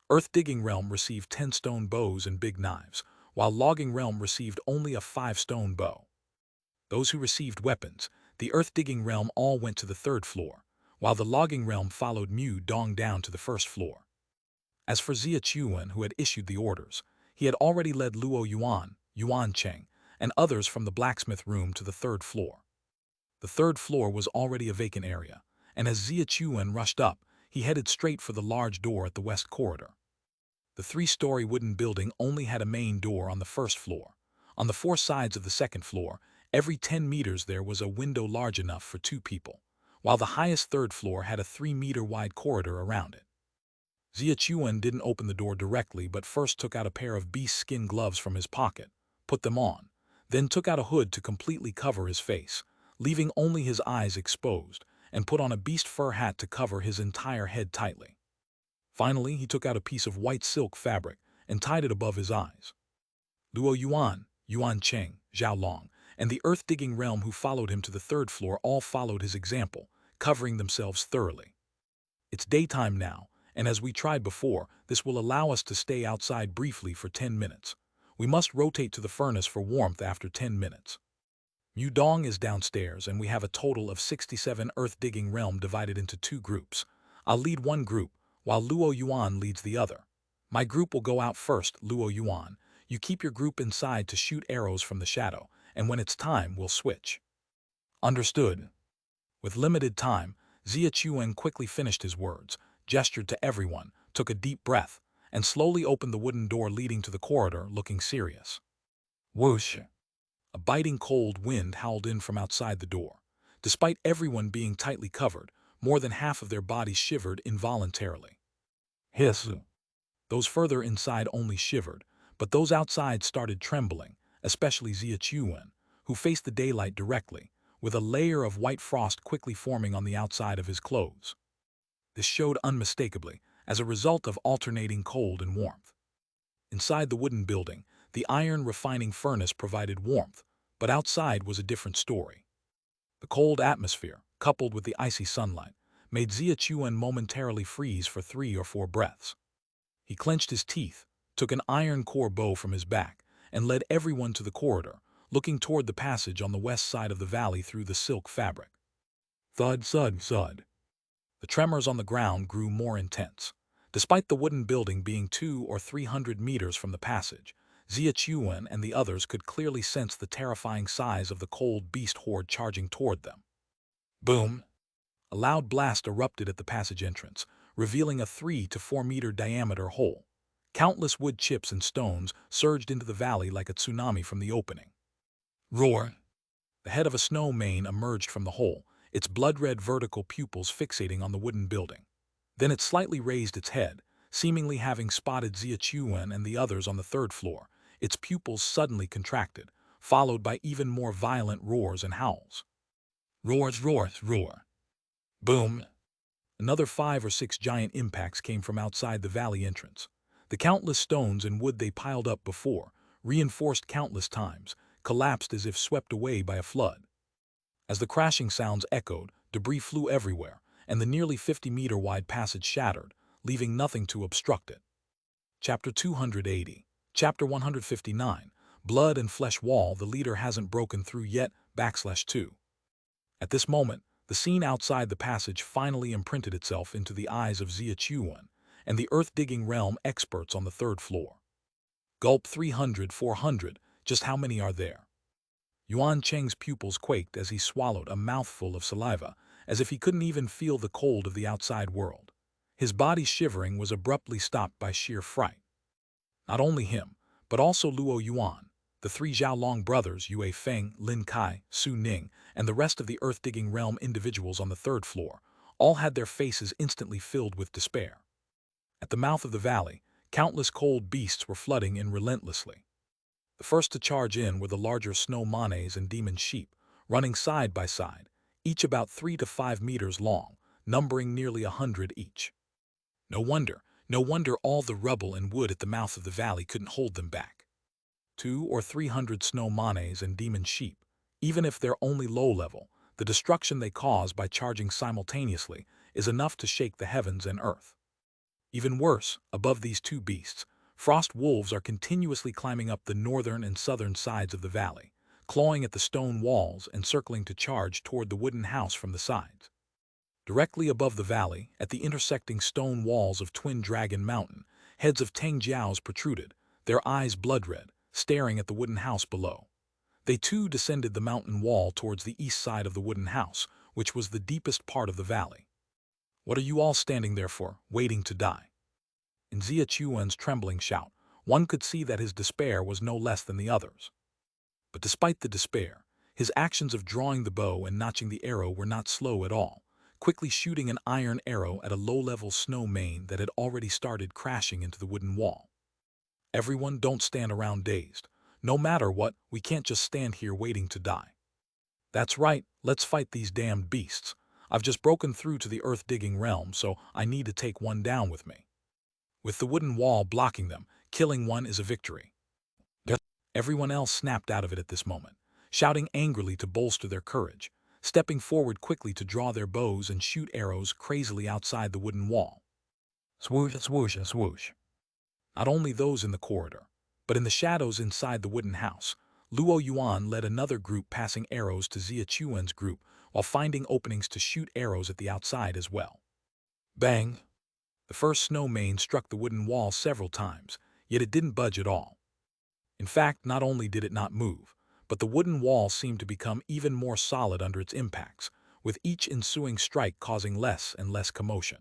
Earth-digging realm received 10 stone bows and big knives, while logging realm received only a 5-stone bow. Those who received weapons, the earth-digging realm all went to the third floor, while the logging realm followed Mu Dong down to the first floor. As for Xia Chuan, who had issued the orders, he had already led Luo Yuan, Yuan Cheng, and others from the blacksmith room to the third floor. The third floor was already a vacant area, and as Xia Chuan rushed up, he headed straight for the large door at the west corridor. The 3-story wooden building only had a main door on the first floor. On the 4 sides of the second floor, every 10 meters there was a window large enough for 2 people, while the highest third floor had a 3-meter-wide corridor around it. Xia Chuan didn't open the door directly but first took out a pair of beast skin gloves from his pocket, put them on, then took out a hood to completely cover his face, leaving only his eyes exposed, and put on a beast fur hat to cover his entire head tightly. Finally, he took out a piece of white silk fabric and tied it above his eyes. Luo Yuan, Yuan Cheng, Zhao Long, and the earth-digging realm who followed him to the third floor all followed his example, covering themselves thoroughly. It's daytime now, and as we tried before, this will allow us to stay outside briefly for 10 minutes. We must rotate to the furnace for warmth after 10 minutes. Mudong is downstairs, and we have a total of 67 earth-digging realm divided into 2 groups. I'll lead one group, while Luo Yuan leads the other. My group will go out first, Luo Yuan. You keep your group inside to shoot arrows from the shadow, and when it's time, we'll switch. Understood. With limited time, Xia Chuan quickly finished his words, gestured to everyone, took a deep breath, and slowly opened the wooden door leading to the corridor, looking serious. Whoosh! A biting cold wind howled in from outside the door. Despite everyone being tightly covered, more than half of their bodies shivered involuntarily. Hiss! Those further inside only shivered, but those outside started trembling, especially Xia Chuan, who faced the daylight directly, with a layer of white frost quickly forming on the outside of his clothes. This showed unmistakably as a result of alternating cold and warmth. Inside the wooden building, the iron refining furnace provided warmth, but outside was a different story. The cold atmosphere, coupled with the icy sunlight, made Xia Chuan momentarily freeze for 3 or 4 breaths. He clenched his teeth, took an iron core bow from his back, and led everyone to the corridor, looking toward the passage on the west side of the valley through the silk fabric. Thud, thud, thud. The tremors on the ground grew more intense. Despite the wooden building being 200 or 300 meters from the passage, Xia Chuan and the others could clearly sense the terrifying size of the cold beast horde charging toward them. Boom! A loud blast erupted at the passage entrance, revealing a 3 to 4 meter diameter hole. Countless wood chips and stones surged into the valley like a tsunami from the opening. Roar! The head of a snow mane emerged from the hole, its blood-red vertical pupils fixating on the wooden building. Then it slightly raised its head, seemingly having spotted Xia Chuan and the others on the 3rd floor. Its pupils suddenly contracted, followed by even more violent roars and howls. Roars, roars, roar. Boom! Another 5 or 6 giant impacts came from outside the valley entrance. The countless stones and wood they piled up before, reinforced countless times, collapsed as if swept away by a flood. As the crashing sounds echoed, debris flew everywhere, and the nearly 50-meter-wide passage shattered, leaving nothing to obstruct it. Chapter 280. Chapter 159. Blood and Flesh Wall the leader hasn't broken through yet, /2. At this moment, the scene outside the passage finally imprinted itself into the eyes of Xia Chuan and the earth-digging realm experts on the 3rd floor. Gulp 300, 400, just how many are there? Yuan Cheng's pupils quaked as he swallowed a mouthful of saliva, as if he couldn't even feel the cold of the outside world. His body's shivering was abruptly stopped by sheer fright. Not only him, but also Luo Yuan, the 3 Xiaolong brothers Yue Feng, Lin Kai, Su Ning, and the rest of the earth-digging realm individuals on the 3rd floor, all had their faces instantly filled with despair. At the mouth of the valley, countless cold beasts were flooding in relentlessly. The first to charge in were the larger snow manes and demon sheep, running side by side, each about 3 to 5 meters long, numbering nearly 100 each. No wonder all the rubble and wood at the mouth of the valley couldn't hold them back. 200 or 300 snow manes and demon sheep, even if they're only low-level, the destruction they cause by charging simultaneously is enough to shake the heavens and earth. Even worse, above these 2 beasts, frost wolves are continuously climbing up the northern and southern sides of the valley, clawing at the stone walls and circling to charge toward the wooden house from the sides. Directly above the valley, at the intersecting stone walls of Twin Dragon Mountain, heads of Tangjiaos protruded, their eyes blood-red, staring at the wooden house below. They too descended the mountain wall towards the east side of the wooden house, which was the deepest part of the valley. What are you all standing there for, waiting to die? In Xia Chuan's trembling shout, one could see that his despair was no less than the others. But despite the despair, his actions of drawing the bow and notching the arrow were not slow at all, quickly shooting an iron arrow at a low-level snow mane that had already started crashing into the wooden wall. Everyone, don't stand around dazed. No matter what, we can't just stand here waiting to die. That's right, let's fight these damned beasts. I've just broken through to the earth-digging realm, so I need to take one down with me. With the wooden wall blocking them, killing one is a victory. Everyone else snapped out of it at this moment, shouting angrily to bolster their courage, stepping forward quickly to draw their bows and shoot arrows crazily outside the wooden wall. Swoosh, swoosh, swoosh. Not only those in the corridor, but in the shadows inside the wooden house, Luo Yuan led another group passing arrows to Xia Chuan's group while finding openings to shoot arrows at the outside as well. Bang! The first snow mane struck the wooden wall several times, yet it didn't budge at all. In fact, not only did it not move, but the wooden wall seemed to become even more solid under its impacts, with each ensuing strike causing less and less commotion.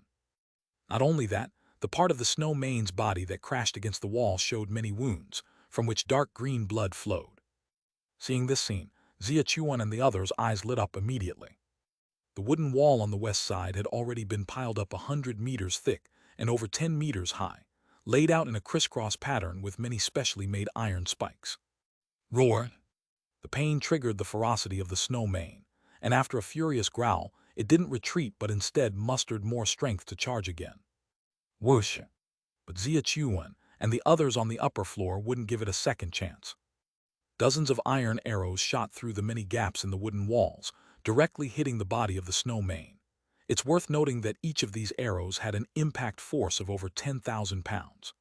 Not only that, the part of the snow mane's body that crashed against the wall showed many wounds, from which dark green blood flowed. Seeing this scene, Xia Chuan and the others' eyes lit up immediately. The wooden wall on the west side had already been piled up 100 meters thick and over 10 meters high, laid out in a crisscross pattern with many specially made iron spikes. Roar! The pain triggered the ferocity of the snow mane, and after a furious growl, it didn't retreat but instead mustered more strength to charge again. Whoosh! But Xia Chuan and the others on the upper floor wouldn't give it a second chance. Dozens of iron arrows shot through the many gaps in the wooden walls, directly hitting the body of the snow mane. It's worth noting that each of these arrows had an impact force of over 10,000 pounds.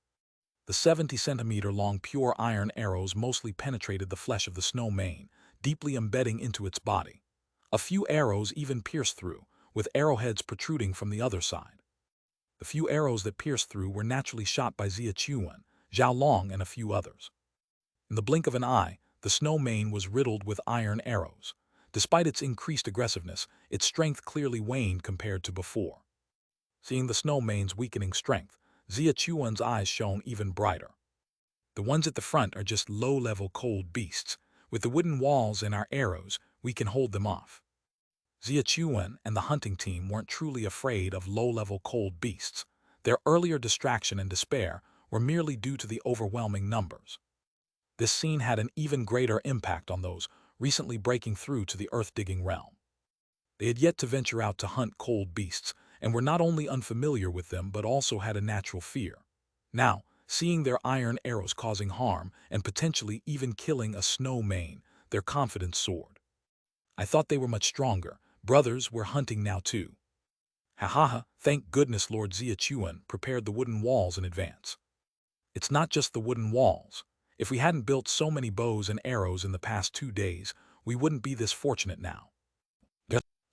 The 70-centimeter-long pure iron arrows mostly penetrated the flesh of the snow mane, deeply embedding into its body. A few arrows even pierced through, with arrowheads protruding from the other side. The few arrows that pierced through were naturally shot by Xia Chuan, Zhao Long, and a few others. In the blink of an eye, the snow mane was riddled with iron arrows. Despite its increased aggressiveness, its strength clearly waned compared to before. Seeing the snow mane's weakening strength, Xia Chuan's eyes shone even brighter. The ones at the front are just low-level cold beasts. With the wooden walls and our arrows, we can hold them off. Xia Chuan and the hunting team weren't truly afraid of low-level cold beasts. Their earlier distraction and despair were merely due to the overwhelming numbers. This scene had an even greater impact on those recently breaking through to the earth-digging realm. They had yet to venture out to hunt cold beasts, and were not only unfamiliar with them but also had a natural fear. Now, seeing their iron arrows causing harm and potentially even killing a snow mane, their confidence soared. I thought they were much stronger. Brothers, we're hunting now too. Ha ha ha, thank goodness Lord Xia Chuan prepared the wooden walls in advance. It's not just the wooden walls. If we hadn't built so many bows and arrows in the past 2 days, we wouldn't be this fortunate now.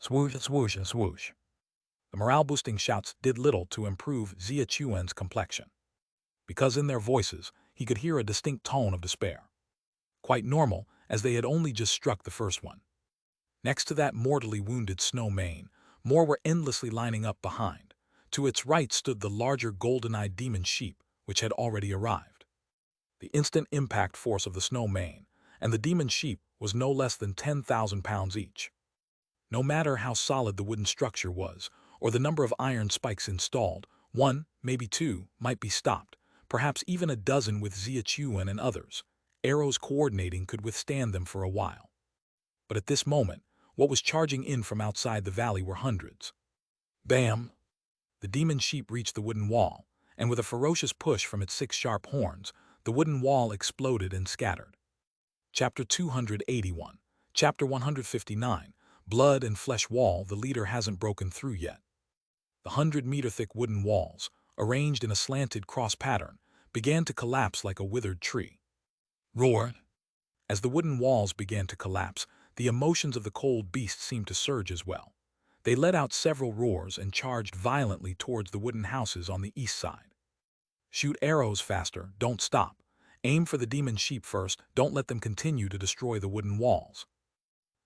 Swoosh, swoosh, swoosh. The morale-boosting shouts did little to improve Xia Chuan's complexion, because in their voices he could hear a distinct tone of despair. Quite normal, as they had only just struck the first one. Next to that mortally wounded snow mane, more were endlessly lining up behind. To its right stood the larger golden-eyed demon sheep, which had already arrived. The instant impact force of the snow mane and the demon sheep was no less than 10,000 pounds each. No matter how solid the wooden structure was, or the number of iron spikes installed, 1, maybe 2, might be stopped, perhaps even a dozen with Xia Chuan and others. Arrows coordinating could withstand them for a while. But at this moment, what was charging in from outside the valley were hundreds. Bam! The demon sheep reached the wooden wall, and with a ferocious push from its 6 sharp horns, the wooden wall exploded and scattered. Chapter 281, Chapter 159, Blood and Flesh Wall. The leader hasn't broken through yet. The 100-meter-thick wooden walls, arranged in a slanted cross pattern, began to collapse like a withered tree. Roar! As the wooden walls began to collapse, the emotions of the cold beasts seemed to surge as well. They let out several roars and charged violently towards the wooden houses on the east side. Shoot arrows faster, don't stop. Aim for the demon sheep first, don't let them continue to destroy the wooden walls.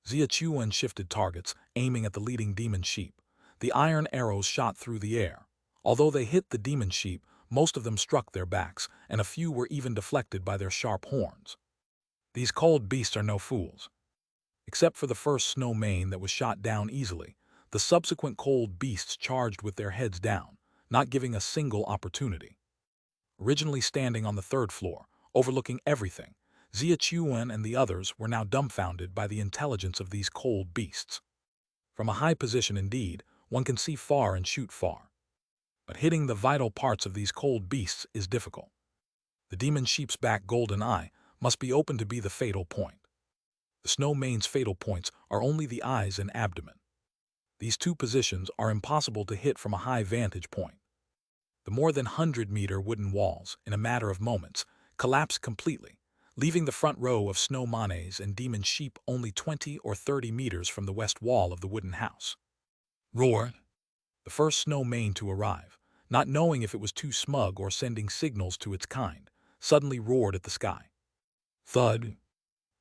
Xia Chuan shifted targets, aiming at the leading demon sheep. The iron arrows shot through the air. Although they hit the demon sheep, most of them struck their backs, and a few were even deflected by their sharp horns. These cold beasts are no fools. Except for the first snow mane that was shot down easily, the subsequent cold beasts charged with their heads down, not giving a single opportunity. Originally standing on the 3rd floor, overlooking everything, Xia Chuan and the others were now dumbfounded by the intelligence of these cold beasts. From a high position indeed, one can see far and shoot far. But hitting the vital parts of these cold beasts is difficult. The demon sheep's back golden eye must be open to be the fatal point. The snow mane's fatal points are only the eyes and abdomen. These 2 positions are impossible to hit from a high vantage point. The more than 100-meter wooden walls, in a matter of moments, collapsed completely, leaving the front row of snow manes and demon sheep only 20 or 30 meters from the west wall of the wooden house. Roar! The first snow mane to arrive, not knowing if it was too smug or sending signals to its kind, suddenly roared at the sky. Thud!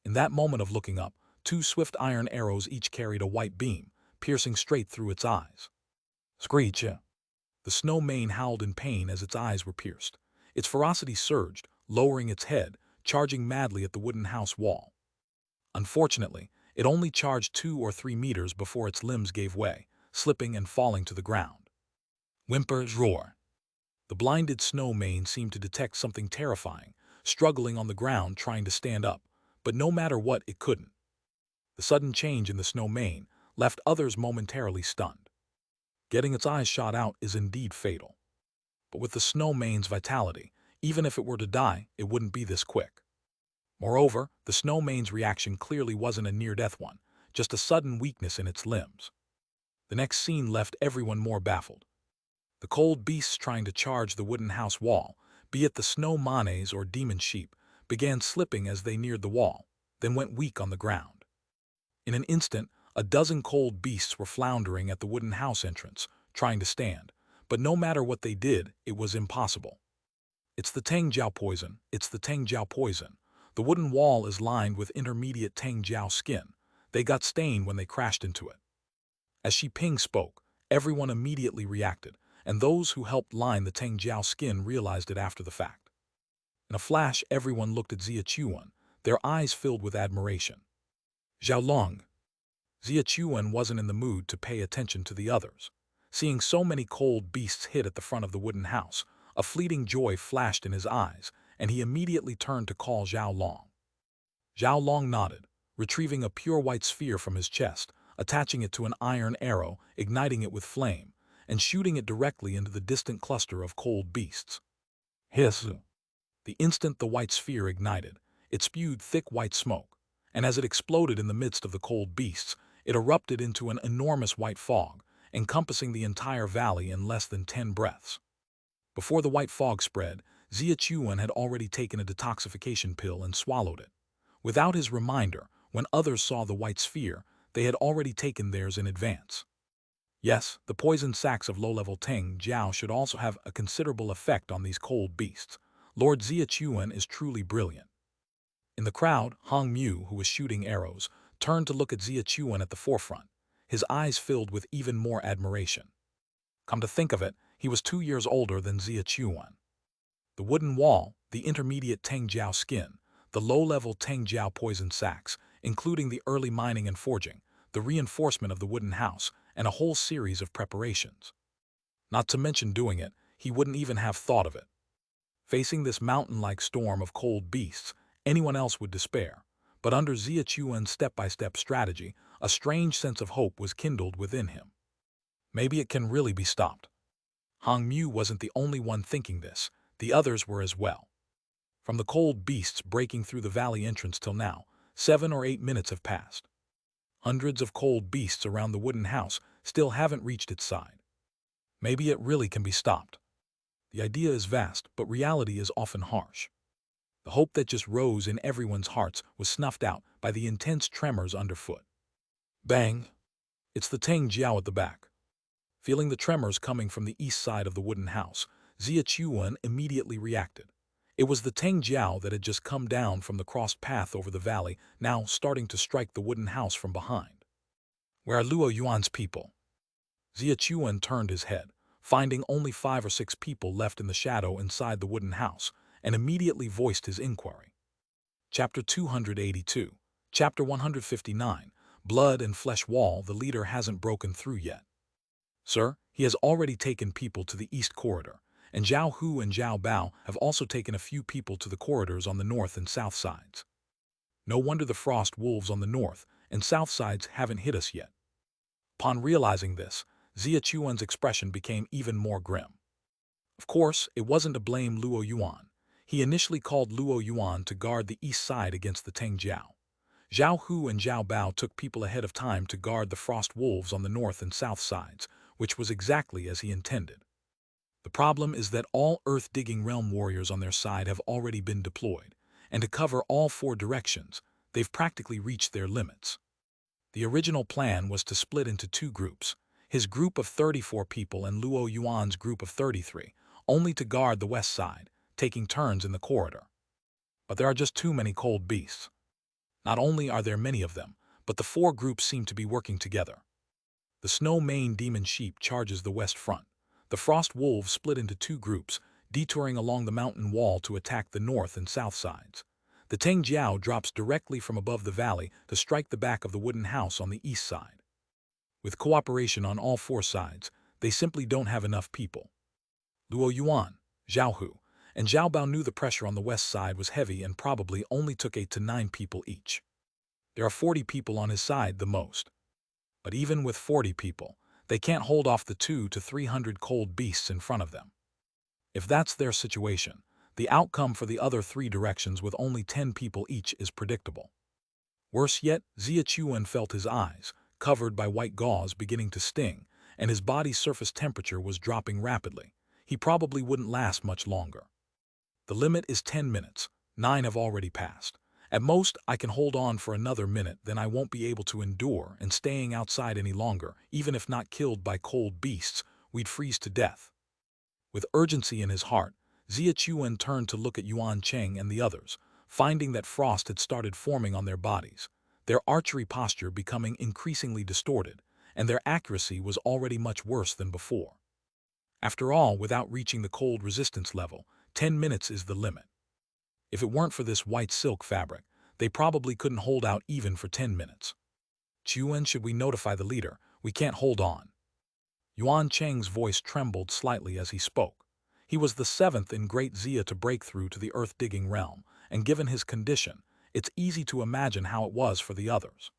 In that moment of looking up, 2 swift iron arrows each carried a white beam, piercing straight through its eyes. Screech! The snow mane howled in pain as its eyes were pierced. Its ferocity surged, lowering its head, charging madly at the wooden house wall. Unfortunately, it only charged 2 or 3 meters before its limbs gave way, slipping and falling to the ground. Whimpers roar. The blinded snow mane seemed to detect something terrifying, struggling on the ground trying to stand up, but no matter what, it couldn't. The sudden change in the snow mane left others momentarily stunned. Getting its eyes shot out is indeed fatal. But with the snow mane's vitality, even if it were to die, it wouldn't be this quick. Moreover, the snow mane's reaction clearly wasn't a near-death one, just a sudden weakness in its limbs. The next scene left everyone more baffled. The cold beasts trying to charge the wooden house wall, be it the snow manes or demon sheep, began slipping as they neared the wall, then went weak on the ground. In an instant, a dozen cold beasts were floundering at the wooden house entrance, trying to stand, but no matter what they did, it was impossible. It's the Tang Jiao poison, it's the Tang Jiao poison. The wooden wall is lined with intermediate Tang Jiao skin. They got stained when they crashed into it. As Shi Ping spoke, everyone immediately reacted, and those who helped line the Tang Jiao skin realized it after the fact. In a flash, everyone looked at Xia Chuan, their eyes filled with admiration. Zhao Long. Xia Chuan wasn't in the mood to pay attention to the others. Seeing so many cold beasts hit at the front of the wooden house, a fleeting joy flashed in his eyes, and he immediately turned to call Zhao Long. Zhao Long nodded, retrieving a pure white sphere from his chest, attaching it to an iron arrow, igniting it with flame, and shooting it directly into the distant cluster of cold beasts. Hiss! The instant the white sphere ignited, it spewed thick white smoke, and as it exploded in the midst of the cold beasts, it erupted into an enormous white fog, encompassing the entire valley in less than 10 breaths. Before the white fog spread, Xia Chuan had already taken a detoxification pill and swallowed it. Without his reminder, when others saw the white sphere, they had already taken theirs in advance. Yes, the poisoned sacs of low-level Tang Jiao should also have a considerable effect on these cold beasts. Lord Xia Chuan is truly brilliant. In the crowd, Hong Mu, who was shooting arrows, turned to look at Xia Chuan at the forefront, his eyes filled with even more admiration. Come to think of it, he was 2 years older than Xia Chuan. The wooden wall, the intermediate Tang Jiao skin, the low-level Tang Jiao poison sacs, including the early mining and forging, the reinforcement of the wooden house, and a whole series of preparations. Not to mention doing it, he wouldn't even have thought of it. Facing this mountain-like storm of cold beasts, anyone else would despair, but under Xia Chuan's step-by-step strategy, a strange sense of hope was kindled within him. Maybe it can really be stopped. Hong Mu wasn't the only one thinking this, the others were as well. From the cold beasts breaking through the valley entrance till now, 7 or 8 minutes have passed. Hundreds of cold beasts around the wooden house still haven't reached its side. Maybe it really can be stopped. The idea is vast, but reality is often harsh. The hope that just rose in everyone's hearts was snuffed out by the intense tremors underfoot. Bang! It's the Tang Jiao at the back. Feeling the tremors coming from the east side of the wooden house, Xia Chuan immediately reacted. It was the Tang Jiao that had just come down from the crossed path over the valley, now starting to strike the wooden house from behind. Where are Luo Yuan's people? Xia Chuan turned his head, finding only 5 or 6 people left in the shadow inside the wooden house, and immediately voiced his inquiry. Chapter 282. Chapter 159. Blood and Flesh Wall. The leader hasn't broken through yet. Sir, he has already taken people to the east corridor, and Zhao Hu and Zhao Bao have also taken a few people to the corridors on the north and south sides. No wonder the frost wolves on the north and south sides haven't hit us yet. Upon realizing this, Xia Chuan's expression became even more grim. Of course, it wasn't to blame Luo Yuan. He initially called Luo Yuan to guard the east side against the Tang Jiao. Zhao Hu and Zhao Bao took people ahead of time to guard the frost wolves on the north and south sides, which was exactly as he intended. The problem is that all earth-digging realm warriors on their side have already been deployed, and to cover all 4 directions, they've practically reached their limits. The original plan was to split into 2 groups, his group of 34 people and Luo Yuan's group of 33, only to guard the west side, taking turns in the corridor. But there are just too many cold beasts. Not only are there many of them, but the 4 groups seem to be working together. The snow-maned demon sheep charges the west front. The frost wolves split into 2 groups, detouring along the mountain wall to attack the north and south sides. The Teng Jiao drops directly from above the valley to strike the back of the wooden house on the east side. With cooperation on all 4 sides, they simply don't have enough people. Luo Yuan, Zhao Hu, and Zhao Bao knew the pressure on the west side was heavy and probably only took 8 to 9 people each. There are 40 people on his side the most. But even with 40 people, they can't hold off the 200 to 300 cold beasts in front of them. If that's their situation, the outcome for the other 3 directions with only 10 people each is predictable. Worse yet, Xia Chuan felt his eyes, covered by white gauze, beginning to sting, and his body's surface temperature was dropping rapidly. He probably wouldn't last much longer. The limit is 10 minutes. 9 have already passed. At most, I can hold on for another minute, then I won't be able to endure and staying outside any longer. Even if not killed by cold beasts, we'd freeze to death. With urgency in his heart, Xia Chuan turned to look at Yuan Cheng and the others, finding that frost had started forming on their bodies, their archery posture becoming increasingly distorted, and their accuracy was already much worse than before. After all, without reaching the cold resistance level, 10 minutes is the limit. If it weren't for this white silk fabric, they probably couldn't hold out even for 10 minutes. Chuan, should we notify the leader? We can't hold on. Yuan Cheng's voice trembled slightly as he spoke. He was the 7th in Great Xia to break through to the earth-digging realm, and given his condition, it's easy to imagine how it was for the others.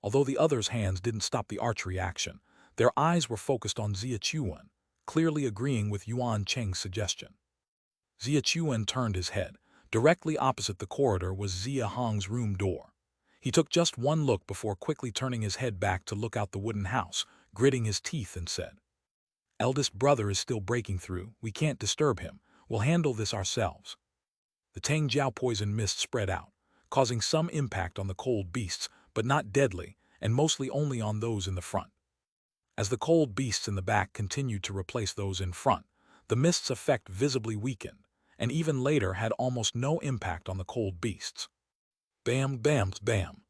Although the others' hands didn't stop the archery action, their eyes were focused on Xia Chuan, clearly agreeing with Yuan Cheng's suggestion. Xia Chuan turned his head. Directly opposite the corridor was Xia Hong's room door. He took just one look before quickly turning his head back to look out the wooden house, gritting his teeth, and said, "Eldest brother is still breaking through. We can't disturb him. We'll handle this ourselves." The Tang Jiao poison mist spread out, causing some impact on the cold beasts, but not deadly, and mostly only on those in the front. As the cold beasts in the back continued to replace those in front, the mist's effect visibly weakened, and even later had almost no impact on the cold beasts. Bam, bam, bam.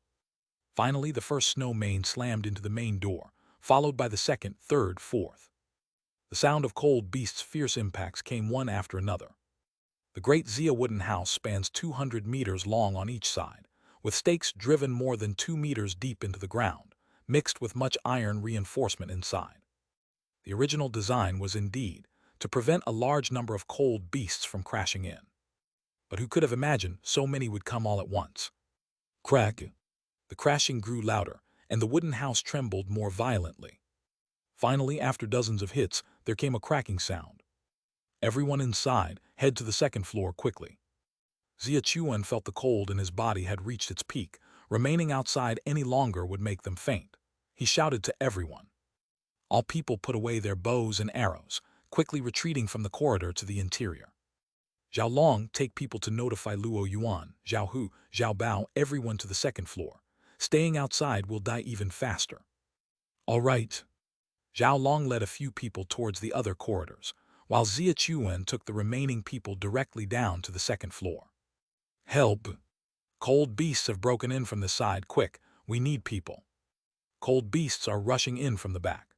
Finally, the first snow mane slammed into the main door, followed by the second, third, fourth. The sound of cold beasts' fierce impacts came one after another. The Great Xia wooden house spans 200 meters long on each side, with stakes driven more than 2 meters deep into the ground, mixed with much iron reinforcement inside. The original design was indeed to prevent a large number of cold beasts from crashing in. But who could have imagined so many would come all at once? Crack! The crashing grew louder, and the wooden house trembled more violently. Finally, after dozens of hits, there came a cracking sound. Everyone inside, head to the 2nd floor quickly. Xia Chuan felt the cold in his body had reached its peak. Remaining outside any longer would make them faint. He shouted to everyone. All people put away their bows and arrows, quickly retreating from the corridor to the interior. Zhao Long, take people to notify Luo Yuan, Zhao Hu, Zhao Bao, everyone to the 2nd floor. Staying outside will die even faster. All right. Zhao Long led a few people towards the other corridors, while Xia Chuan took the remaining people directly down to the 2nd floor. Help! Cold beasts have broken in from the side. Quick, we need people. Cold beasts are rushing in from the back.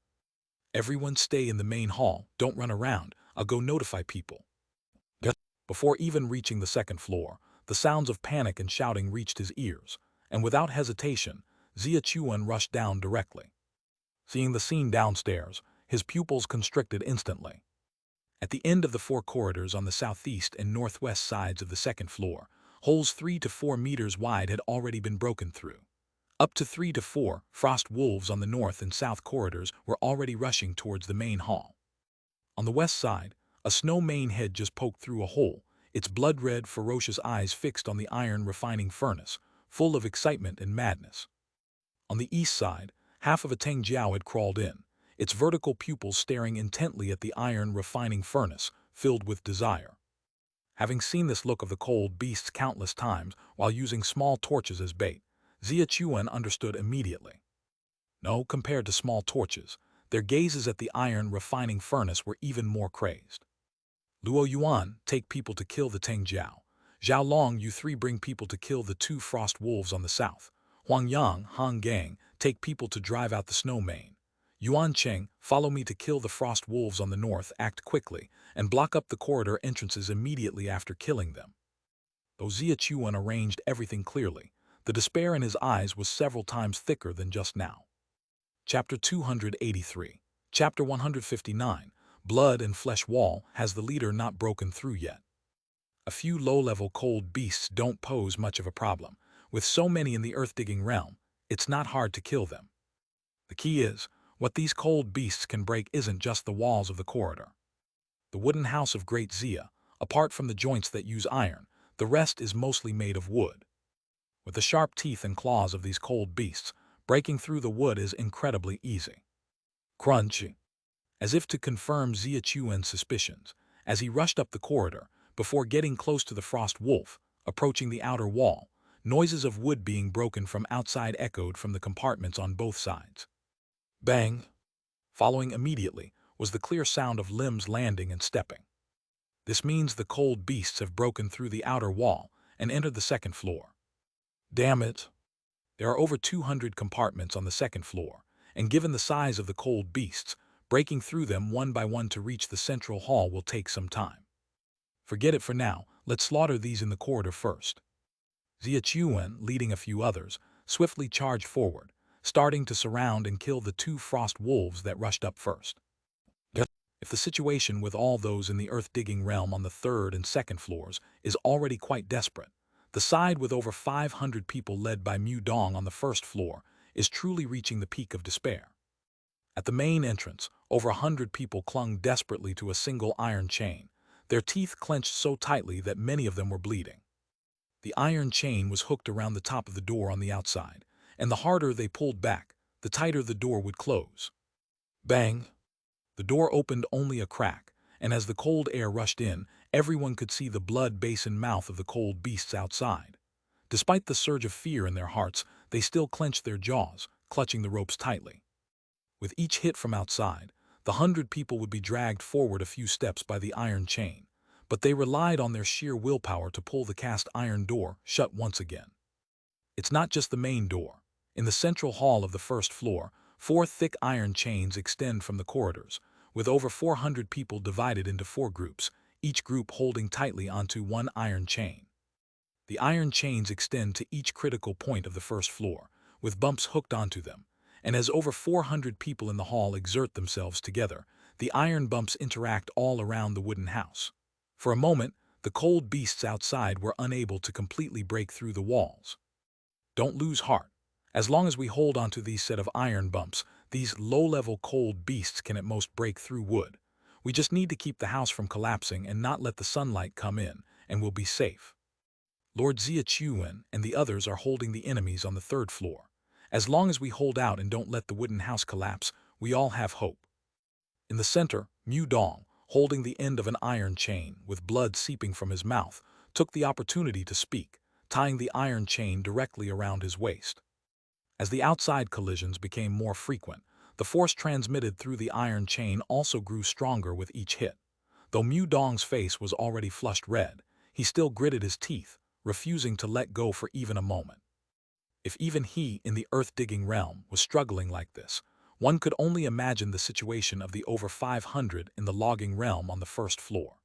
Everyone stay in the main hall, don't run around, I'll go notify people. Before even reaching the 2nd floor, the sounds of panic and shouting reached his ears, and without hesitation, Xia Chuan rushed down directly. Seeing the scene downstairs, his pupils constricted instantly. At the end of the 4 corridors on the southeast and northwest sides of the 2nd floor, holes 3 to 4 meters wide had already been broken through. Up to 3 to 4 frost wolves on the north and south corridors were already rushing towards the main hall. On the west side, a snow mane head just poked through a hole, its blood-red, ferocious eyes fixed on the iron refining furnace, full of excitement and madness. On the east side, half of a Teng Jiao had crawled in, its vertical pupils staring intently at the iron refining furnace, filled with desire. Having seen this look of the cold beasts countless times while using small torches as bait, Xia understood immediately. No, compared to small torches, their gazes at the iron refining furnace were even more crazed. Luo Yuan, take people to kill the Teng Jiao. Zhao Long, you three bring people to kill the 2 frost wolves on the south. Huang Yang, Han Gang, take people to drive out the snow mane. Yuan Cheng, follow me to kill the frost wolves on the north, act quickly, and block up the corridor entrances immediately after killing them. Though Xia arranged everything clearly, the despair in his eyes was several times thicker than just now. Chapter 283. Chapter 159. Blood and Flesh Wall. Has the leader not broken through yet? A few low-level cold beasts don't pose much of a problem. With so many in the earth-digging realm, it's not hard to kill them. The key is, what these cold beasts can break isn't just the walls of the corridor. The wooden house of Great Xia, apart from the joints that use iron, the rest is mostly made of wood. With the sharp teeth and claws of these cold beasts, breaking through the wood is incredibly easy. Crunchy. As if to confirm Xia suspicions, as he rushed up the corridor, before getting close to the frost wolf, approaching the outer wall, noises of wood being broken from outside echoed from the compartments on both sides. Bang! Following immediately was the clear sound of limbs landing and stepping. This means the cold beasts have broken through the outer wall and entered the second floor. Damn it! There are over 200 compartments on the second floor, and given the size of the cold beasts, breaking through them one by one to reach the central hall will take some time. Forget it for now, let's slaughter these in the corridor first. Xia, leading a few others, swiftly charged forward, starting to surround and kill the 2 frost wolves that rushed up first. If the situation with all those in the earth-digging realm on the third and second floors is already quite desperate, the side with over 500 people led by Mu Dong on the first floor is truly reaching the peak of despair. At the main entrance, over 100 people clung desperately to a single iron chain, their teeth clenched so tightly that many of them were bleeding. The iron chain was hooked around the top of the door on the outside, and the harder they pulled back, the tighter the door would close. Bang! The door opened only a crack, and as the cold air rushed in, everyone could see the blood-basin mouth of the cold beasts outside. Despite the surge of fear in their hearts, they still clenched their jaws, clutching the ropes tightly. With each hit from outside, the 100 people would be dragged forward a few steps by the iron chain, but they relied on their sheer willpower to pull the cast iron door shut once again. It's not just the main door. In the central hall of the first floor, 4 thick iron chains extend from the corridors, with over 400 people divided into 4 groups, each group holding tightly onto one iron chain. The iron chains extend to each critical point of the first floor, with bumps hooked onto them, and as over 400 people in the hall exert themselves together, the iron bumps interact all around the wooden house. For a moment, the cold beasts outside were unable to completely break through the walls. Don't lose heart. As long as we hold onto these set of iron bumps, these low-level cold beasts can at most break through wood. We just need to keep the house from collapsing and not let the sunlight come in, and we'll be safe. Lord Xia and the others are holding the enemies on the third floor. As long as we hold out and don't let the wooden house collapse, we all have hope. In the center, Mu Dong, holding the end of an iron chain with blood seeping from his mouth, took the opportunity to speak, tying the iron chain directly around his waist. As the outside collisions became more frequent, the force transmitted through the iron chain also grew stronger with each hit. Though Mu Dong's face was already flushed red, he still gritted his teeth, refusing to let go for even a moment. If even he, in the earth-digging realm, was struggling like this, one could only imagine the situation of the over 500 in the logging realm on the first floor.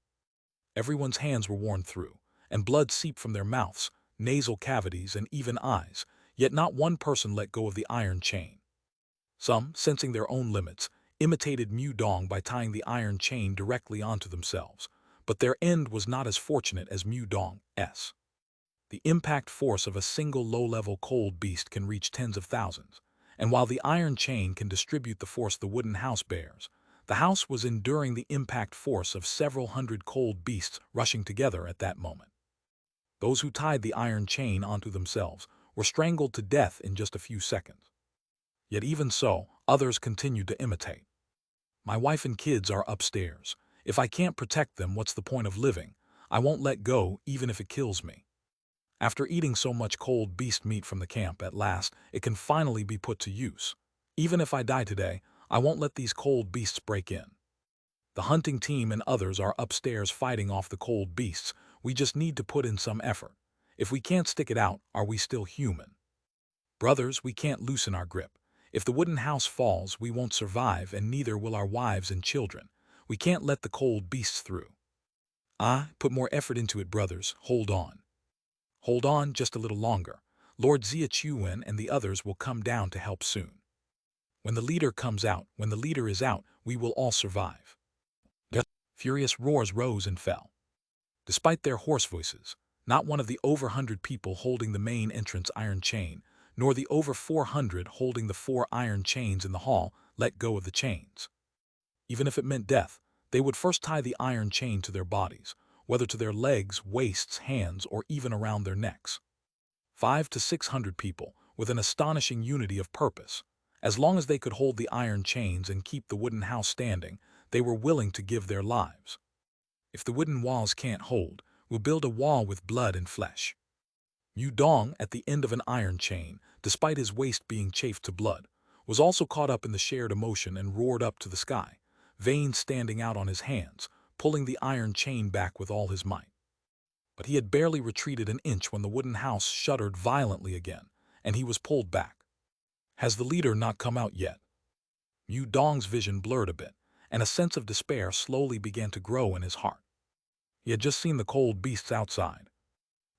Everyone's hands were worn through, and blood seeped from their mouths, nasal cavities, and even eyes, yet not one person let go of the iron chain. Some, sensing their own limits, imitated Mu Dong by tying the iron chain directly onto themselves, but their end was not as fortunate as Mu Dong's. The impact force of a single low-level cold beast can reach tens of thousands, and while the iron chain can distribute the force the wooden house bears, the house was enduring the impact force of several hundred cold beasts rushing together at that moment. Those who tied the iron chain onto themselves were strangled to death in just a few seconds. Yet even so, others continued to imitate. My wife and kids are upstairs. If I can't protect them, what's the point of living? I won't let go, even if it kills me. After eating so much cold beast meat from the camp, at last, it can finally be put to use. Even if I die today, I won't let these cold beasts break in. The hunting team and others are upstairs fighting off the cold beasts. We just need to put in some effort. If we can't stick it out, are we still human? Brothers, we can't loosen our grip. If the wooden house falls, we won't survive, and neither will our wives and children. We can't let the cold beasts through. Put more effort into it, brothers. Hold on. Hold on just a little longer. Lord Xia and the others will come down to help soon. When the leader comes out, when the leader is out, we will all survive. Furious roars rose and fell. Despite their hoarse voices, not one of the over 100 people holding the main entrance iron chain, nor the over 400 holding the 4 iron chains in the hall, let go of the chains. Even if it meant death, they would first tie the iron chain to their bodies, whether to their legs, waists, hands, or even around their necks. 500 to 600 people, with an astonishing unity of purpose. As long as they could hold the iron chains and keep the wooden house standing, they were willing to give their lives. If the wooden walls can't hold, we'll build a wall with blood and flesh. Yu Dong, at the end of an iron chain, despite his waist being chafed to blood, was also caught up in the shared emotion and roared up to the sky, veins standing out on his hands, pulling the iron chain back with all his might. But he had barely retreated an inch when the wooden house shuddered violently again, and he was pulled back. Has the leader not come out yet? Yu Dong's vision blurred a bit, and a sense of despair slowly began to grow in his heart. He had just seen the cold beasts outside.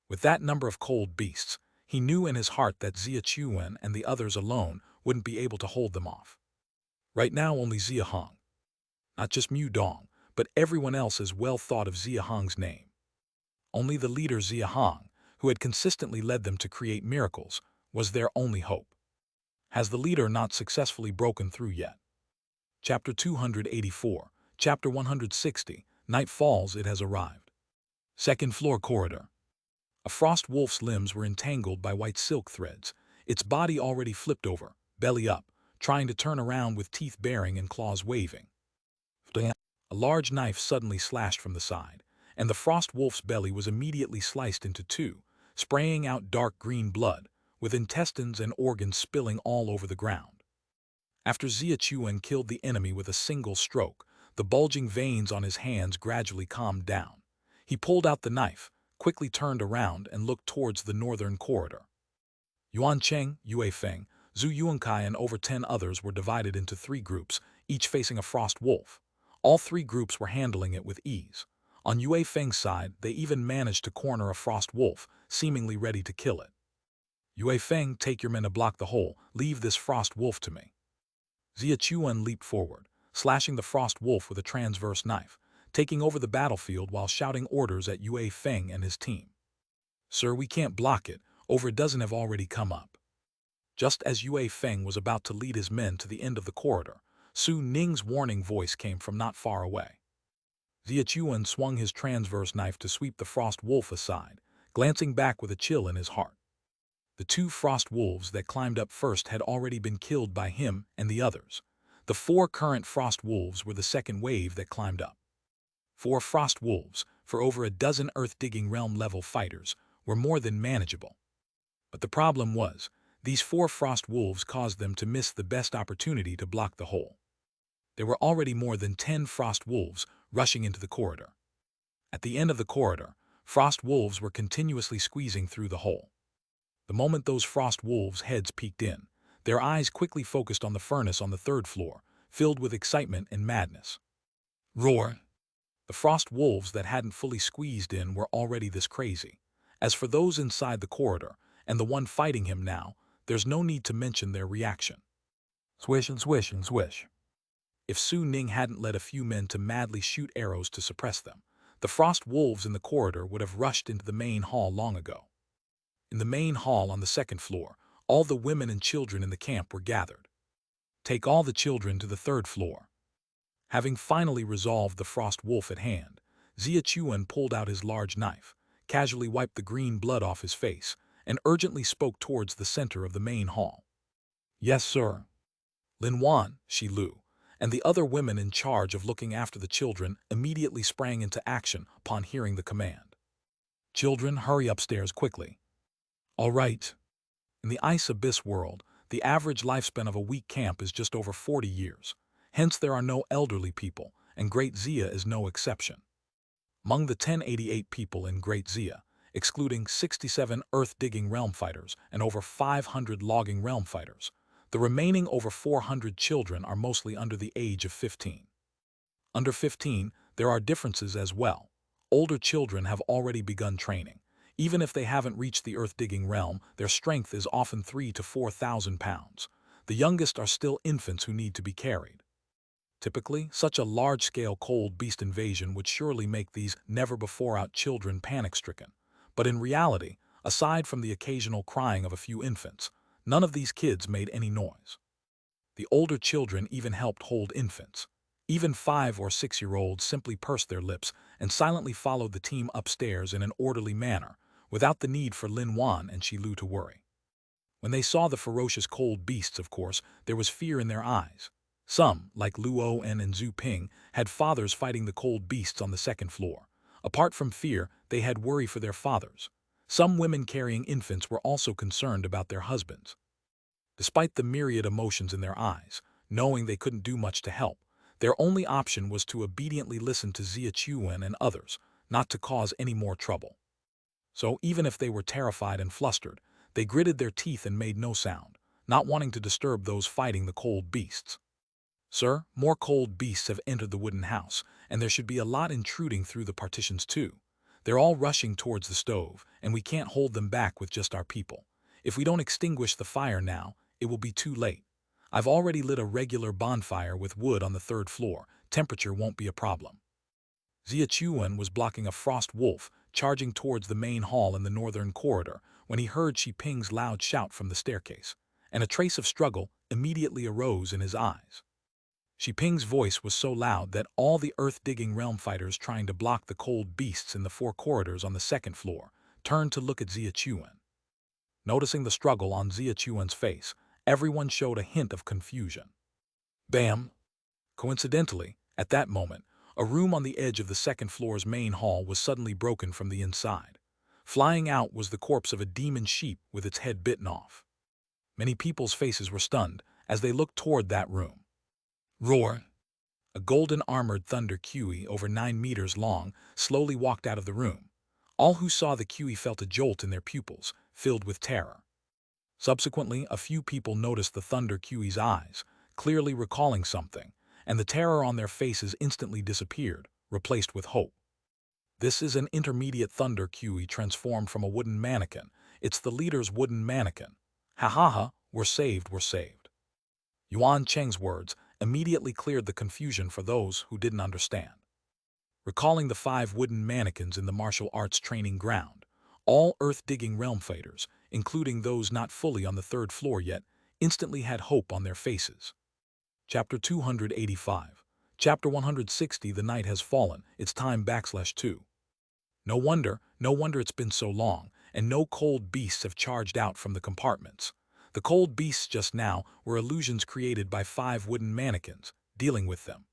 With that number of cold beasts, he knew in his heart that Xia and the others alone wouldn't be able to hold them off. Right now only Xia Hong. Not just Yu Dong, but everyone else as well thought of Xia Hong's name. Only the leader Xia Hong, who had consistently led them to create miracles, was their only hope. Has the leader not successfully broken through yet? Chapter 284, Chapter 160, Night falls, it has arrived. Second floor corridor. A frost wolf's limbs were entangled by white silk threads, its body already flipped over, belly up, trying to turn around with teeth baring and claws waving. A large knife suddenly slashed from the side, and the frost wolf's belly was immediately sliced into two, spraying out dark green blood, with intestines and organs spilling all over the ground. After Xia killed the enemy with a single stroke, the bulging veins on his hands gradually calmed down. He pulled out the knife, quickly turned around and looked towards the northern corridor. Yuan Cheng, Yue Feng, Zhu Yuankai and over 10 others were divided into 3 groups, each facing a frost wolf. All 3 groups were handling it with ease. On Yue Feng's side, they even managed to corner a frost wolf, seemingly ready to kill it. Yue Feng, take your men to block the hole. Leave this frost wolf to me. Xia leaped forward, slashing the frost wolf with a transverse knife, taking over the battlefield while shouting orders at Yue Feng and his team. Sir, we can't block it. Over a dozen have already come up. Just as Yue Feng was about to lead his men to the end of the corridor, Su Ning's warning voice came from not far away. Xia swung his transverse knife to sweep the frost wolf aside, glancing back with a chill in his heart. The 2 frost wolves that climbed up first had already been killed by him and the others. The 4 current frost wolves were the second wave that climbed up. 4 frost wolves, for over a dozen earth-digging realm-level fighters, were more than manageable. But the problem was, these 4 frost wolves caused them to miss the best opportunity to block the hole. There were already more than 10 frost wolves rushing into the corridor. At the end of the corridor, frost wolves were continuously squeezing through the hole. The moment those frost wolves' heads peeked in, their eyes quickly focused on the furnace on the 3rd floor, filled with excitement and madness. Roar! The frost wolves that hadn't fully squeezed in were already this crazy. As for those inside the corridor, and the one fighting him now, there's no need to mention their reaction. Swish and swish and swish. If Su Ning hadn't led a few men to madly shoot arrows to suppress them, the frost wolves in the corridor would have rushed into the main hall long ago. In the main hall on the 2nd floor, all the women and children in the camp were gathered. Take all the children to the 3rd floor. Having finally resolved the frost wolf at hand, Xia pulled out his large knife, casually wiped the green blood off his face, and urgently spoke towards the center of the main hall. Yes, sir. Lin Wan, Shi Lu, and the other women in charge of looking after the children immediately sprang into action upon hearing the command. Children, hurry upstairs quickly. All right. In the Ice Abyss world, the average lifespan of a week camp is just over 40 years. Hence there are no elderly people, and Great Xia is no exception. Among the 1088 people in Great Xia, excluding 67 earth-digging realm fighters and over 500 logging realm fighters, the remaining over 400 children are mostly under the age of 15. Under 15, there are differences as well. Older children have already begun training. Even if they haven't reached the earth-digging realm, their strength is often 3,000 to 4,000 pounds. The youngest are still infants who need to be carried. Typically, such a large-scale cold beast invasion would surely make these never-before-out children panic-stricken. But in reality, aside from the occasional crying of a few infants, none of these kids made any noise. The older children even helped hold infants. Even 5- or 6-year-olds simply pursed their lips and silently followed the team upstairs in an orderly manner, without the need for Lin Wan and Shi Lu to worry. When they saw the ferocious cold beasts, of course, there was fear in their eyes. Some, like Luo and Zhu Ping, had fathers fighting the cold beasts on the second floor. Apart from fear, they had worry for their fathers. Some women carrying infants were also concerned about their husbands. Despite the myriad emotions in their eyes, knowing they couldn't do much to help, their only option was to obediently listen to Xia Chuan and others, not to cause any more trouble. So even if they were terrified and flustered, they gritted their teeth and made no sound, not wanting to disturb those fighting the cold beasts. Sir, more cold beasts have entered the wooden house, and there should be a lot intruding through the partitions too. They're all rushing towards the stove, and we can't hold them back with just our people. If we don't extinguish the fire now, it will be too late. I've already lit a regular bonfire with wood on the 3rd floor. Temperature won't be a problem. Xia Chuan was blocking a frost wolf charging towards the main hall in the northern corridor when he heard Shi Ping's loud shout from the staircase, and a trace of struggle immediately arose in his eyes. Shi Ping's voice was so loud that all the earth-digging realm fighters trying to block the cold beasts in the 4 corridors on the 2nd floor turned to look at Xia Chuan. Noticing the struggle on Xia Chuan's face, everyone showed a hint of confusion. Bam! Coincidentally, at that moment, a room on the edge of the 2nd floor's main hall was suddenly broken from the inside. Flying out was the corpse of a demon sheep with its head bitten off. Many people's faces were stunned as they looked toward that room. Roar! A golden-armored thunder Kui over 9 meters long slowly walked out of the room. All who saw the Kui felt a jolt in their pupils, filled with terror. Subsequently, a few people noticed the thunder Kui's eyes, clearly recalling something, and the terror on their faces instantly disappeared, replaced with hope. This is an intermediate thunder Kui transformed from a wooden mannequin. It's the leader's wooden mannequin. Ha ha ha, we're saved, we're saved. Yuan Cheng's words immediately cleared the confusion for those who didn't understand. Recalling the 5 wooden mannequins in the martial arts training ground, all earth-digging realm fighters, including those not fully on the 3rd floor yet, instantly had hope on their faces. Chapter 285. Chapter 160. The night has fallen. It's time /2. No wonder it's been so long, and no cold beasts have charged out from the compartments. The cold beasts just now were illusions created by 5 wooden mannequins, dealing with them.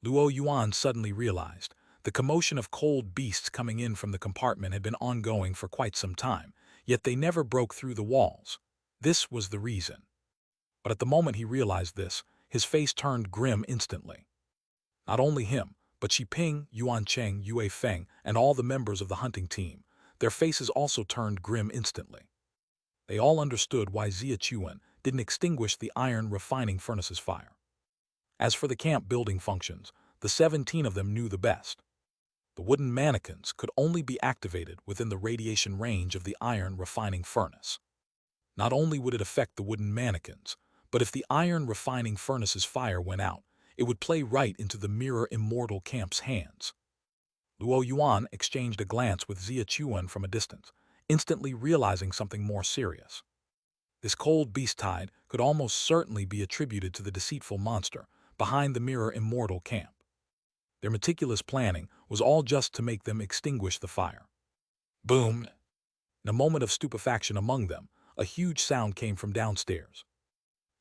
Luo Yuan suddenly realized the commotion of cold beasts coming in from the compartment had been ongoing for quite some time, yet they never broke through the walls. This was the reason. But at the moment he realized this, his face turned grim instantly. Not only him, but Shi Ping, Yuan Cheng, Yue Feng, and all the members of the hunting team, their faces also turned grim instantly. They all understood why Xia Chuan didn't extinguish the iron refining furnace's fire. As for the camp building functions, the 17 of them knew the best. The wooden mannequins could only be activated within the radiation range of the iron refining furnace. Not only would it affect the wooden mannequins, but if the iron refining furnace's fire went out, it would play right into the mirror immortal camp's hands. Luo Yuan exchanged a glance with Xia Chuan from a distance, instantly realizing something more serious. This cold beast tide could almost certainly be attributed to the deceitful monster behind the mirror immortal camp. Their meticulous planning was all just to make them extinguish the fire. Boom! In a moment of stupefaction among them, a huge sound came from downstairs.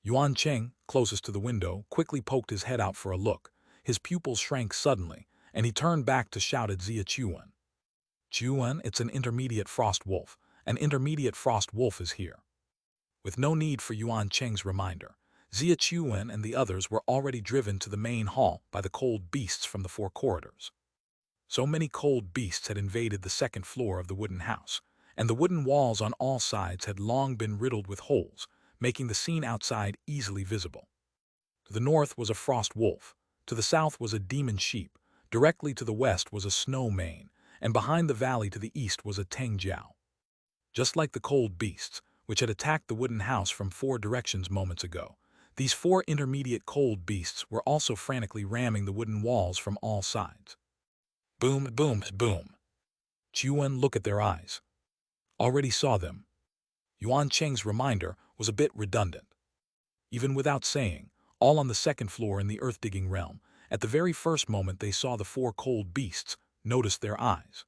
Yuan Cheng, closest to the window, quickly poked his head out for a look. His pupils shrank suddenly, and he turned back to shout at Xia Chuan. Chuan, it's an intermediate frost wolf. An intermediate frost wolf is here. With no need for Yuan Cheng's reminder, Xia Chuan and the others were already driven to the main hall by the cold beasts from the 4 corridors. So many cold beasts had invaded the 2nd floor of the wooden house, and the wooden walls on all sides had long been riddled with holes, making the scene outside easily visible. To the north was a frost wolf, to the south was a demon sheep, directly to the west was a snow mane, and behind the valley to the east was a Teng Jiao. Just like the cold beasts, which had attacked the wooden house from 4 directions moments ago, these 4 intermediate cold beasts were also frantically ramming the wooden walls from all sides. Boom, boom, boom. Chuan looked at their eyes. Already saw them. Yuan Cheng's reminder was a bit redundant. Even without saying, all on the 2nd floor in the earth-digging realm, at the very first moment they saw the 4 cold beasts, noticed their eyes.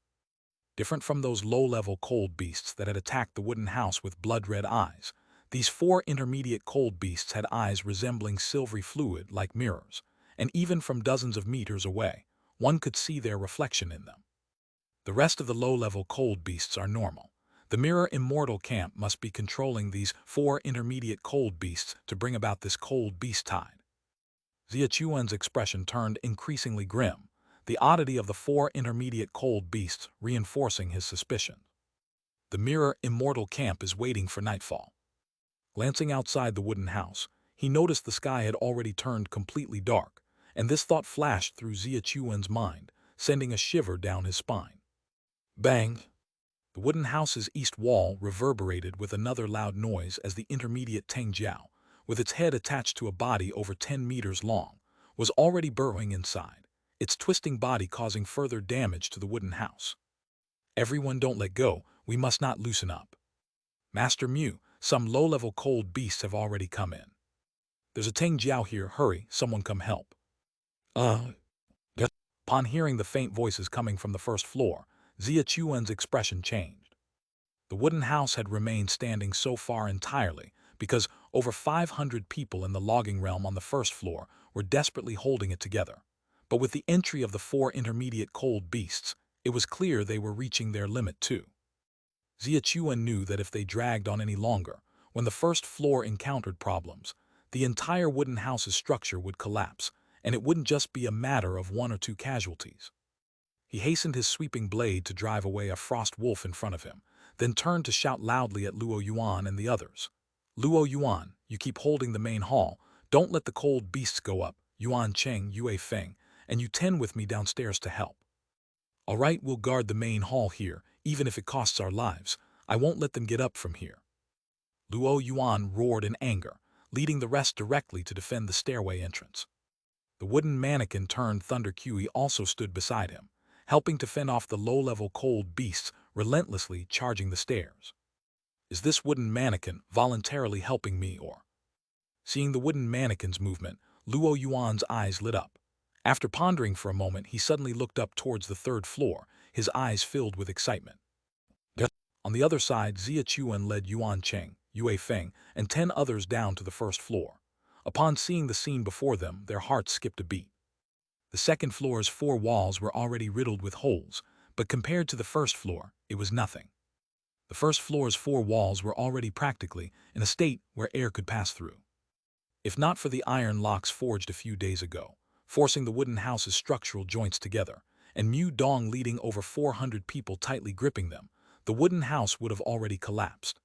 Different from those low-level cold beasts that had attacked the wooden house with blood-red eyes, these 4 intermediate cold beasts had eyes resembling silvery fluid like mirrors, and even from dozens of meters away, one could see their reflection in them. The rest of the low-level cold beasts are normal. The Mirror Immortal Camp must be controlling these 4 intermediate cold beasts to bring about this cold beast tide. Xia Chuan's expression turned increasingly grim, the oddity of the 4 intermediate cold beasts reinforcing his suspicion. The Mirror Immortal Camp is waiting for nightfall. Glancing outside the wooden house, he noticed the sky had already turned completely dark, and this thought flashed through Xia Chuan's mind, sending a shiver down his spine. Bang! The wooden house's east wall reverberated with another loud noise as the intermediate Teng Jiao, with its head attached to a body over 10 meters long, was already burrowing inside, its twisting body causing further damage to the wooden house. Everyone don't let go, we must not loosen up. Master Mew, some low-level cold beasts have already come in. There's a Teng Jiao here, hurry, someone come help. Upon hearing the faint voices coming from the 1st floor, Xia Chuan's expression changed. The wooden house had remained standing so far entirely because over 500 people in the logging realm on the 1st floor were desperately holding it together. But with the entry of the 4 intermediate cold beasts, it was clear they were reaching their limit too. Xia Chuan knew that if they dragged on any longer, when the 1st floor encountered problems, the entire wooden house's structure would collapse, and it wouldn't just be a matter of 1 or 2 casualties. He hastened his sweeping blade to drive away a frost wolf in front of him, then turned to shout loudly at Luo Yuan and the others. Luo Yuan, you keep holding the main hall, don't let the cold beasts go up, Yuan Cheng, Yue Feng, and you 10 with me downstairs to help. All right, we'll guard the main hall here, even if it costs our lives. I won't let them get up from here. Luo Yuan roared in anger, leading the rest directly to defend the stairway entrance. The wooden mannequin turned Thunder Kui also stood beside him, helping to fend off the low-level cold beasts relentlessly charging the stairs. Is this wooden mannequin voluntarily helping me or? Seeing the wooden mannequin's movement, Luo Yuan's eyes lit up. After pondering for a moment, he suddenly looked up towards the 3rd floor, his eyes filled with excitement. On the other side, Xia Chuan led Yuan Cheng, Yue Feng, and 10 others down to the 1st floor. Upon seeing the scene before them, their hearts skipped a beat. The 2nd floor's 4 walls were already riddled with holes, but compared to the 1st floor, it was nothing. The 1st floor's 4 walls were already practically in a state where air could pass through. If not for the iron locks forged a few days ago, forcing the wooden house's structural joints together, and Mu Dong leading over 400 people tightly gripping them, the wooden house would have already collapsed.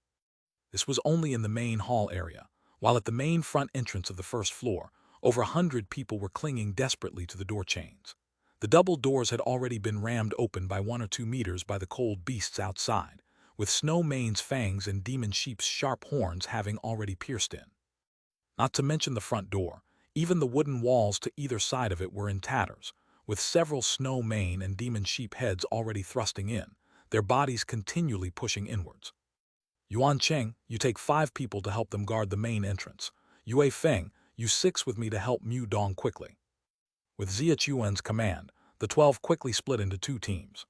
This was only in the main hall area, while at the main front entrance of the 1st floor, over 100 people were clinging desperately to the door chains. The double doors had already been rammed open by 1 or 2 meters by the cold beasts outside, with snow mane's fangs and demon sheep's sharp horns having already pierced in. Not to mention the front door, even the wooden walls to either side of it were in tatters, with several snow mane and demon sheep heads already thrusting in, their bodies continually pushing inwards. Yuan Cheng, you take 5 people to help them guard the main entrance. Yue Feng, you 6 with me to help Mu Dong quickly. With Xia Chuan's command, the 12 quickly split into 2 teams.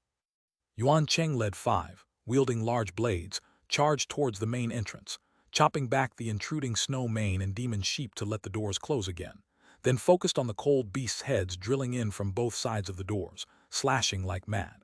Yuan Cheng led 5, wielding large blades, charged towards the main entrance, chopping back the intruding snow mane and demon sheep to let the doors close again, then focused on the cold beasts' heads drilling in from both sides of the doors, slashing like mad.